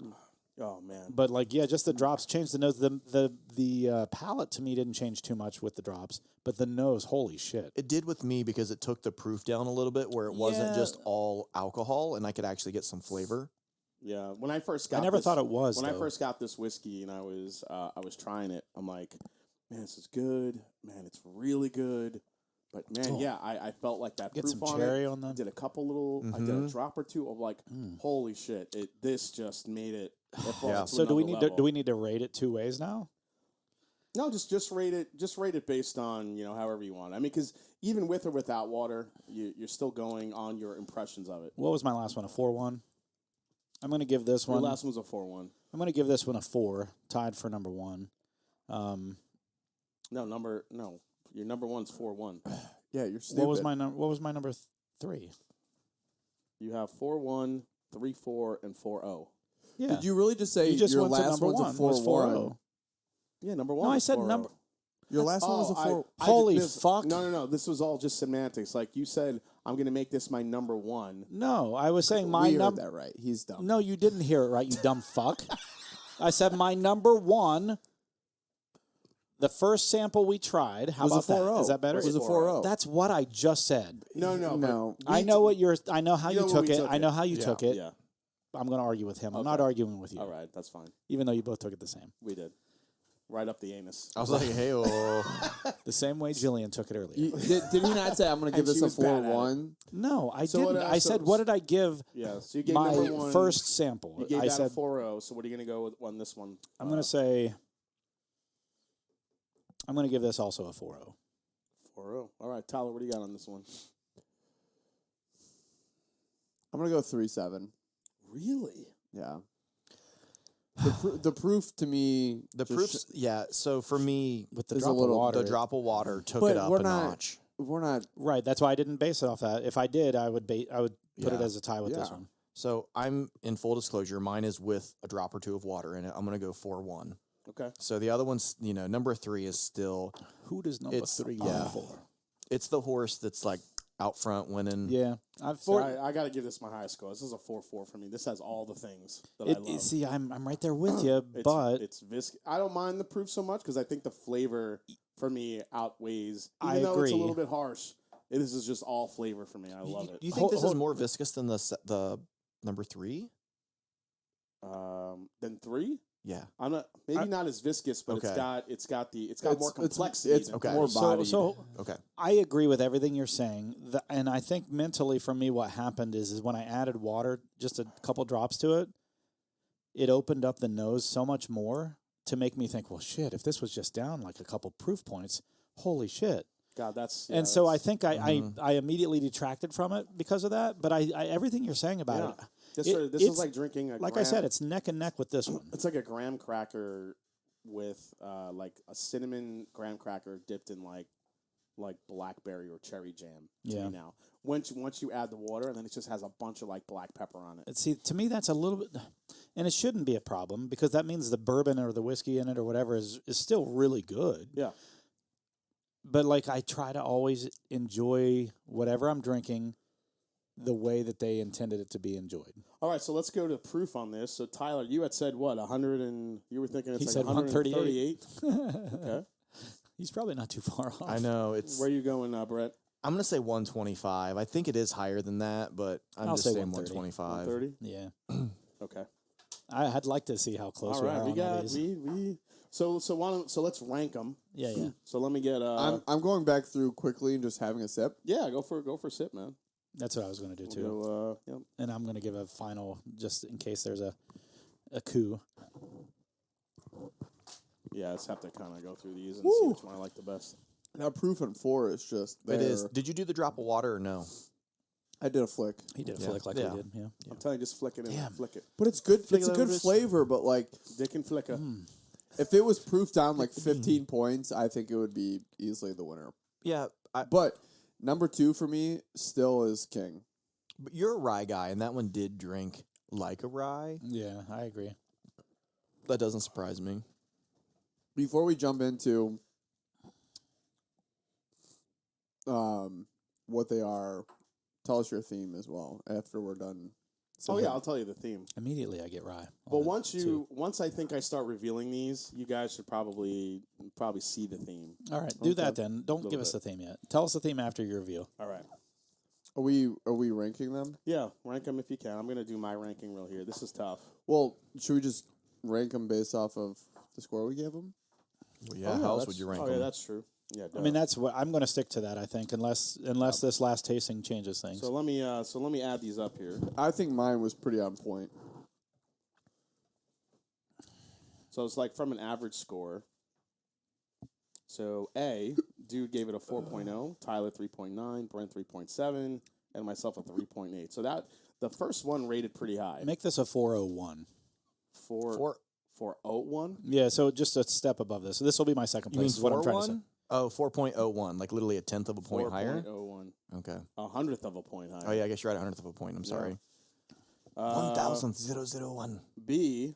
Oh man. but like just the drops changed the nose. The palate to me didn't change too much with the drops, but the nose, holy shit! It did with me because it took the proof down a little bit where it wasn't Yeah. just all alcohol and I could actually get some flavor. Yeah, when I first got I never this- thought it was. when I though. first got this whiskey and I was trying it, I'm like, man, this is good. Man, it's really good. But man, yeah, I felt like that Get proof some on cherry it. on them. Did a couple little, I did a drop or two of like, holy shit! This just made it. it brought Yeah. it to So do we another need level. to do we need to rate it 2 ways now? No, just rate it. Just rate it based on however you want. I mean, because even with or without water, you're still going on your impressions of it. What was my last one? A 4-1. I'm going to give this Your one. last one was a 4-1. I'm going to give this one a 4, tied for number 1. No, your number one's 4-1. Yeah, you're stupid. What was my number 3? You have 4-1, 3-4, and 4-0. Yeah. Did you really just say You just your went to last number one's a 1 was 4-1? 4-0. Yeah, number one. No, I was said 4-0. number. Your last one was a 4. Holy this- fuck. No. This was all just semantics. Like you said, I'm going to make this my number one. No, I was saying my we heard number. that right. He's dumb. No, you didn't hear it right, you dumb fuck. I said my number 1. The first sample we tried. How Was a about that? 4-0. Is that better? It was a 4-0. That's what I just said. No. No. but I we know t- what you're. I know how You you know when took we it. took I know it. how you Yeah. took it. Yeah. I'm going to argue with him. I'm Okay. not arguing with you. All right, that's fine. Even though you both took it the same. We did. Right up the anus. I was like, hey, The same way Jillian took it earlier. Did he not say I'm going to give And she this a was bad at it. 4-1? No, I So what, didn't. I said, what did I give Yeah, so you gave my number one. first sample? You gave I that said, a 4-0. So what are you going to go with on this one? I'm going to say, I'm going to give this also a 4-0. 4-0. All right, Tyler, what do you got on this one? I'm going to go 3-7. Really? Yeah. The proof to me. the just proofs, yeah. So for me, With the There's a drop of little- water. the drop of water took But it up we're a not- notch. We're not. Right. That's why I didn't base it off that. If I did, I would put it Yeah. as a tie with this Yeah. one. So I'm in full disclosure. Mine is with a drop or 2 of water in it. I'm going to go 4-1. Okay. So the other one's, number 3 is still, Who does number It's- 3 yeah. go for? it's the horse that's like out front winning. Yeah. I've So I got to give this my highest score. This is a 4-4 for me. This has all the things that I love. see, I'm right there with you, but it's viscous. I don't mind the proof so much because I think the flavor for me outweighs. Even I though it's a agree. little bit harsh, this is just all flavor for me. I love it. Do you think this is more viscous than the number 3? Then 3. Yeah. I'm not not as viscous, but Okay. it's got more complexity. It's than Okay. more three. bodied. so Okay. I agree with everything you're saying, and I think mentally for me, what happened is when I added water, just a couple drops to it, it opened up the nose so much more to make me think, well, shit, if this was just down like a couple proof points, holy shit. God, that's And so I think I immediately detracted from it because of that. But I everything you're saying about it, This it- is it's- like drinking a like I graham- said, it's neck and neck with this one. It's like a graham cracker with like a cinnamon graham cracker dipped in like blackberry or cherry jam. To Yeah. me now, once you add the water, and then it just has a bunch of like black pepper on it. See, to me, that's a little bit. And it shouldn't be a problem because that means the bourbon or the whiskey in it or whatever is still really good. Yeah. But like I try to always enjoy whatever I'm drinking the way that they intended it to be enjoyed. All right, so let's go to proof on this. So Tyler, you had said what, 100 and you were thinking it's He like said 138? Okay. He's probably not too far off. I know it's. Where are you going, Brett? I'm gonna say 125. I think it is higher than that, but I'm I'll just say saying 130? 125. Yeah. Okay. I'd like to see how close All we right, are we on got these. we so let's rank them. Yeah. So let me get I'm going back through quickly and just having a sip. yeah, go for a sip, man. That's what I was going to do, too. We'll go, And I'm going to give a final just in case there's a coup. yeah, I just have to kind of go through these and see which one I like the best. That proof on 4 is just there. It is. Did you do the drop of water or no? I did a flick, He did a Yeah. flick like Yeah. we did. Yeah. I'm telling you, just flick it in. Damn. Flick it. but it's good. Flick It's it a over good his- flavor, but like Dick and flicker. if it was proof down like 15 points, I think it would be easily the winner. Yeah, But number 2 for me still is King. but you're a rye guy, and that one did drink like a rye. Yeah, I agree. That doesn't surprise me. Before we jump into what they are, tell us your theme as well after we're done. Oh yeah, I'll tell you the theme. Immediately I get rye. But once I think I start revealing these, you guys should probably see the theme. All right, do that Okay. then. Don't give us the theme yet. Tell us the theme after your review. All right. Are we ranking them? Yeah, rank them if you can. I'm gonna do my ranking real here. This is tough. Well, should we just rank them based off of the score we gave them? Well, yeah, Oh, how else that's- would you rank Oh them? yeah, that's true. Yeah, I mean, that's what I'm going to stick to that. I think, unless this last tasting changes things. so let me add these up here. I think mine was pretty on point. So it's like from an average score. So A, dude gave it a 4.0, Tyler 3.9, Brent 3.7, and myself a 3.8. So that the first one rated pretty high. Make this a 401. 4.01. Yeah, so just a step above this. So this will be my second You mean place. Is what I'm trying to say. 4.1? Oh, 4.01, like literally a tenth of a point higher. 4.01. Okay. A hundredth of a point higher. Oh yeah, I guess you're at a hundredth of a point. I'm sorry. 1,000,001. B,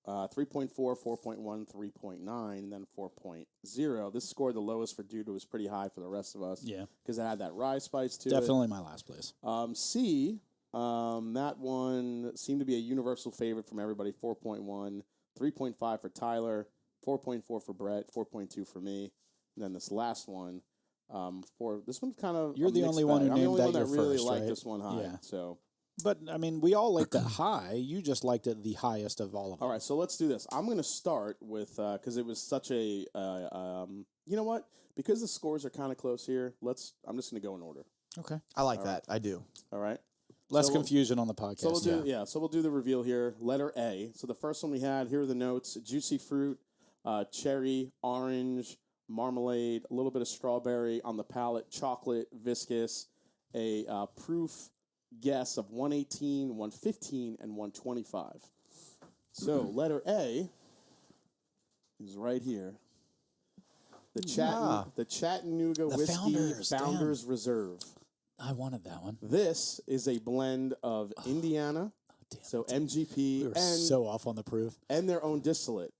3.4, 4.1, 3.9, and then 4.0. This scored the lowest for dude. It was pretty high for the rest of us. Yeah, Because it had that rye spice to definitely my last place. it. C, that one seemed to be a universal favorite from everybody. 4.1, 3.5 for Tyler, 4.4 for Brett, 4.2 for me. And then this last one, for this one's kind of You're a the mixed only one who bag. I'm the named only that one that your really first, liked right? this one high. Yeah. So But I mean, we all liked it high. You just liked it the highest of all of them. all right, so let's do this. I'm going to start with because it was such a you know what? Because the scores are kind of close here. I'm just going to go in order. Okay. I like that. I do. All right. Less So we'll- confusion on the podcast. So we'll do the reveal here. Letter A. So the first one we had, here are the notes: juicy fruit, cherry, orange, marmalade, a little bit of strawberry on the palate, chocolate, viscous, a proof guess of 118, 115, and 125. So letter A is right here. The Chattanooga The Whiskey Founders, damn. Reserve. I wanted that one. This is a blend of Indiana, Damn so it. MGP, We were and so off on the proof. their own distillate.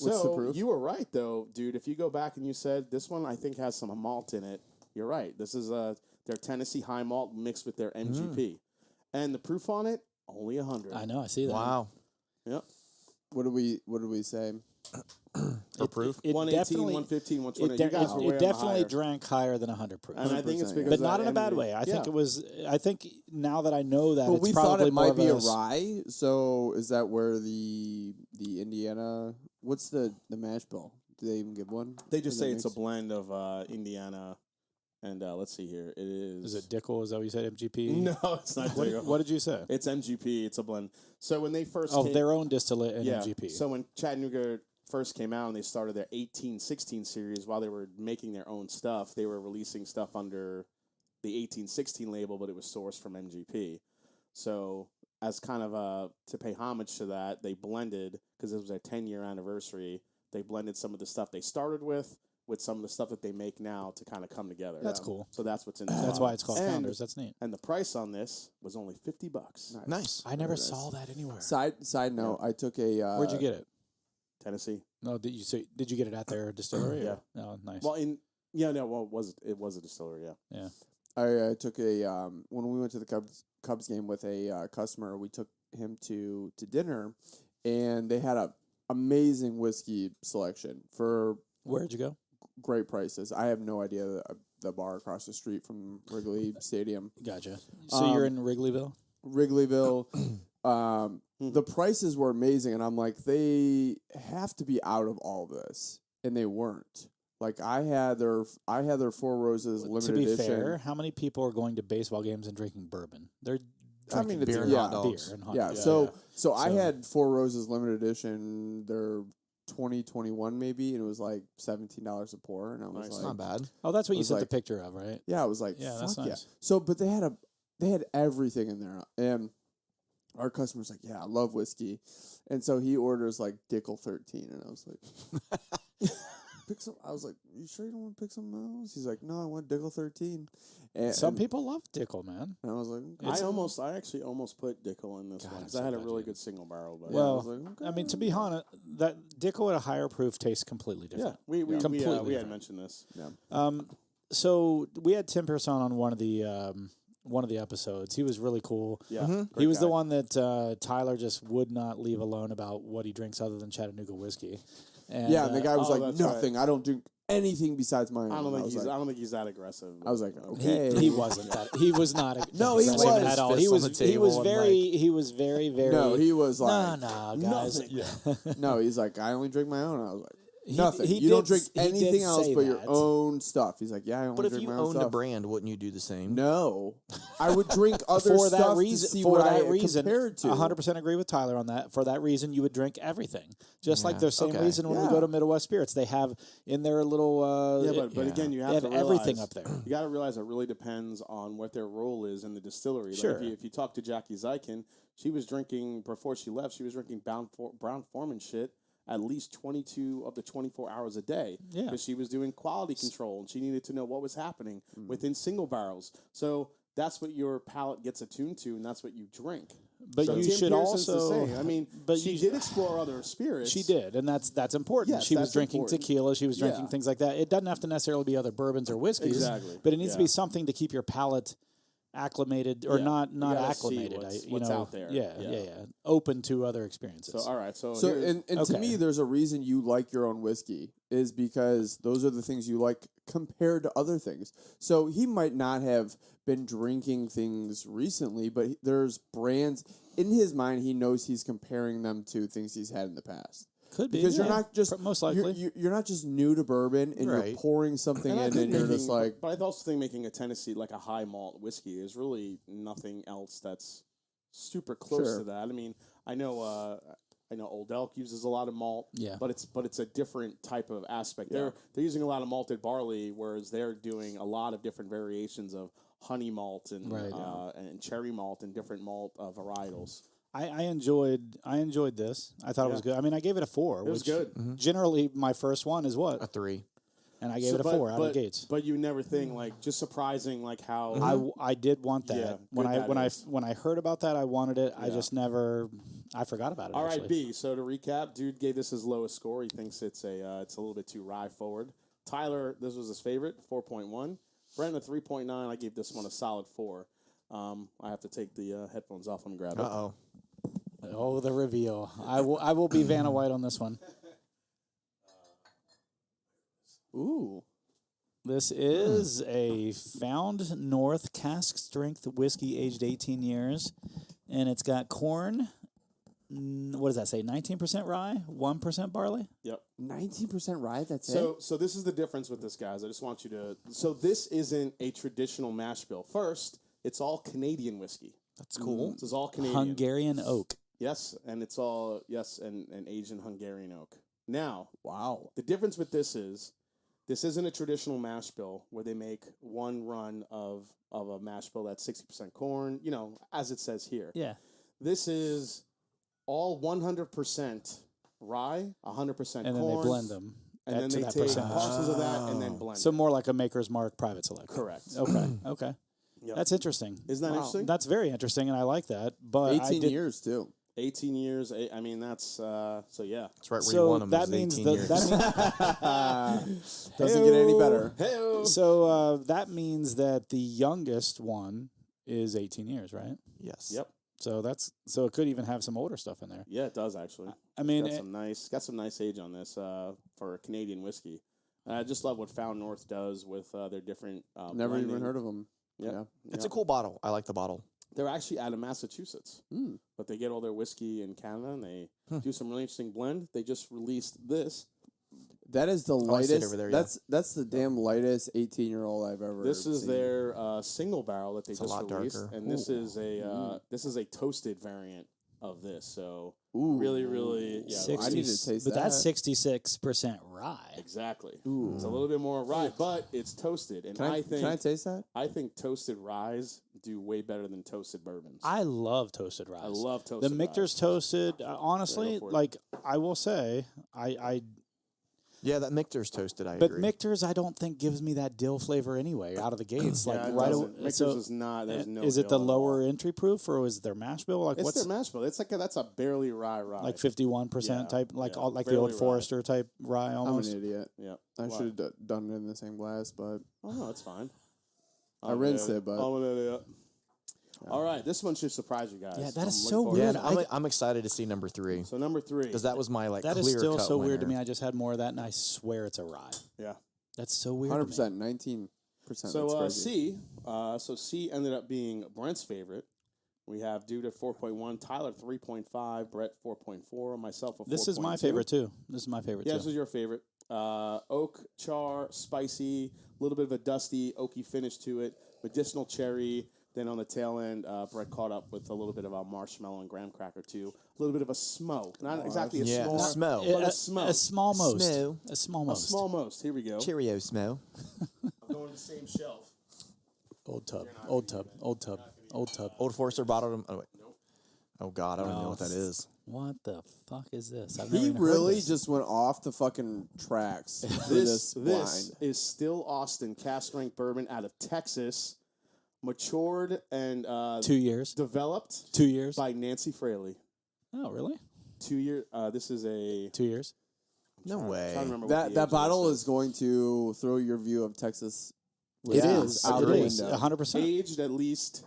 What's So the proof? you were right, though, dude. If you go back and you said this one, I think has some malt in it. You're right. This is their Tennessee high malt mixed with their MGP, and the proof on it only 100. I know. I see that. Wow. Yep. What do we say? For proof. It 118, definitely, 115, it, 120. de- You guys were way it on the definitely higher. drank higher than 100 proof. And I think it's 100%, because but not of in a bad MGP. way. I think Yeah. it was. I think now that I know that, But it's we thought probably it more might of be a s- rye. So is that where the Indiana? What's the mash bill? Do they even give one? They just for say the it's a mix? blend of Indiana, and let's see here. It is. Is it Dickel? Is that what you said? MGP? No, it's not. What, Dickel. what did you say? It's MGP. It's a blend. So when they first Oh, came, their own distillate and yeah. MGP. So when Chattanooga first came out and they started their 1816 series, while they were making their own stuff, they were releasing stuff under the 1816 label, but it was sourced from MGP. So as kind of to pay homage to that, they blended, because it was their 10-year anniversary, they blended some of the stuff they started with with some of the stuff that they make now to kind of come together. That's cool. So that's what's in there. That's why it's called And- Founders. That's neat. And the price on this was only $50. Nice. I never Very nice. saw that anywhere. Side note, I took a. Where'd you get it? Tennessee. No, did you get it at their distillery? Yeah. Oh, nice. Well, it was a distillery. Yeah. I took a when we went to the Cubs game with a customer. We took him to dinner, and they had a amazing whiskey selection for Where'd you go? great prices. I have no idea the bar across the street from Wrigley Stadium, Gotcha. So you're in Wrigleyville? Wrigleyville. The prices were amazing, and I'm like, they have to be out of all this, and they weren't. Like I had their Four Roses limited To be edition. fair, how many people are going to baseball games and drinking bourbon? They're drinking it's- beer and yeah. hot dogs. beer and hot Yeah, dogs. so I So- had Four Roses limited edition. They're 2021 maybe, and it was like $17 a pour, and I was Nice. like, Not bad. Oh, that's what It you was sent like- the picture of, right? yeah, I was like, Yeah, fuck that's yeah. nice. So, but they had everything in there, and our customer's like, yeah, I love whiskey, and so he orders like Dickel 13, and I was like, pick some. I was like, you sure you don't want to pick something else? He's like, no, I want Dickel 13. And Some people love Dickel, man. and I was like, okay. I actually almost put Dickel in this God, one I'm because so I had a glad really you good single barrel. But Yeah, I Well, was like, okay. I mean, to be honest, that Dickel at a higher proof tastes completely yeah, different. we Completely had different. mentioned this. So we had Tim Person on one of the episodes. He was really cool. Yeah, Mhm. He great was the guy. one that Tyler just would not leave alone about what he drinks other than Chattanooga whiskey. And, yeah, and the guy was oh, like, that's right. nothing. I don't drink anything besides mine. I don't And think he's. was I like, don't think he's that aggressive. I was like, but- okay. he wasn't that. He was not. No, he aggressive was. at all. Fist He on was. the He was table and, very. He was very. Very. No, he was like, no, guys. nothing. no, he's like, I only drink my own. And I was like, He- nothing. he You don't did drink s- he did anything else say but your that. own stuff. He's like, yeah, I only But if drink you my own owned a stuff. brand, wouldn't you do the same? No, I would drink other For stuff that reason, to see for what that I reason, compared to. 100% agree with Tyler on that. For that reason, you would drink everything. Just like Yeah, the same okay. reason when we Yeah. go to Midwest Spirits, they have in their little. Yeah, but Yeah. again, you they have have to everything realize- up there. You got to realize it really depends on what their role is in the distillery. Like Sure. if you talk to Jackie Zykin, she was drinking before she left. She was drinking Brown Forman shit at least 22 of the 24 hours a day. Yeah. Because she was doing quality control and she needed to know what was happening within single barrels. So that's what your palate gets attuned to, and that's what you drink. But So you Tim should Pearson's the also. same. I mean, but she you- did explore other spirits. She did, and that's important. Yes, She was that's drinking important. tequila. She was drinking Yeah. things like that. It doesn't have to necessarily be other bourbons or whiskeys. Exactly. But it needs to Yeah. be something to keep your palate acclimated or Yeah. not You gotta see acclimated. what's out there. Yeah, Yeah. yeah. Open to other experiences. So all right, so So, here's- and to Okay. me, there's a reason you like your own whiskey is because those are the things you like compared to other things. So he might not have been drinking things recently, but there's brands in his mind. He knows he's comparing them to things he's had in the past. Could be Because you're yeah. not just Most you're, likely. you're not just new to bourbon and Right. you're pouring something And I in think and you're making- just like, but I also think making a Tennessee like a high malt whiskey is really nothing else that's super close Sure. to that. I mean, I know Old Elk uses a lot of malt, Yeah. but it's a different type of aspect. They're using a lot of malted barley, whereas they're doing a lot of different variations of honey malt and Right. and cherry malt and different malt varietals. I enjoyed this. I thought it was Yeah. good. I mean, I gave it a 4. It was which good. Generally, my first one is A what, 3. and I gave So, it a 4 out of the gates. But you never think like just surprising like how I did want that Yeah, when good that is. when I heard about that I wanted it. I Yeah. just never I forgot about it. All right, actually. B. So to recap, dude gave this his lowest score. He thinks it's a little bit too rye forward. Tyler, this was his favorite, 4.1. Brent, a 3.9. I gave this one a solid 4. I have to take the headphones off. Let me grab it. Uh-oh. Oh, the reveal! I will be Vanna White on this one. ooh, This is a Found North cask strength whiskey, aged 18 years, and it's got corn. What does that say? 19% rye, 1% barley. Yep. 19% rye. That's So this is the difference with this, guys. I just want you to. So this isn't a traditional mash bill. First, it's all Canadian whiskey. That's cool. This is all Canadian. Hungarian oak. Yes, and it's all and Asian Hungarian oak. Now, wow. the difference with this isn't a traditional mash bill where they make one run of a mash bill that's 60% corn, as it says here. Yeah. This is all 100% rye, 100% corn. And then they blend them. and then to they that take percentage. parcels of that and then blend. So it. more like a Maker's Mark private select. Correct. Okay. Yep. That's interesting. Isn't that interesting? That's very interesting, and I like that. But 18 years too. 18 years. I mean, that's so yeah. That's right where you So want them. that means 18 years. Doesn't get any better. So that means that the youngest one is 18 years, right? Yes. Yep. So it could even have some older stuff in there. Yeah, it does actually. I mean, got some nice age on this for Canadian whiskey. I just love what Found North does with their different. Never even blending. heard of them. Yeah. It's a cool bottle. I like the bottle. They're actually out of Massachusetts, but they get all their whiskey in Canada, and they do some really interesting blend. They just released this. That is the I see it lightest. over there, That's the damn lightest 18-year-old I've ever. This is seen. their single barrel that they a just lot released, darker. and this is a toasted variant of this. So Ooh. really, yeah, I need to taste but that. that's 66% rye. exactly. Ooh. It's a little bit more rye, but it's toasted, and Can I taste that? I think toasted ryes do way better than toasted bourbons. I love toasted rye. I love the toasted Michter's ryes. toasted. Honestly, Yeah, go for it. like I will say, Yeah, that Michter's toasted. I but agree. Michter's I don't think gives me that dill flavor anyway out of the gates. Like Yeah, it right doesn't. away. Michter's So is not. There's no. is it the dill at all. lower entry proof or is their mash bill? Like It's what's their mash bill. It's that's a barely rye. like 51% Yeah, type, like yeah, all, like the barely old rye. Forester type rye I'm almost. an idiot. Yeah. I Why? should have done it in the same glass, but Oh no, it's fine. I rinsed it, but- I'm an idiot. All right, this one should surprise you guys. Yeah, that I'm is looking so forward yeah, to weird. it. I'm excited to see number 3 So number 3. because that was my like That clear is still cut so weird to winner. me. I just had more of that, and I swear it's a rye. Yeah. That's so weird. to me. 100%, 19%. So that's crazy. C ended up being Brent's favorite. We have Dude at 4.1, Tyler 3.5, Brett 4.4, myself a 4.2. This is my favorite too. This is my favorite Yeah, too. this is your favorite. Oak, char, spicy, a little bit of a dusty, oaky finish to it, medicinal cherry. Then on the tail end, Brett caught up with a little bit of a marshmallow and graham cracker too. A little bit of a smo. Not exactly a Yeah, s'more, smell. but a smo. A small most. Smo. A small A most. small most. Here we go. Cheerio smell. I'm going to the same shelf. Old tub. Old tub. Old tub. Old tub. Old Forester bottled them. Oh, wait. Oh God, I don't even know what that is. What the fuck is this? I've He never even heard really this. just went off the fucking tracks for This this blind. is still Austin cask strength bourbon out of Texas, matured and 2 years. developed 2 years. by Nancy Fraley. Oh, really? 2 year. This is a. 2 years. No I'm way. trying to remember what That the that age of bottle this is going to throw your view of Texas. It Yeah, is. out It the is. window. 100%. aged at least.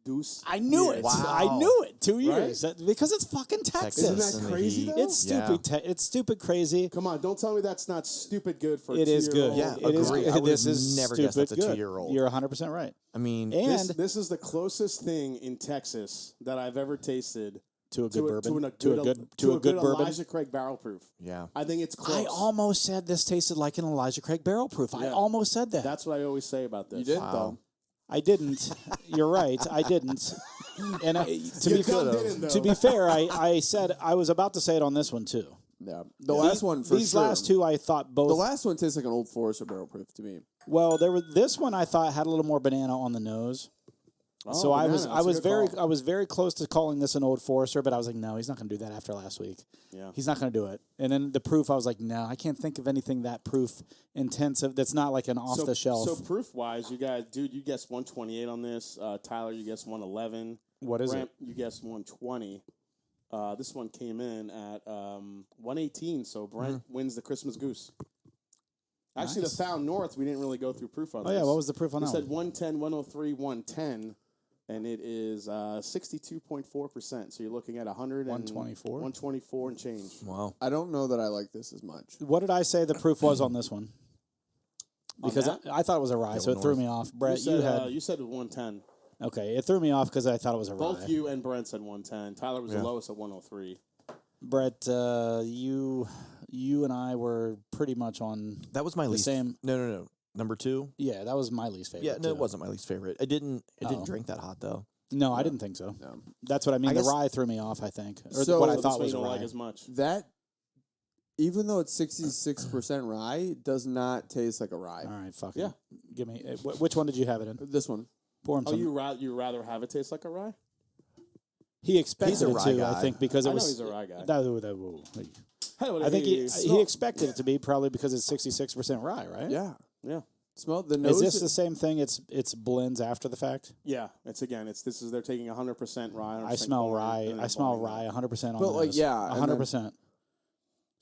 Deuce. I knew years. it. Wow. I knew it. 2 years. Right? Because it's fucking Texas. Isn't that and the crazy, heat. though? It's Yeah. stupid. It's stupid crazy. Come on, don't tell me that's not stupid good for. It is good. Yeah, it is agree. good. I would've This is never stupid guessed that's a good. 2-year-old. You're 100% right. I mean, And This is the closest thing in Texas that I've ever tasted to a good bourbon. to a good bourbon. Elijah Craig barrel proof. yeah. I think it's close. I almost said this tasted like an Elijah Craig barrel proof. I Yeah. almost said that. That's what I always say about this. You did Wow. though. I didn't. You're right. I didn't. And You didn't, to be fair, I said I was about to say it on this one too. Yeah, the last one for These sure. last two, I thought both. The last one tastes like an Old Forester barrel proof to me. Well, this one I thought had a little more banana on the nose. Oh, So I banana, that's a good call. I was very close to calling this an Old Forester, but I was like, no, he's not going to do that after last week. Yeah. He's not going to do it. And then the proof, I was like, no, I can't think of anything that proof intensive that's not like an off the shelf. So proof wise, you guys, dude, you guessed 128 on this. Tyler, you guessed 111. What is Brent, it? you guessed 120. This one came in at 118. So Brent wins the Christmas Goose. Actually, Nice. the Found North, we didn't really go through proof on Oh this. yeah, what was the proof on We that? said one? 110, 103, 110, and it is 62.4%. So you're looking at 124? 124 and change. Wow. I don't know that I like this as much. What did I say the proof was on this one? Because that? I thought it was a rye, so it threw me off. Brett, you said it was 110. okay. It threw me off because I thought it was a rye. Both you and Brent said 110. Tyler was the lowest at 103. Brett, you and I were pretty much on. That was my The least. same- No. Number 2. Yeah, that was my least favorite. Yeah, no, too. it wasn't my least favorite. It didn't Oh. drink that hot though. No, I didn't think so. No. That's what I mean. I the guess- rye threw me off. I think, or So- what I So thought This one was you a don't rye. like as much. That, even though it's 66% rye, does not taste like a rye. All right, fuck Yeah. it. Give me which one did you have it in? This one. Pour him Oh, some. you rather have it taste like a rye? He expected He's a it rye to, guy. I think, because it I know was. he's a rye guy. I think he expected it to be probably because it's 66% rye, right? Yeah. Yeah. Smell the nose. Is this the same thing? It's blends after the fact. Yeah, they're taking 100% rye. 100% I smell corn, rye. and then I smell blending rye 100% on But, the like, nose. yeah, and 100%.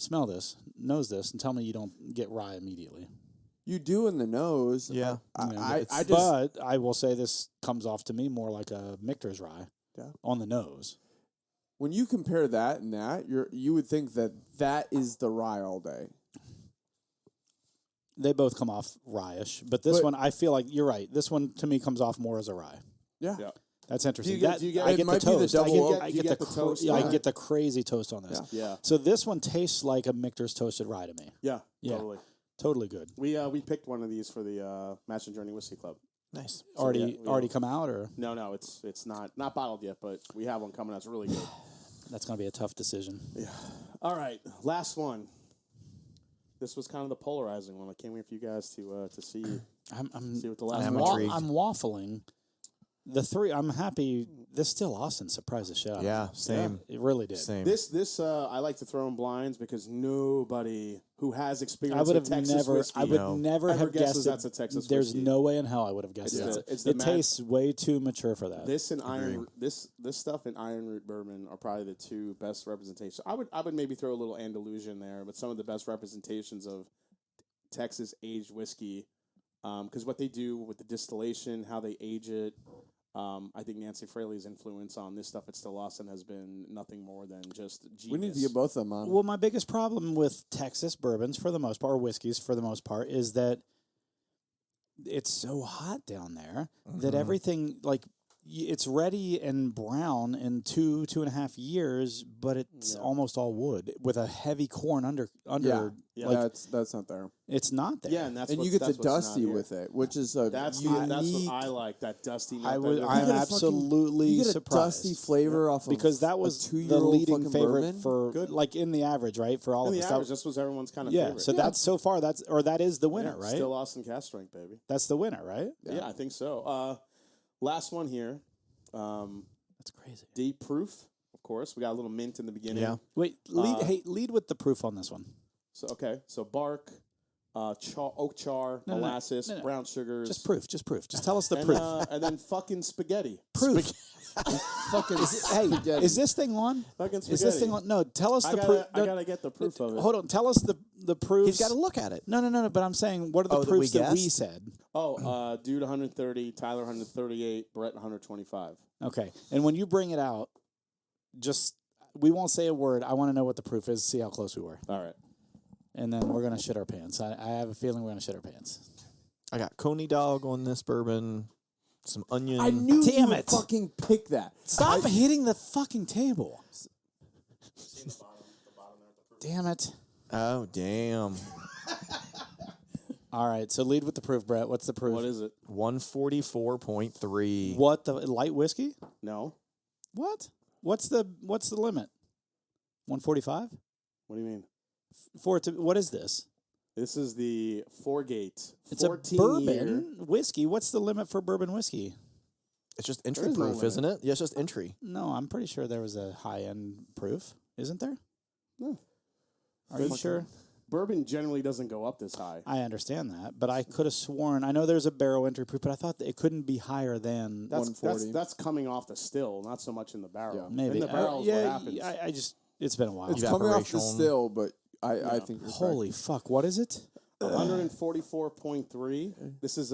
Smell this, nose this, and tell me you don't get rye immediately. You do in the nose. Yeah. I just. But I will say this comes off to me more like a Michter's rye Yeah. on the nose. When you compare that and that, you would think that is the rye all day. They both come off rye-ish, but this one I feel like you're right. This one to me comes off more as a rye. Yeah. Yeah. That's interesting. Do you get- I it get the might be the toast. double oak. I Do you get get the the toast? Yeah, I Yeah. get the crazy toast on this. Yeah. Yeah. So this one tastes like a Michter's toasted rye to me. Yeah. Yeah. Totally. Totally good. We picked one of these for the Match and Journey Whiskey Club. Nice. So, Already yeah, already come out, or No, it's not bottled yet, but we have one coming. That's really good. that's going to be a tough decision. Yeah. All right, last one. This was kind of the polarizing one. I came here for you guys to see I'm what the last I'm one. intrigued. I'm waffling. The three, I'm happy. This still Austin surprised the shit out of me. Yeah, same. It really did. Same. This I like to throw in blinds because nobody who has experience I would with have Texas never. whiskey I would No. never ever have guesses guessed that's it. a Texas There's whiskey. no way in hell I would have guessed It's it. the- it's the It Mac- tastes way too mature for that. This and iron this stuff and Iron Root Bourbon are probably the two best representations. I would maybe throw a little Andalusian there, but some of the best representations of Texas aged whiskey, because what they do with the distillation, how they age it. I think Nancy Fraley's influence on this stuff at Still Austin has been nothing more than just genius. We need to get both of them on. Well, my biggest problem with Texas bourbons, for the most part, or whiskeys for the most part, is that it's so hot down there that everything, like, it's ready and brown in 2.5 years, but it's almost all wood with a heavy corn under. Yeah. Like, that's not there. it's not there. Yeah, and that's And what's, you get the that's what's not dusty here. with it, which is a That's unique. what I like. That dusty. note I that would. it- I'm get a fucking- absolutely you get a surprised. dusty flavor off of because that a was the 2-year-old leading fucking favorite bourbon. for Good. like in the average, right? For all in of the us. average, this was everyone's kind of Yeah, favorite. so that's so far that is the winner, Yeah, right? Still Austin cast strength, baby. That's the winner, right? Yeah. I think so. Last one here. That's crazy. Deep proof, of course. We got a little mint in the beginning. Yeah. Wait, lead with the proof on this one. So bark, oak char, No, no, molasses, no. brown sugars. Just proof. Just tell us the and, proof. and then fucking spaghetti. Proof. Fucking Hey, is this thing on? Fucking spaghetti. Is this thing on? No, tell us I the gotta, proof. I gotta get the proof of it. Hold on, tell us the proof. He's got to look at it. No. But I'm saying, what are the Oh, that proofs we that we guessed? said? Oh, dude 130, Tyler 138, Brett 125. Okay, and when you bring it out, we won't say a word. I want to know what the proof is. See how close we were, All right. and then we're gonna shit our pants. I have a feeling we're gonna shit our pants. I got Coney dog on this bourbon, some onion. I knew Damn you would it. fucking pick that. Stop hitting the fucking table. Damn it. Oh, damn. All right, so lead with the proof, Brett. What's the proof? What is it? 144.3. What, the light whiskey? No. What? What's the limit? 145? What do you mean? What is this? This is the Foregate. It's a 14 bourbon year. whiskey. What's the limit for bourbon whiskey? It's just entry is no proof, limit. isn't it? Yeah, it's just entry. No, I'm pretty sure there was a high end proof. Isn't there? No. Are you sure? Bourbon generally doesn't go up this high. I understand that, but I could have sworn. I know there's a barrel entry proof, but I thought that it couldn't be higher than That's 140. that's coming off the still, not so much in the barrel. Yeah. maybe. In the barrel is what yeah, happens. I just it's been a while. It's coming off the Evaporation. still, but I think you're Holy fuck! What is it? 144.3. This is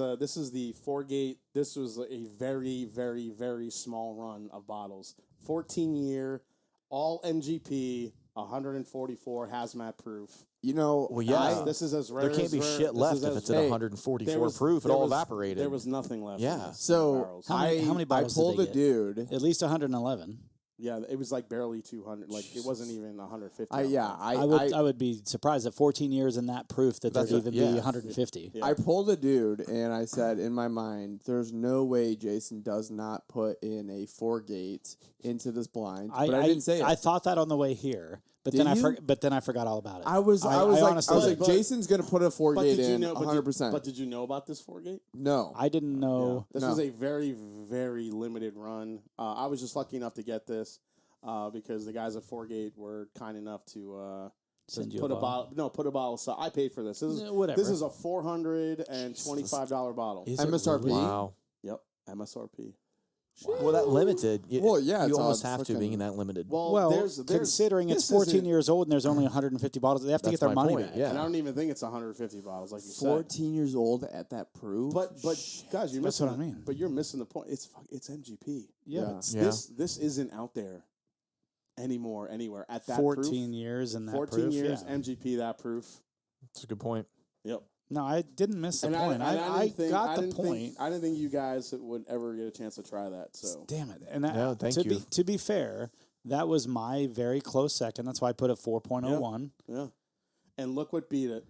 the Foregate. This was a very, very, very small run of bottles. 14-year, all MGP, 144 hazmat proof. You know, Well, yeah. This is as rare. There can't as be rare- shit this left is if as- it's at Hey, 144 there was- proof. It there all was- evaporated. There was nothing left. in Yeah. this- in the so barrels. How many I bottles did told they the get? dude. At least 111. Yeah, it was like barely 200. Like it wasn't even 150. I would be surprised at 14 years in that proof that there'd That's even what- be yeah. 150. Yeah. I pulled a dude and I said in my mind, there's no way Jason does not put in a Foregate into this blind. But I didn't say it. I thought that on the way here, but Did then you? but then I forgot all about it. I was honestly like, but- Jason's gonna put a But Foregate did you in know? 100%. But did you know about this Foregate? No, I didn't know. This No. was a very, very limited run. I was just lucky enough to get this because the guys at Foregate were kind enough to Send you Put a bottle. No, put a bottle. So I paid for this. This is Whatever. This is a $425 bottle. Is it MSRP? really? Wow. Yep, MSRP. Well, that limited. Well, yeah, you it's almost all have to frickin- being in that limited. Well, there's considering it's this 14 isn't- years old and there's only 150 bottles, they have to That's get their my money point, back. yeah. And I don't even think it's 150 bottles, like you said. 14 years old at that proof. But guys, you're That's missing. what I mean. But you're missing the point. It's MGP. Yeah, Yeah. but Yeah. This isn't out there anymore anywhere at that 14 proof. years and that 14 proof, years yeah. MGP that proof. That's a good point. Yep. No, I didn't miss the point. I got the point. I didn't think you guys would ever get a chance to try that. So Damn it! And that, No, thank to you. to be fair, that was my very close second. That's why I put a 4.01. yeah, and look what beat it.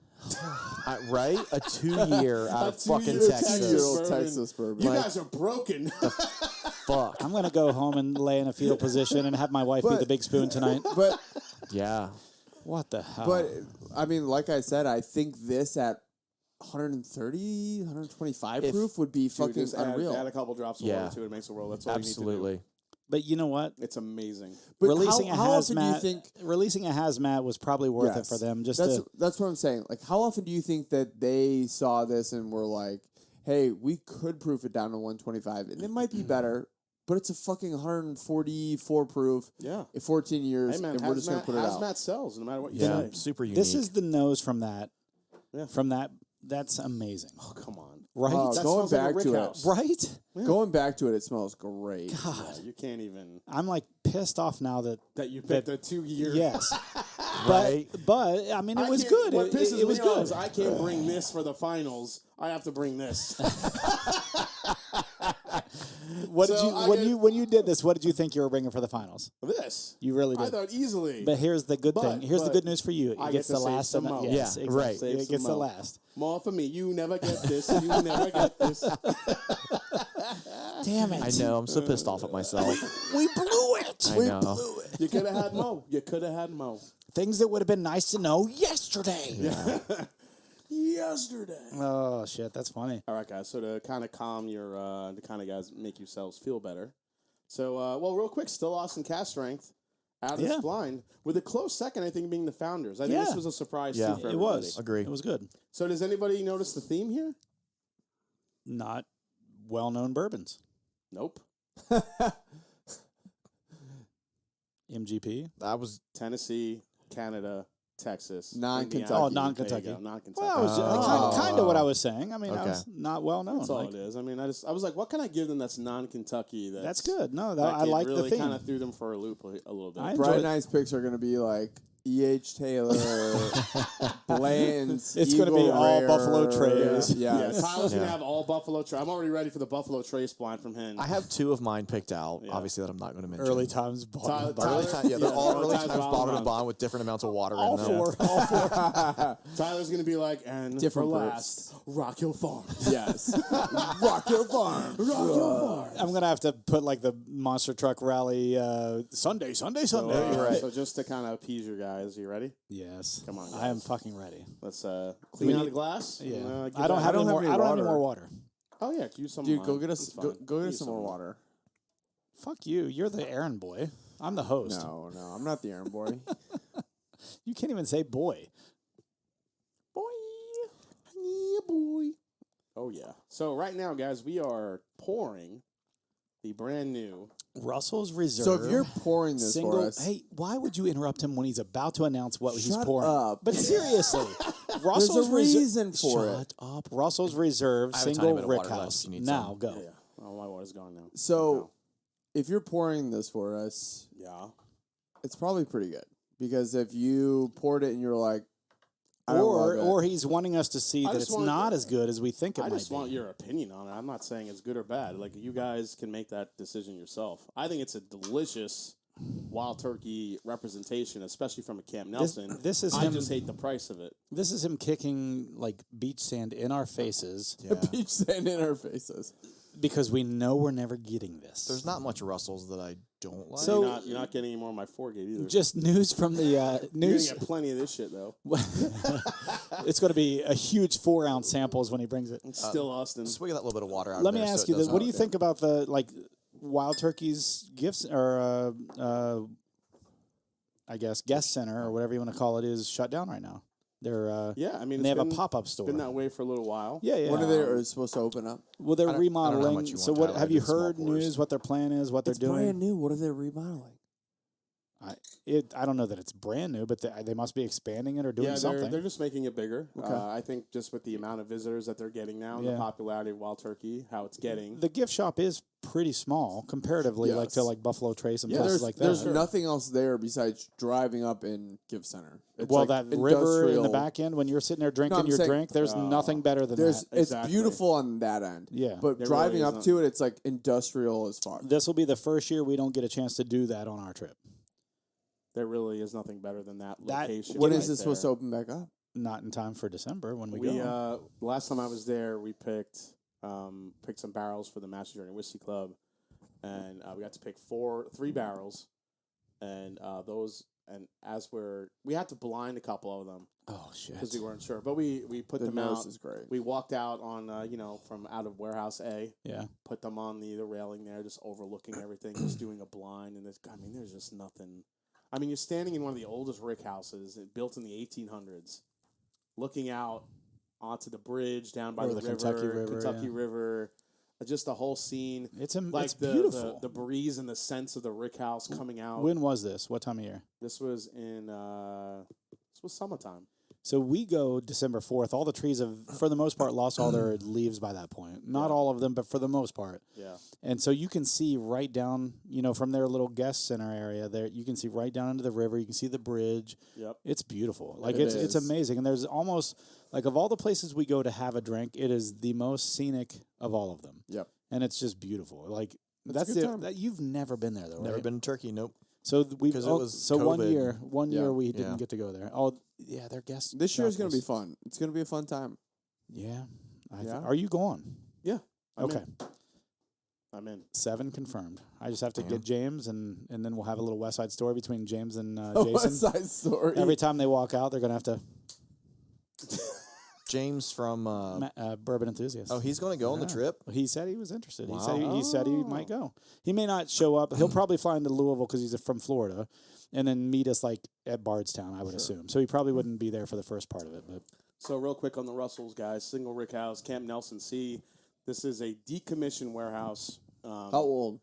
Right? A 2-year out of fucking 2-year Texas. 2-year-old bourbon. Texas bourbon. You Like- guys are broken. Fuck. I'm gonna go home and lay in a fetal position and have my wife be But- the big spoon tonight. But Yeah. What the hell? but I mean, like I said, I think this at 130, 125 If- proof would be Dude, fucking just unreal. add a couple drops of Yeah. water to it. It makes the world. That's all Absolutely. you need But you know what? to do. It's amazing. But releasing how a often do you hazmat, think? releasing a hazmat was probably worth it Yes. for them. Just That's what I'm saying. Like, how often do you think that they saw this and were like, "Hey, we could proof it down to 125, and it might be better, but it's a fucking 144 proof Yeah. in 14 years, Hey man, and we're just gonna put it out." hazmat sells no matter what you Yeah. say. Super unique. this is the nose from that. Yeah. From that. That's amazing. Oh come on. Right? Oh, That going smells like a back rick to house. it, Right? Yeah. going back to it, it smells great. Yeah, you can't even I'm like pissed off now that that you picked a 2-year. yes. Right. But I mean it was good. What It, pisses it was me off good. is I can't bring this for the finals. I have to bring this. What did So you I when get- you when you did this? What did you think you were bringing for the finals? This. You really I did. thought easily. But here's the good thing. Here's the but good news for you. It I gets get to the save last. some of the, mo. yes, Yeah, exactly. right. Save It gets some the mo. last. More for me. You never get this. You never get this. Damn it! I know. I'm so pissed off at myself. We blew it. I know. You could have had Mo. You could have had Mo. Things that would have been nice to know yesterday. Yesterday. Oh shit, that's funny. All right, guys. So to kind of calm your, to kind of guys make yourselves feel better. So, well, real quick, still Austin cast strength out of this Yeah. blind with a close second. I think being the Founders. I think this Yeah. was a surprise Yeah. too for It everybody. was. Agree. It was good. So does anybody notice the theme here? Not well-known bourbons. Nope. MGP. That was Tennessee, Canada, Texas, Non-Kentucky. Indiana. Oh, non-Kentucky. There you go, non-Kentucky. Well, I was Oh. kind of what I was saying. I mean, I Okay. was not well known. That's all Like, it is. I mean, I was like, what can I give them that's non-Kentucky? that's good. No, That I could like really the theme. kind of threw them for a loop a little bit. I enjoyed Bright it. Nice picks are going to be like E.H. Taylor, Bland's. It's gonna Eagle be all Rare. Buffalo Trace. Yeah, Yeah, Tyler's Yeah. gonna have all Buffalo Trace. I'm already ready for the Buffalo Trace blind from him. I have 2 of mine picked out. Yeah. Obviously, that I'm not going to mention. Early times. Tyler- Early time, yeah, they're Yeah, all early early times times bottled bottled and and bond with different amounts of water All in them. four. All four. Tyler's gonna be like, and Different for groups. last, Rock Hill Farm. Yes. Rock Your Farm. Rock Hill Farm. I'm gonna have to put like the monster truck rally Sunday. So, You're right. so just to kind of appease your guys, you ready? Yes. Come on, I am guys. fucking ready. Let's clean out need- the glass. Yeah. and, I don't have any more. I don't have any water. more water. Oh yeah, use some. Dude, of go mine. get us. It's Go, fine. go get Use us some more of mine. water. Fuck you. You're the errand boy. I'm the host. No, I'm not the errand boy. You can't even say boy. Boy, yeah, boy. Oh yeah. So right now, guys, we are pouring the brand new. Russell's Reserve. So if you're pouring this single, for us, hey, why would you interrupt him when he's about to announce what he's Shut pouring? up. But seriously, Russell's there's a reason Reserve. for Shut it. up. Russell's Reserve I have a tiny single bit of water Rickhouse. left. You need Now some. go. Yeah. Oh, my water's gone now. So if you're pouring this for us, Yeah. it's probably pretty good because if you poured it and you're like, I don't love it. Or he's wanting us to see I that just it's want- not as good as we think it I might just be. want your opinion on it. I'm not saying it's good or bad. Like you guys can make that decision yourself. I think it's a delicious wild turkey representation, especially from a Camp Nelson. this is I him- just hate the price of it. This is him kicking like beach sand in our faces Peach sand in our faces. because we know we're never getting this. There's not much Russells that I don't like. So- You're not getting any more of my 4-gate either. just news from the You're news. gonna get plenty of this shit though. It's going to be a huge 4-ounce samples when he brings it. It's still Austin. Swig that little bit of water out. Let of me there ask so you it this: What do doesn't- you think about the like Wild Turkey's gifts or I guess, guest center or whatever you want to call it is shut down right now. They're Yeah, I mean, and they have a been- pop-up store. Been that way for a little while. Yeah. When are they supposed to open up? Well, they're I don't know how remodeling. much you So want, what Tyler. have I you did small heard pours. news? What their plan is? What they're It's doing? brand new. What are they remodeling? I don't know that it's brand new, but they must be expanding it or doing Yeah, something. they're just making it bigger. Okay. I think just with the amount of visitors that they're getting now and the Yeah. popularity of Wild Turkey, how it's getting. The gift shop is pretty small comparatively, like to Yes. like Buffalo Trace and Yeah, places There's, like there's that. nothing else there besides driving up in Gift Center. It's Well, like that river in the industrial- back end when you're sitting there drinking I'm your saying- drink, there's nothing better than There's that. it's Exactly. beautiful on that end. Yeah. But There driving really up is to it, it's like industrial as fuck. This will be the first year we don't get a chance to do that on our trip. There really is nothing better than that That- location. When right is this supposed to there. open back up? Not in time for December when we We go. last time I was there, we picked some barrels for the Master Journey Whiskey Club, and we got to pick 3 barrels, and those. And as we had to blind a couple of them Oh shit! because we weren't sure, but we put The them nose out. is great. We walked out on from out of warehouse A. Yeah. Put them on the railing there, just overlooking everything, just doing a blind, and there's just nothing. I mean, you're standing in one of the oldest rick houses built in the 1800s, looking out onto the bridge down by Over the the river, Kentucky River, River, just the whole scene. It's Like it's the beautiful. the breeze and the sense of the rick house coming out. When was this? What time of year? This was summertime. So we go December 4th. All the trees have, for the most part, lost all their leaves by that point. Not all of them, but for the most part. Yeah. And so you can see right down, from their little guest center area there, you can see right down into the river. You can see the bridge. Yep. It's beautiful. Like It it's is. amazing. And there's almost like of all the places we go to have a drink, it is the most scenic of all of them. Yep. And it's just beautiful. Like It's that's a good the time. that you've never been there though, Never right? been to Turkey. Nope. So we 'Cause it was so one COVID. year Yeah. we didn't Yeah. get to go there. Oh yeah, their guest. This year is shop going to be was- fun. It's going to be a fun time. Yeah. Yeah? Are you going? Yeah. I'm Okay. in. I'm in. 7 confirmed. I just have to Damn. get James, and then we'll have a little West Side Story between James and West Jason. Side Story. Every time they walk out, they're gonna have to James from. Bourbon Enthusiast. Oh, he's going to go on the Yeah. Trip. He said he was interested. Wow. He said he might go. He may not show up. He'll probably fly into Louisville because he's from Florida, and then meet us like at Bardstown, I would assume. So he probably wouldn't be there for the first part of it. But So real quick on the Russells, guys. Single rick house, Camp Nelson C. This is a decommissioned warehouse. How old?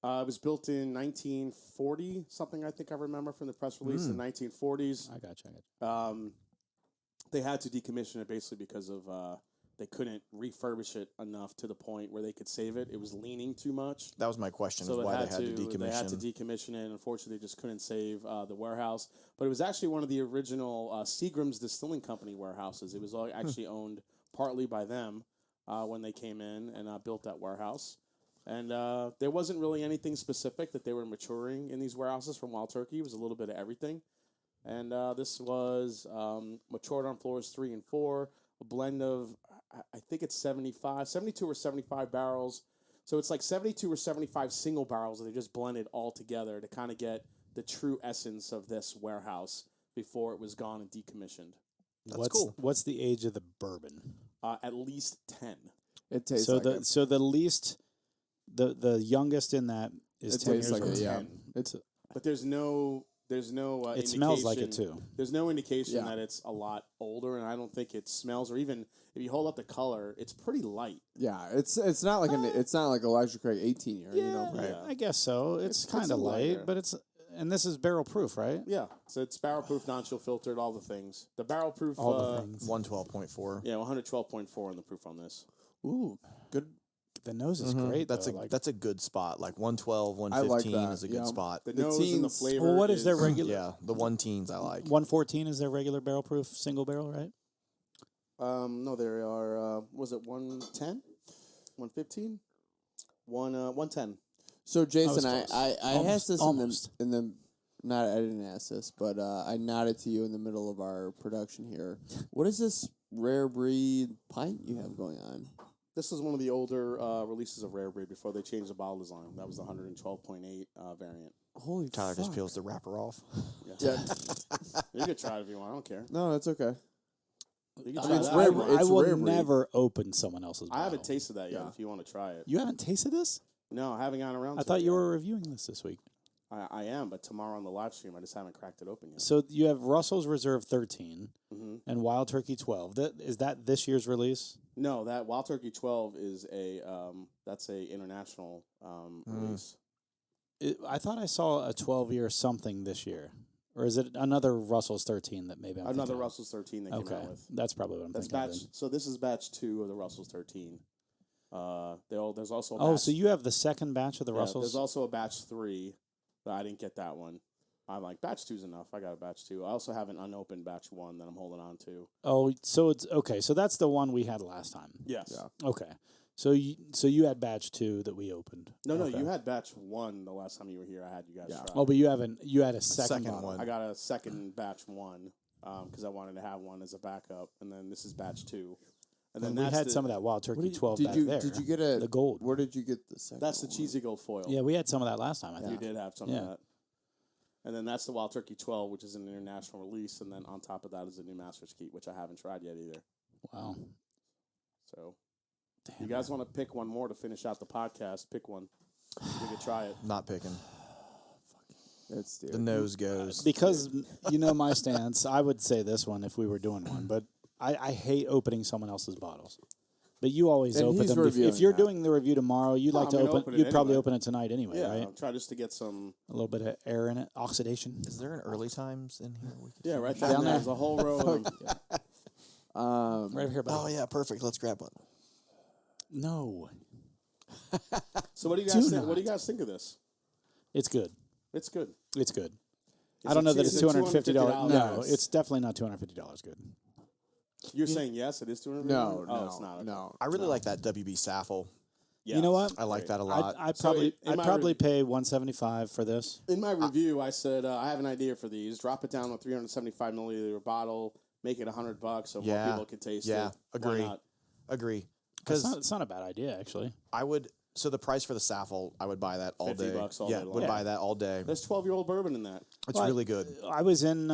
It was built in 1940, something I think I remember from the press release in the 1940s. I got you. They had to decommission it basically because of they couldn't refurbish it enough to the point where they could save it. It was leaning too much. That was my question. So is why they had to They had to decommission. decommission it. Unfortunately, they just couldn't save the warehouse. But it was actually one of the original Seagram's Distilling Company warehouses. It was actually owned partly by them when they came in and built that warehouse. And there wasn't really anything specific that they were maturing in these warehouses from Wild Turkey. It was a little bit of everything. And this was matured on floors 3 and 4, a blend of, I think it's 72 or 75 barrels. So it's like 72 or 75 single barrels that they just blended all together to kind of get the true essence of this warehouse before it was gone and decommissioned. That's cool. What's the age of the bourbon? At least 10. It tastes So like it. so the least, the youngest in that is It 10 tastes years like old. it, yeah. 10. It's But there's no It smells like it indication- too. There's no indication Yeah. that it's a lot older, and I don't think it smells, or even if you hold up the color, it's pretty light. yeah. It's not like it's not like Electric Craig 18 year. Right? Yeah. I guess so. It's It's kind of a light, lighter. but and this is barrel proof, right? Yeah, so it's barrel proof, non-chill filtered, all the things. The barrel proof, All the things. 112.4. yeah, 112.4 on the proof on this. Ooh, good. The nose is great. That's though. that's a good spot. Like 112, I like 115 that, is a good yeah. spot. The The nose and the teens- flavor. Well, what is their regular? Yeah, the 110s I like. 114 is their regular barrel proof single barrel, right? No, there are. Was it 110, 115, 110? So Jason, was I close. asked this Almost. in the not I didn't ask this, but I nodded to you in the middle of our production here. What is this rare breed pint you have going on? This is one of the older releases of Rare Breed before they changed the bottle design. That was the 112.8 variant. Holy Tyler fuck. just peels the wrapper off. Yeah. You could try it if you want. I don't care. No, that's okay. You can I try mean, it's that. rare I, breed. I- It's I will rare breed. never open someone else's bottle. I haven't tasted that yet. Yeah. If you want to try it. You haven't tasted this? No, I haven't gone around. I to thought it you yet. were reviewing this week. I am, but tomorrow on the live stream, I just haven't cracked it open yet. So you have Russell's Reserve 13 Mm-hmm. and Wild Turkey 12. Is that this year's release? No, that Wild Turkey 12 is that's a international release. I thought I saw a 12-year something this year. Or is it another Russell's 13 that maybe I'm Another thinking of? Russell's 13 that came out with. That's probably what I'm That's thinking batch. of. So this is batch 2 of the Russell's 13. There's also a Oh, batch, so you have the second batch of the yeah, Russells? There's also a batch 3, but I didn't get that one. I'm like, batch 2's enough. I got a batch 2. I also have an unopened batch 1 that I'm holding on to. Oh, so it's okay. So that's the one we had last time. Yes. Yeah. Okay. So you had batch 2 that we opened. No, Okay. you had batch 1 the last time you were here. I had you guys try. Oh, but you had a second Second bottle. one. I got a second batch 1 because I wanted to have one as a backup, and then this is batch 2. And then we that's had the, some of that Wild Turkey 12 did back you there. did you get a the gold? Where did you get the second? That's the one? cheesy gold foil. Yeah, we had some of that last time. I You think. did have some Yeah. of that. And then that's the Wild Turkey 12, which is an international release, and then on top of that is a new Master's Keep, which I haven't tried yet either. Wow. So, you guys want to pick one more to finish out the podcast? Pick one. We could try it. Not picking. It's The nose goes. Because you know my stance, I would say this one if we were doing one, but I hate opening someone else's bottles. But you always And open he's them. If reviewing you're that. doing the review tomorrow, you'd Well, like I'm to gonna open. open it You'd probably anyway. open it tonight anyway, Yeah, right? I'll try just to get some. A little bit of air in it, oxidation. Is there an early times in here? We could Yeah, do? right Down down there. There's a whole row of them. Right over here, buddy. Oh yeah, perfect. Let's grab one. No, So what do you Do guys think? What not. do you guys think of this? it's good. It's good. It's good. Is I don't it know that cheap? it's Is it $250. $250? No, Yes. it's definitely not $250 good. You're saying yes, it is $250? No, oh, no, it's not. Okay. no. I really like that WB Saffel. Yes. You know what? I like Great. that a lot. I'd So probably in I'd my probably re- pay $175 for this. In my review, I said I have an idea for these. Drop it down to a 375 milliliter bottle. Make it $100 so more Yeah. people can taste Yeah. it. Agree. Why not? Agree. It's Because not a bad idea actually. I would. So the price for the Saffel, I would buy that all day. $50 all yeah, day long. would Yeah. buy that all day. There's 12-year-old bourbon in that. It's Well, really good. I was in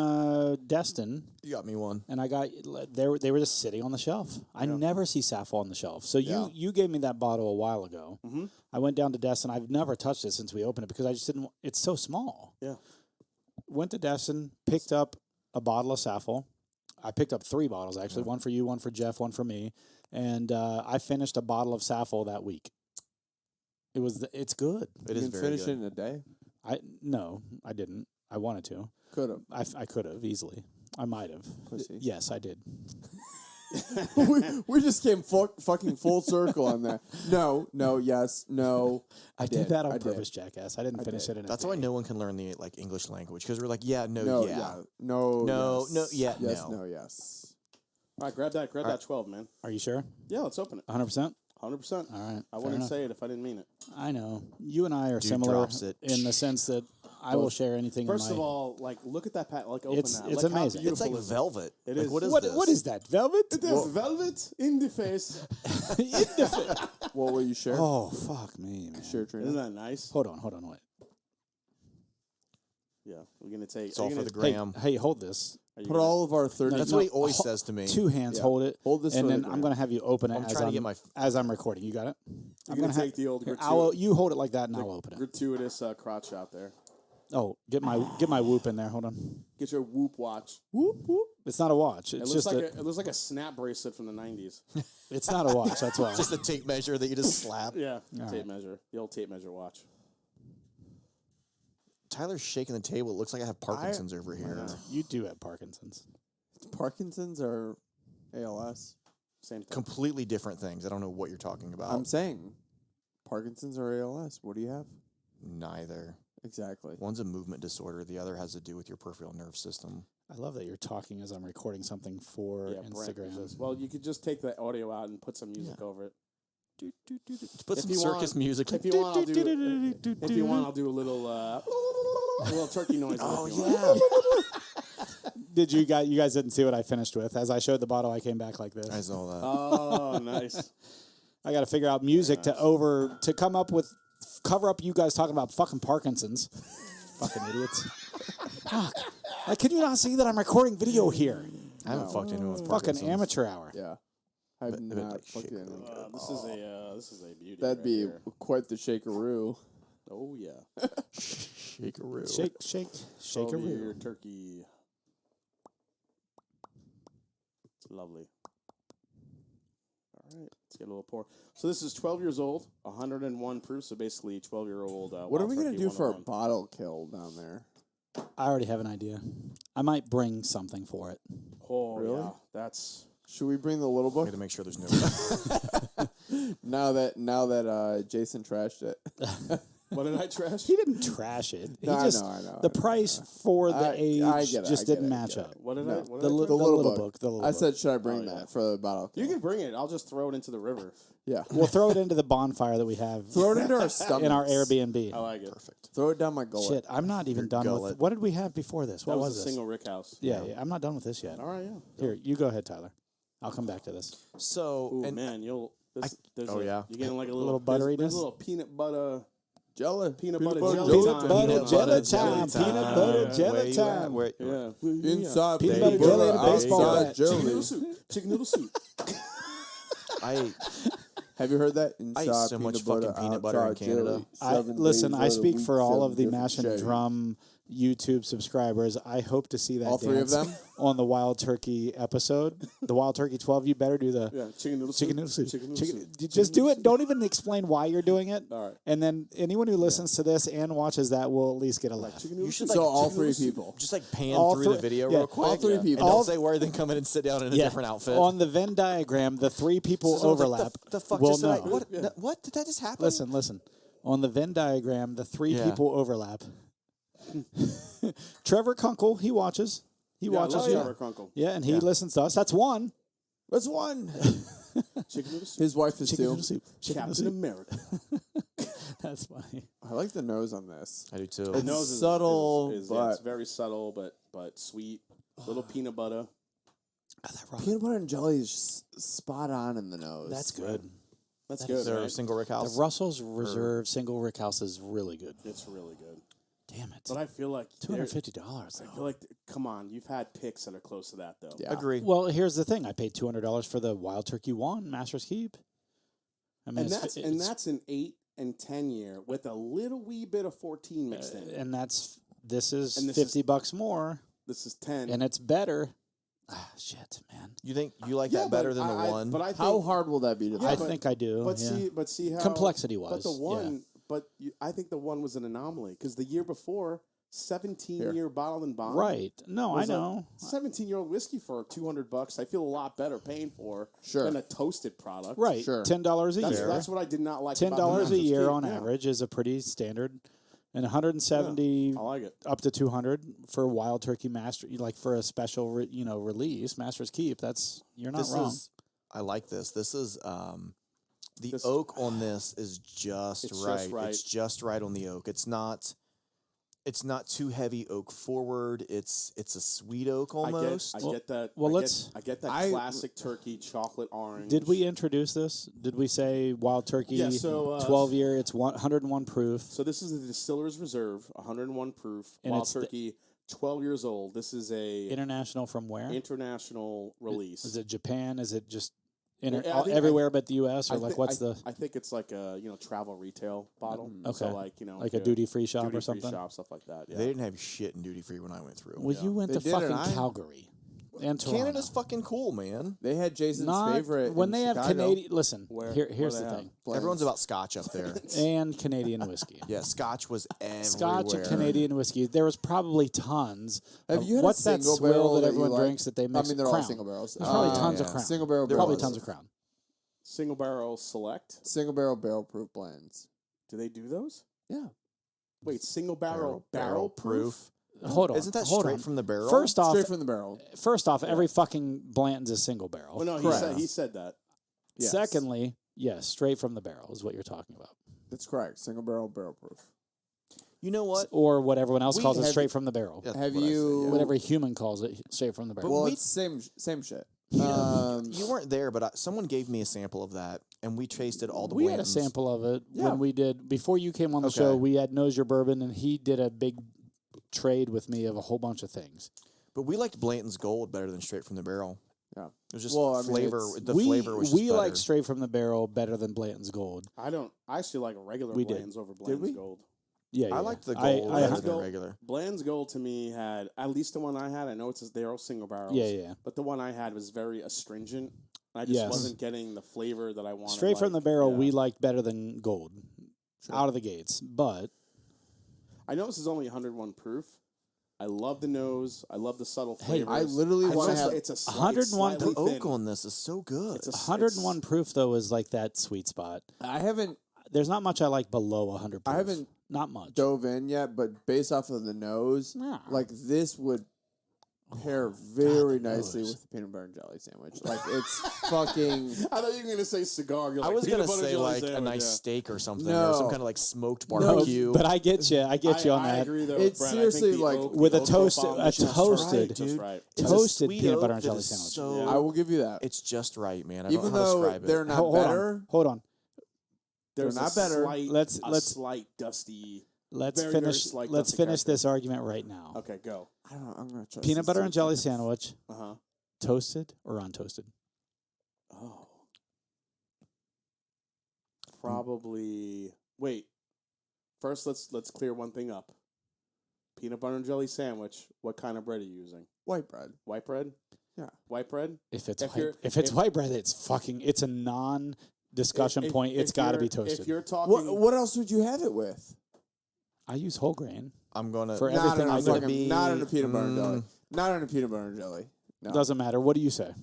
Destin You got me one. and I got they were just sitting on the shelf. I never see Saffel on the shelf. So Yeah. you gave me that bottle a while ago. Mm-hmm. I went down to Destin. I've never touched it since we opened it because I just didn't. It's so small. Yeah. Went to Destin, picked up a bottle of Saffel. I picked up 3 bottles actually. One for you, one for Jeff, one for me, and I finished a bottle of Saffel that week. It's good. It You is can very finish good. it in a day. No, I didn't. I wanted to. Could have. I could have easily. I might have. Pussy. Yes, I did. we just came fucking full circle on that. No, yes, no. I did that on I did. purpose, jackass. I didn't finish did. it in a That's day. why no one can learn the English language because we're like, yeah, no, No, yeah. no, No, yes. no, yeah, yes, no. no, yes. All right, grab that 12, man. Are you sure? Yeah, let's open it. 100%? 100%. All right. I fair wouldn't enough. say it if I didn't mean it. I know. You and I are Dude similar drops it. in the sense that I will share anything First in my... of all, like, look at that pack. Like, open It's- that. it's Look how amazing. It's like beautiful is it? velvet. It Like, is. what is what, this? what is that? Velvet? It is velvet in the face. What will you share? Oh, fuck me, man. Share, Trina. Isn't that nice? Hold on, wait. Yeah, we're gonna take. It's all for the Hey, gram. hey, hold this. Put all of our 30. That's No, what he always ho- says to me. 2 hands, Yeah. hold it. Hold this and for the then gram. I'm going to have you open it I'm as trying to I'm, get my- as I'm recording. You got it? You're gonna take the old Here, gratuitous, you hold it like that and I'll open it. gratuitous crotch out there. Oh, get my whoop in there. Hold on. Get your Whoop watch. Whoop whoop. It's not a watch. It It's looks just like it looks like a snap bracelet from the '90s. it's not a watch. That's why. Just the tape measure that you just slap. Yeah, All tape right. measure. The old tape measure watch. Tyler's shaking the table. It looks like I have Parkinson's over here. You do have Parkinson's. Parkinson's or ALS? Same thing. Completely different things. I don't know what you're talking about. I'm saying Parkinson's or ALS. What do you have? Neither. Exactly. One's a movement disorder. The other has to do with your peripheral nerve system. I love that you're talking as I'm recording something for Yeah, Brent Instagram. says, well, you could just take the audio out and put some music over it. Put If some you circus want- music. If you want, I'll do. If you want, I'll do a little turkey noise. Oh if you want. yeah. Did you guys didn't see what I finished with? As I showed the bottle, I came back like this. I saw that. Oh, nice. I got to figure out music to come up with cover up you guys talking about fucking Parkinson's. Fucking idiots. Fuck. Like, can you not see that I'm recording video here? I haven't fucked anyone with Fucking Parkinson's. amateur hour. Yeah. I've But not like fucking. shaking. This is a beauty. That'd right be here. quite the shakeroo. Oh yeah. Shake-a-roo. Shake 12-year a turkey. It's lovely. All right, let's get a little pour. So this is 12 years old, 101 proof. So basically, 12-year-old. What are we gonna do for a bottle kill down there? I already have an idea. I might bring something for it. Oh Really? yeah, that's. Should we bring the little book? Got to make sure there's no. now that Jason trashed it. What did I trash? He didn't trash it. He No, I just know. the price for the age I get it, just I get didn't it, I match get up. it. What did No. I? What The, did I the trash? little book. The little I book. said, should I bring yeah. that for the bottle kill? You can bring it. I'll just throw it into the river. Yeah. We'll throw it into the bonfire that we have Throw it into our stomachs. in our Airbnb. I like it. Perfect. Throw it down my gullet. Shit, I'm not even done gullet. with. What did we have before this? That What was was a this? single rick house. Yeah, I'm not done with this yet. All right, yeah. Here, you go ahead, Tyler. I'll come back to this. So, Ooh, and man, you'll. There's oh, yeah. You're getting like a little there's butteriness? a little peanut butter. Jelly. Peanut butter butter jelly jelly time. butter Peanut jelly butter time. jelly Peanut butter time. jelly Where you at? time. Where- Yeah. Inside Peanut peanut butter butter, jelly and a baseball outside bat. Chicken jelly. noodle soup. Chicken noodle soup. I Have you heard that? I eat Inside so much peanut fucking peanut butter in outside Canada. jelly. Listen, 7 I days speak of the for week, all 7 of the different Mash and shades. Drum YouTube subscribers. I hope to see that All three of dance them? on the Wild Turkey episode. The Wild Turkey 12. You better do the Yeah, chicken noodle soup. chicken noodle soup. Chicken noodle soup. Just do it. Don't even explain why you're doing it. All right. And then anyone who listens to this and watches that will at least get a laugh. Chicken noodle You should soup. So all Chicken three noodle soup. people. just like pan All through three- the video yeah, real quick. all three and people. don't All- say where, then come in and sit down in a Yeah. different outfit. On the Venn diagram, the three people So it's like, overlap. The fuck will just did I- know. what did that just happen? Listen. On the Venn diagram, the three Yeah. people overlap. Trevor Kunkel, he watches. He Yeah, I watches love you. Trevor Kunkel. Yeah, and he listens to us. That's one. That's one. Chicken noodle soup. His wife is Chicken too. noodle soup. Chicken noodle Captain soup. America. That's funny. I like the nose on this. I do too. It's Nose is subtle, yeah, but it's very subtle, but sweet. Little peanut butter. peanut butter and jelly is just spot on in the nose. That's good. That's Is good. there a Right? single rick The house? Russell's Reserve single rick house is really good. It's really good. Damn it. But I feel like $250. I feel like come on, you've had picks that are close to that though. Yeah. Agree. Well, here's the thing. I paid $200 for the Wild Turkey 1 Master's Keep. I mean, And that's an 8 and 10 year with a little wee bit of 14 mixed in. and this is And this $50 more, This is 10. and it's better. Ah, shit, man. You think you like Yeah, that better but than the one? But I think, How hard will that be to Yeah, I but- think I do. But yeah. see how Complexity-wise, But the yeah. one, I think the one was an anomaly because the year before, 17-year bottled and bond. Right. No, I was a know. 17-year-old whiskey for $200. I feel a lot better paying for Sure. than a toasted product. Right. Sure. $10 a That's, year. that's what I did not like. $10 about the a Master's year Keep. on Yeah. average is a pretty standard, and 170 I like it. up to 200 for Wild Turkey Master, like for a special, release Master's Keep. That's you're not this wrong. is. I like this. This is the This- oak on this is just It's right. just right. It's just right on the oak. It's not too heavy oak forward. It's a sweet oak almost. I get that. well, I get that classic turkey chocolate orange. Did we introduce this? Did we say Wild Turkey? Yeah, so, 12 year. It's 101 proof. So this is the Distiller's Reserve, 101 proof, And wild it's the- turkey, 12 years old. This is a International from where? international release. Is it Japan? Is it just Yeah, I think- everywhere but the U.S. or I like thi- what's I, the I think it's like a travel retail bottle. Okay. So like like a duty free shop or duty-free something? shop, stuff like that. Yeah. They didn't have shit in duty free when I went through. Well, you went They to did, fucking and I- Calgary and Toronto. Canada's fucking cool, man. They had Jason's Not favorite when in they have Chicago. Canadian. Listen, Where- here's where the they thing. Blends. Everyone's about Scotch up there. And Canadian whiskey. Yeah, Scotch was everywhere. Scotch and Canadian whiskey. There was probably tons. Have of- you had what's a that single swill barrel that you everyone like? drinks that they mix? I mean, they're all Crown. single barrels. There's probably tons yeah. of Crown. Single barrel Probably barrels. tons of Crown. Single barrel select. Single barrel proof blends. Do they do those? Yeah. Wait, single barrel proof? Hold on. Isn't that hold straight on. from the barrel? First off, Straight from the barrel. every fucking Blanton's a single barrel. Well, no, Correct. he said that. Yes. Secondly, yes, straight from the barrel is what you're talking about. That's correct. Single barrel proof. You know what? Or what everyone else We calls it, have- straight from the barrel. That's Have what I said, you- yeah. What every human calls it, straight from the barrel. Well, we- it's same shit. You weren't there, but someone gave me a sample of that, and we tasted all the we had a Blantons. sample of it Yeah. when we did, before you came on the Okay. show, we had Knows Your Bourbon, and he did a big trade with me of a whole bunch of things. But we liked Blanton's Gold better than straight from the barrel. Yeah. It was just Well, I mean, flavor. it's- The flavor was just we better. like straight from the barrel better than Blanton's Gold. I actually like regular We did. blends over Did blends we? gold. Yeah, I like the gold I better Bland's than Gold- regular. Bland's Gold to me had, at least the one I had, I know they're all single barrels. Yeah. But the one I had was very astringent. I just Yes. wasn't getting the flavor that I wanted. Straight from the barrel, yeah. we liked better than gold out of the gates. But I know this is only 101 proof. I love the nose. I love the subtle Hey, flavors. I literally want to have. It's a 101 slightly The thin. oak on this is so good. It's a 101 proof though is like that sweet spot. I haven't There's not much I like below 100 proof. I haven't Not much. dove in yet, but based off of the nose, Nah. like this would pair very the nicely nose. with the peanut butter and jelly sandwich. Like it's fucking. I thought you were going to say cigar. You're I like, was peanut gonna butter say jelly like a sandwich, nice yeah. steak or something, No. or some kind of like smoked No, barbecue. but I get you. I get you on I that. agree though. It's Brent. seriously I think the like- oak- With the a oak toast- profile a is just toasted- right, just dude. right. It's a Toasted sweet peanut oak butter and that jelly is sandwich. So, Yeah. I will give you that. It's just right, man. I Even don't know how to though describe they're it. not Hold better. on. Hold on. There's not a better. Slight, Let's- a let's- slight dusty. Let's Very, very finish. slight Let's dusty finish character. this argument right now. Okay, go. I don't know. I'm gonna try Peanut butter and jelly sandwich, Uh huh. toasted or untoasted? Oh. Probably. Wait. First, let's clear one thing up. Peanut butter and jelly sandwich. What kind of bread are you using? white bread. White bread. Yeah. White bread. If it's If white, you're- if it's if- white bread, it's a non-discussion If- point. It's if got to you're- be toasted. If you're talking, What else would you have it with? I use whole grain. I'm gonna. For Not everything on I a do. fucking, not on a peanut butter and jelly. Mm. Not on a peanut butter and jelly. No. Doesn't matter. What do you say?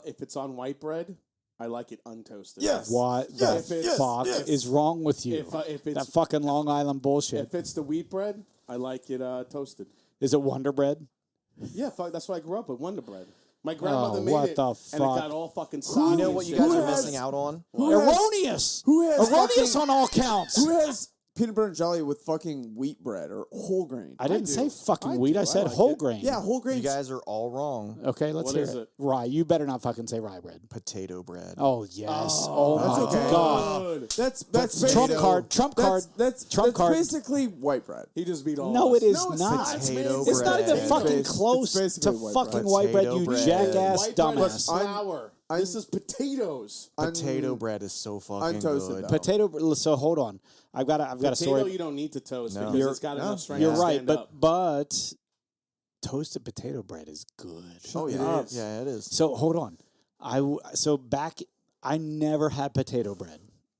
if it's on white bread, I like it untoasted. Yes. What Yes, the yes, fuck yes. is wrong with you? If it's That fucking Long Island bullshit. if it's the wheat bread, I like it toasted. Is it Wonder Bread? Yeah, fuck, that's what I grew up with, Wonder Bread. My grandmother made what it, the and it fuck? got all fucking soggy. You know and what you shit. guys Who are has- missing out on? Who has- Erroneous. Who has Erroneous fucking- on all counts. Who has peanut butter and jelly with fucking wheat bread or whole grain? I didn't do. say fucking I wheat. do. I I said like whole it. grain. Yeah, whole grain. You guys are all wrong. Okay, let's What hear is it. it? Rye. You better not fucking say rye bread. Potato bread. Oh yes. Oh, that's my okay. god. Good. That's Trump basically- card. Trump card. That's Trump card. basically white bread. He just beat all. No, of us. it is no, it's not. not. Potato man. It's not bread. even It's fucking bas- close it's to basically white fucking bread. white bread, Potato you bread. jackass White bread is dumbass. flour. This is potatoes. Potato bread is so fucking untoasted, good. though. Potato. So hold on. I've got a Potato, story. you don't need to toast No. because it's got enough strength. You're to right, stand up. but toasted potato bread is good. Oh It yeah, is. yeah, it is. So hold on. I never had potato bread.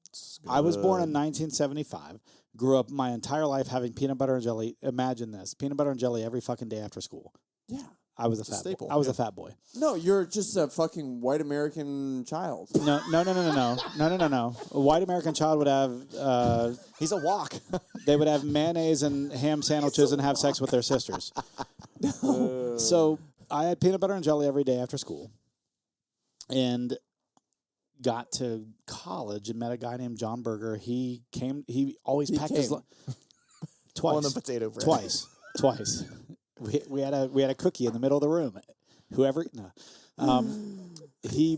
It's I was born in good. 1975. Grew up my entire life having peanut butter and jelly. Imagine this: peanut butter and jelly every fucking day after school. Yeah. I was a a fat boy. staple, I was yeah. a fat boy. No, you're just a fucking white American child. No. A white American child would have. He's a wok. They would have mayonnaise and ham sandwiches and have sex with their sisters. So I had peanut butter and jelly every day after school, and got to college and met a guy named John Berger. He came. He always He packed his came. twice. On the potato bread. Twice. We had a cookie in the middle of the room. Whoever he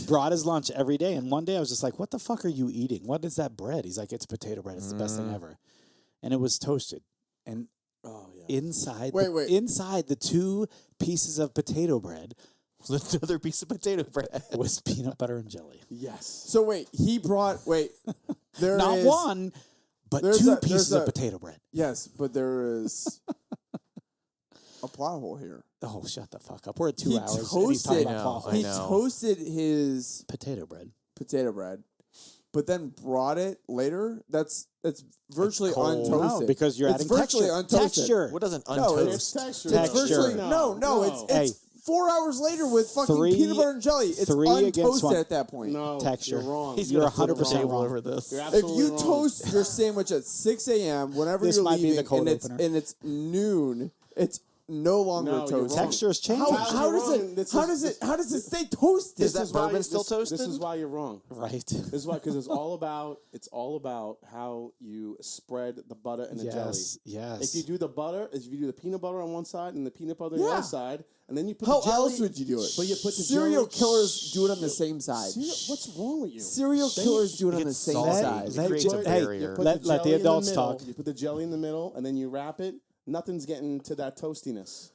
brought his lunch every day, and one day I was just like, "What the fuck are you eating? What is that bread?" He's like, "It's potato bread. It's the best thing ever," and it was toasted. And Oh yeah. inside, Wait. inside the two pieces of potato bread Another piece of potato bread. was peanut butter and jelly. Yes. So wait, he brought there Not is- one, but there's two a- pieces there's of a- potato bread. Yes, but there is a plot hole here. Oh, shut the fuck up. We're at 2 He hours. And he's talking toasted- about I plot know. holes. He know. toasted his Potato bread. potato bread, but then brought it later. That's virtually cold. untoasted. No, because you're It's adding virtually texture. untoasted. Texture. What doesn't No, untoast? It's texture. It's Texture. virtually no. It's Hey. 4 hours later with fucking Three- peanut butter and jelly. It's three against untoasted one. at that point. No, Texture. You're wrong. He's You're gonna flip 100% the table wrong. over this. You're If absolutely you wrong. toast your sandwich at 6 a.m., whenever This you're might be leaving, the cold and opener. it's noon, it's no longer No, you're toasted. wrong. Textures change. How, Tyler, how you're does wrong. it? This How is- does it? How does it stay toasted? Is that bourbon still toasted? This is why you're wrong. Right. This is why, because it's all about how you spread the butter and the jelly. Yes. Yes. If you do the peanut butter on one side and the peanut butter on the Yeah. other side, and then you put How the jelly. else would you do it? But you put the Serial jelly- killers do it on the same side. What's wrong with you? Serial Then killers do it it on the gets same salty. side. It Let creates you- a hey, barrier. put let the jelly in adults middle, talk. You put the jelly in the middle, and then you wrap it. Nothing's getting to that toastiness.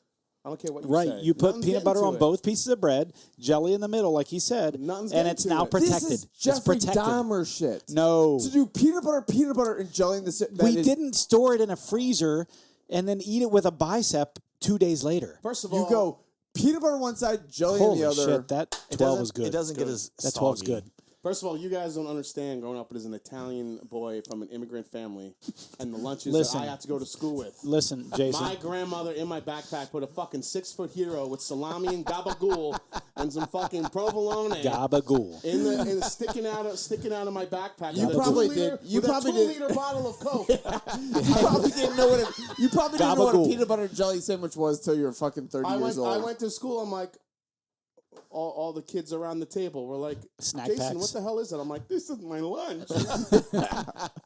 I don't care what you Right, say. you put Nothing's peanut getting butter to on it. both pieces of bread, jelly in the middle, like he said, Nothing's and getting it's to now it. protected. This is It's Jeffrey protected. Dahmer shit. No, To do peanut butter, and jelly in the we didn't store it in a freezer and then eat it with a bicep 2 days later. First of all, You go peanut butter one side, jelly Holy on the other. shit, that 12 was good. It doesn't get as That 12's soggy. good. First of all, you guys don't understand growing up as an Italian boy from an immigrant family and the lunches Listen. that I have to go to school with. Listen, Jason. My grandmother in my backpack put a fucking 6-foot hero with salami and gabagool and some fucking provolone Gabagool. in the sticking out of my backpack. You with probably a 2 liter, did. You with probably a did. 2-liter bottle of Coke. You probably didn't know what a Gabagool. peanut butter and jelly sandwich was till you were fucking 30 years old. I went to school. I'm like, all the kids around the table were like, Snack Jason, packs. what the hell is that? I'm like, this is my lunch.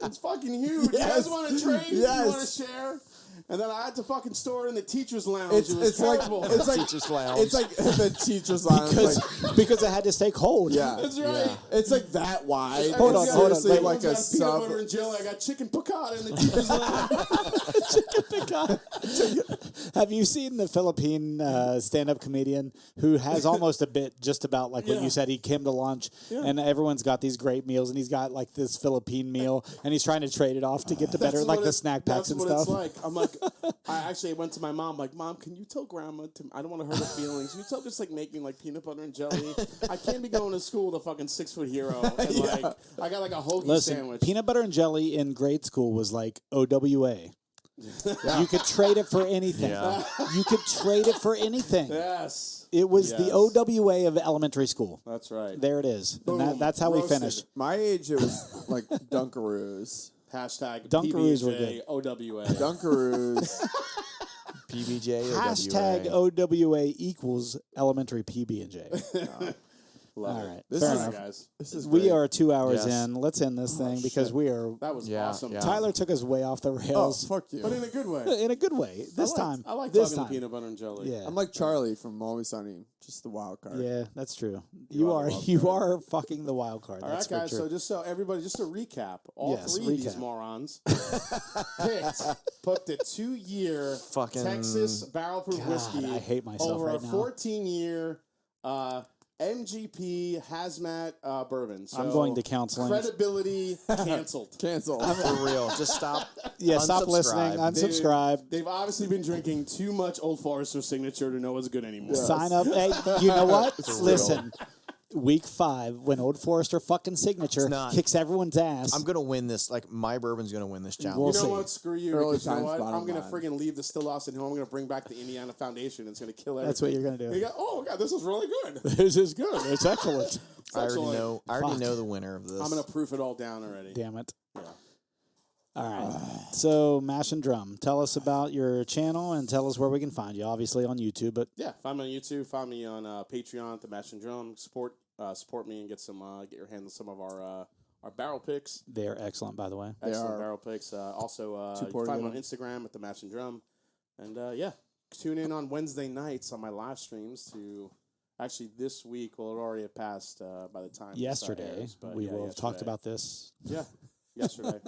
It's fucking huge. You guys want to trade? Yes. You want to share? And then I had to fucking store it in the teacher's lounge. It's it was terrible. it's like Teacher's lounge. It's like the teacher's lounge. Because it had to stay cold. Yeah, That's right. it's like that wide. Hold It's on, hold on, seriously wait. like a Everyone's got peanut sub. butter and jelly. I got chicken piccata in the teacher's lounge. Have you seen the Philippine stand-up comedian who has almost a bit just about like what Yeah. you said? He came to lunch, and everyone's got these great meals, and he's got like this Philippine meal, and he's trying to trade it off to get the better, That's like what the it- snack packs and That's what stuff. it's like. I'm like, I actually went to my mom, like, Mom, can you tell Grandma I don't want to hurt her feelings. Can you tell just like make me like peanut butter and jelly? I can't be going to school with a fucking 6-foot hero. And like, I got like a hoagie Listen, sandwich. peanut butter and jelly in grade school was like OWA. You could trade it for anything. Yeah. You could trade it for anything. Yes. It was Yes. the OWA of elementary school. That's right. There it is. Boom. And that's how we Roasted. finished. My age, it was like Dunkaroos. Hashtag Dunkaroos were PBJ OWA. Dunkaroos. PBJ or Hashtag WA. OWA equals elementary PB&J. Love All it. right. This Fair is- enough. guys. This is We great. are 2 hours Yes. in. Let's end this thing because we are. That was Yeah, awesome. yeah. Tyler took us way off the Oh, rails, fuck you. But in a good way. in a good way. This time, I like this talking time. peanut butter and jelly. Yeah, I'm like Charlie from Always Sunny, just the wild card. yeah, that's true. You You are are the wild you card. are fucking the wild card. All That's right, guys. for true. So just so everybody, just to recap, all Yes, three of these recap. morons put the 2-year Fucking- Texas barrel proof God, whiskey I hate myself over right a now. 14-year MGP hazmat bourbon. So I'm going to counseling. credibility canceled. Cancel. For real. Just stop. Yeah, stop listening. Unsubscribe. Unsubscribe. They've obviously been drinking too much Old Forester signature to know it's good anymore. Sign up. Hey, you know what? real. Listen. Week 5, when Old Forester fucking signature It's not. kicks everyone's ass. I'm gonna win this. Like my bourbon's gonna win this challenge. We'll You know see. what? Screw you. Early Because you know times, what? bottom I'm going to line. friggin' leave the Still Austin Hill. I'm going to bring back the Indiana Foundation. It's going to kill everything. That's what you're gonna do. You go, oh, God, this is really good. This is good. It's excellent. I already excellent. know. I already Fuck. know the winner of this. I'm going to proof it all down already. Damn it. Yeah. All right. So, Mash and Drum, tell us about your channel and tell us where we can find you. Obviously on YouTube, but Yeah, find me on YouTube. Find me on Patreon, The Mash and Drum. Support me and get your hand on some of our barrel picks. they're excellent, by the way. Excellent are. barrel picks. Also, you Support can find me them. on Instagram at The Mash and Drum. And yeah, tune in on Wednesday nights on my live streams to. Actually, this week will already have passed by the time this, Yesterday, airs, but we yeah, will have talked yesterday. about this. Yeah, yesterday.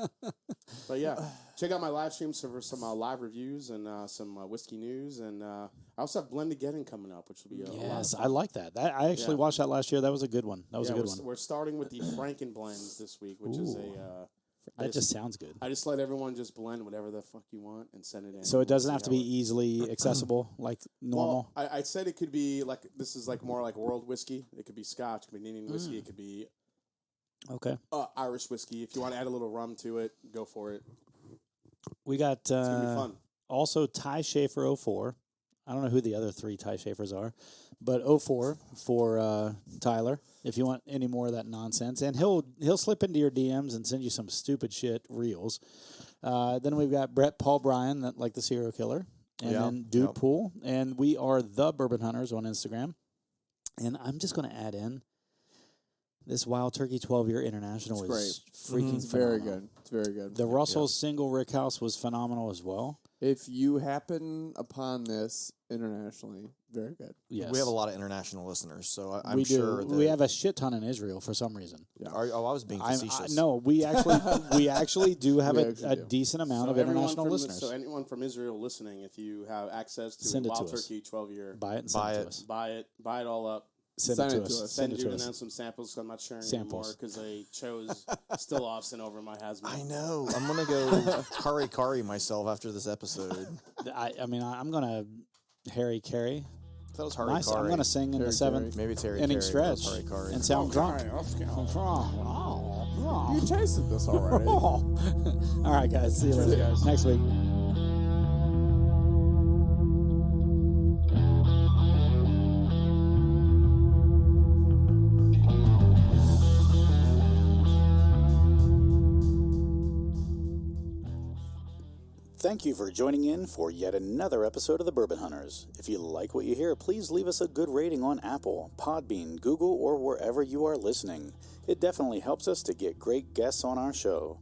But yeah, check out my live streams for some live reviews and some whiskey news. And I also have Blended Getting coming up, which will be a lot of Yes, fun. I like that. I actually Yeah. watched that last year. That was a good one. That was a good one. We're starting with the Franken blends this week, which is a. That just sounds good. I just let everyone just blend whatever the fuck you want and send it in. So it and we'll doesn't see have to how be it- easily accessible like normal. Well, I said it could be like this is like more like world whiskey. It could be Scotch, it could be Indian whiskey, it could be Okay. Irish whiskey. If you want to add a little rum to it, go for it. We got It's gonna be fun. also Ty Schaefer 04. I don't know who the other 3 Ty Schaefers are, but 04 for Tyler. If you want any more of that nonsense, and he'll slip into your DMs and send you some stupid shit reels. Then we've got Brett Paul Bryan, that like the serial killer, and Yeah, then Dude yep. Pool, and we are the Bourbon Hunters on Instagram. And I'm just going to add in this Wild Turkey 12-year international It's is freaking It's very phenomenal. good. It's very good. The Russell single Rick House was phenomenal as well. If you happen upon this internationally, very good. Yes. We have a lot of international listeners, so I'm we sure do. that We have a shit ton in Israel for some reason. Yeah. I was being facetious. No, we actually do have We a actually do. decent amount of everyone international from listeners. So anyone from Israel listening, if you have access to Send a it to Wild us. Turkey 12-year, Buy it and send it to us. buy it all up. Send it to us. Send Send it you to and then us. some samples. 'Cause I'm not sharing Samples. anymore because they chose still Austin over my hazmat. I know. I'm gonna go kari myself after this episode. I mean, I'm gonna Harry Carey. That was Nice. I'm Harry. gonna sing in the Harry seventh Maybe it's Harry inning Carey, but it was stretch Harry and sound drunk. You tasted this already. All right, guys. See you later. guys. Next week. Thank you for joining in for yet another episode of the Bourbon Hunters. If you like what you hear, please leave us a good rating on Apple, Podbean, Google, or wherever you are listening. It definitely helps us to get great guests on our show.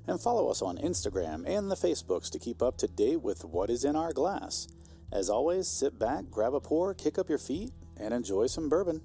And follow us on Instagram and the Facebooks to keep up to date with what is in our glass. As always, sit back, grab a pour, kick up your feet, and enjoy some bourbon.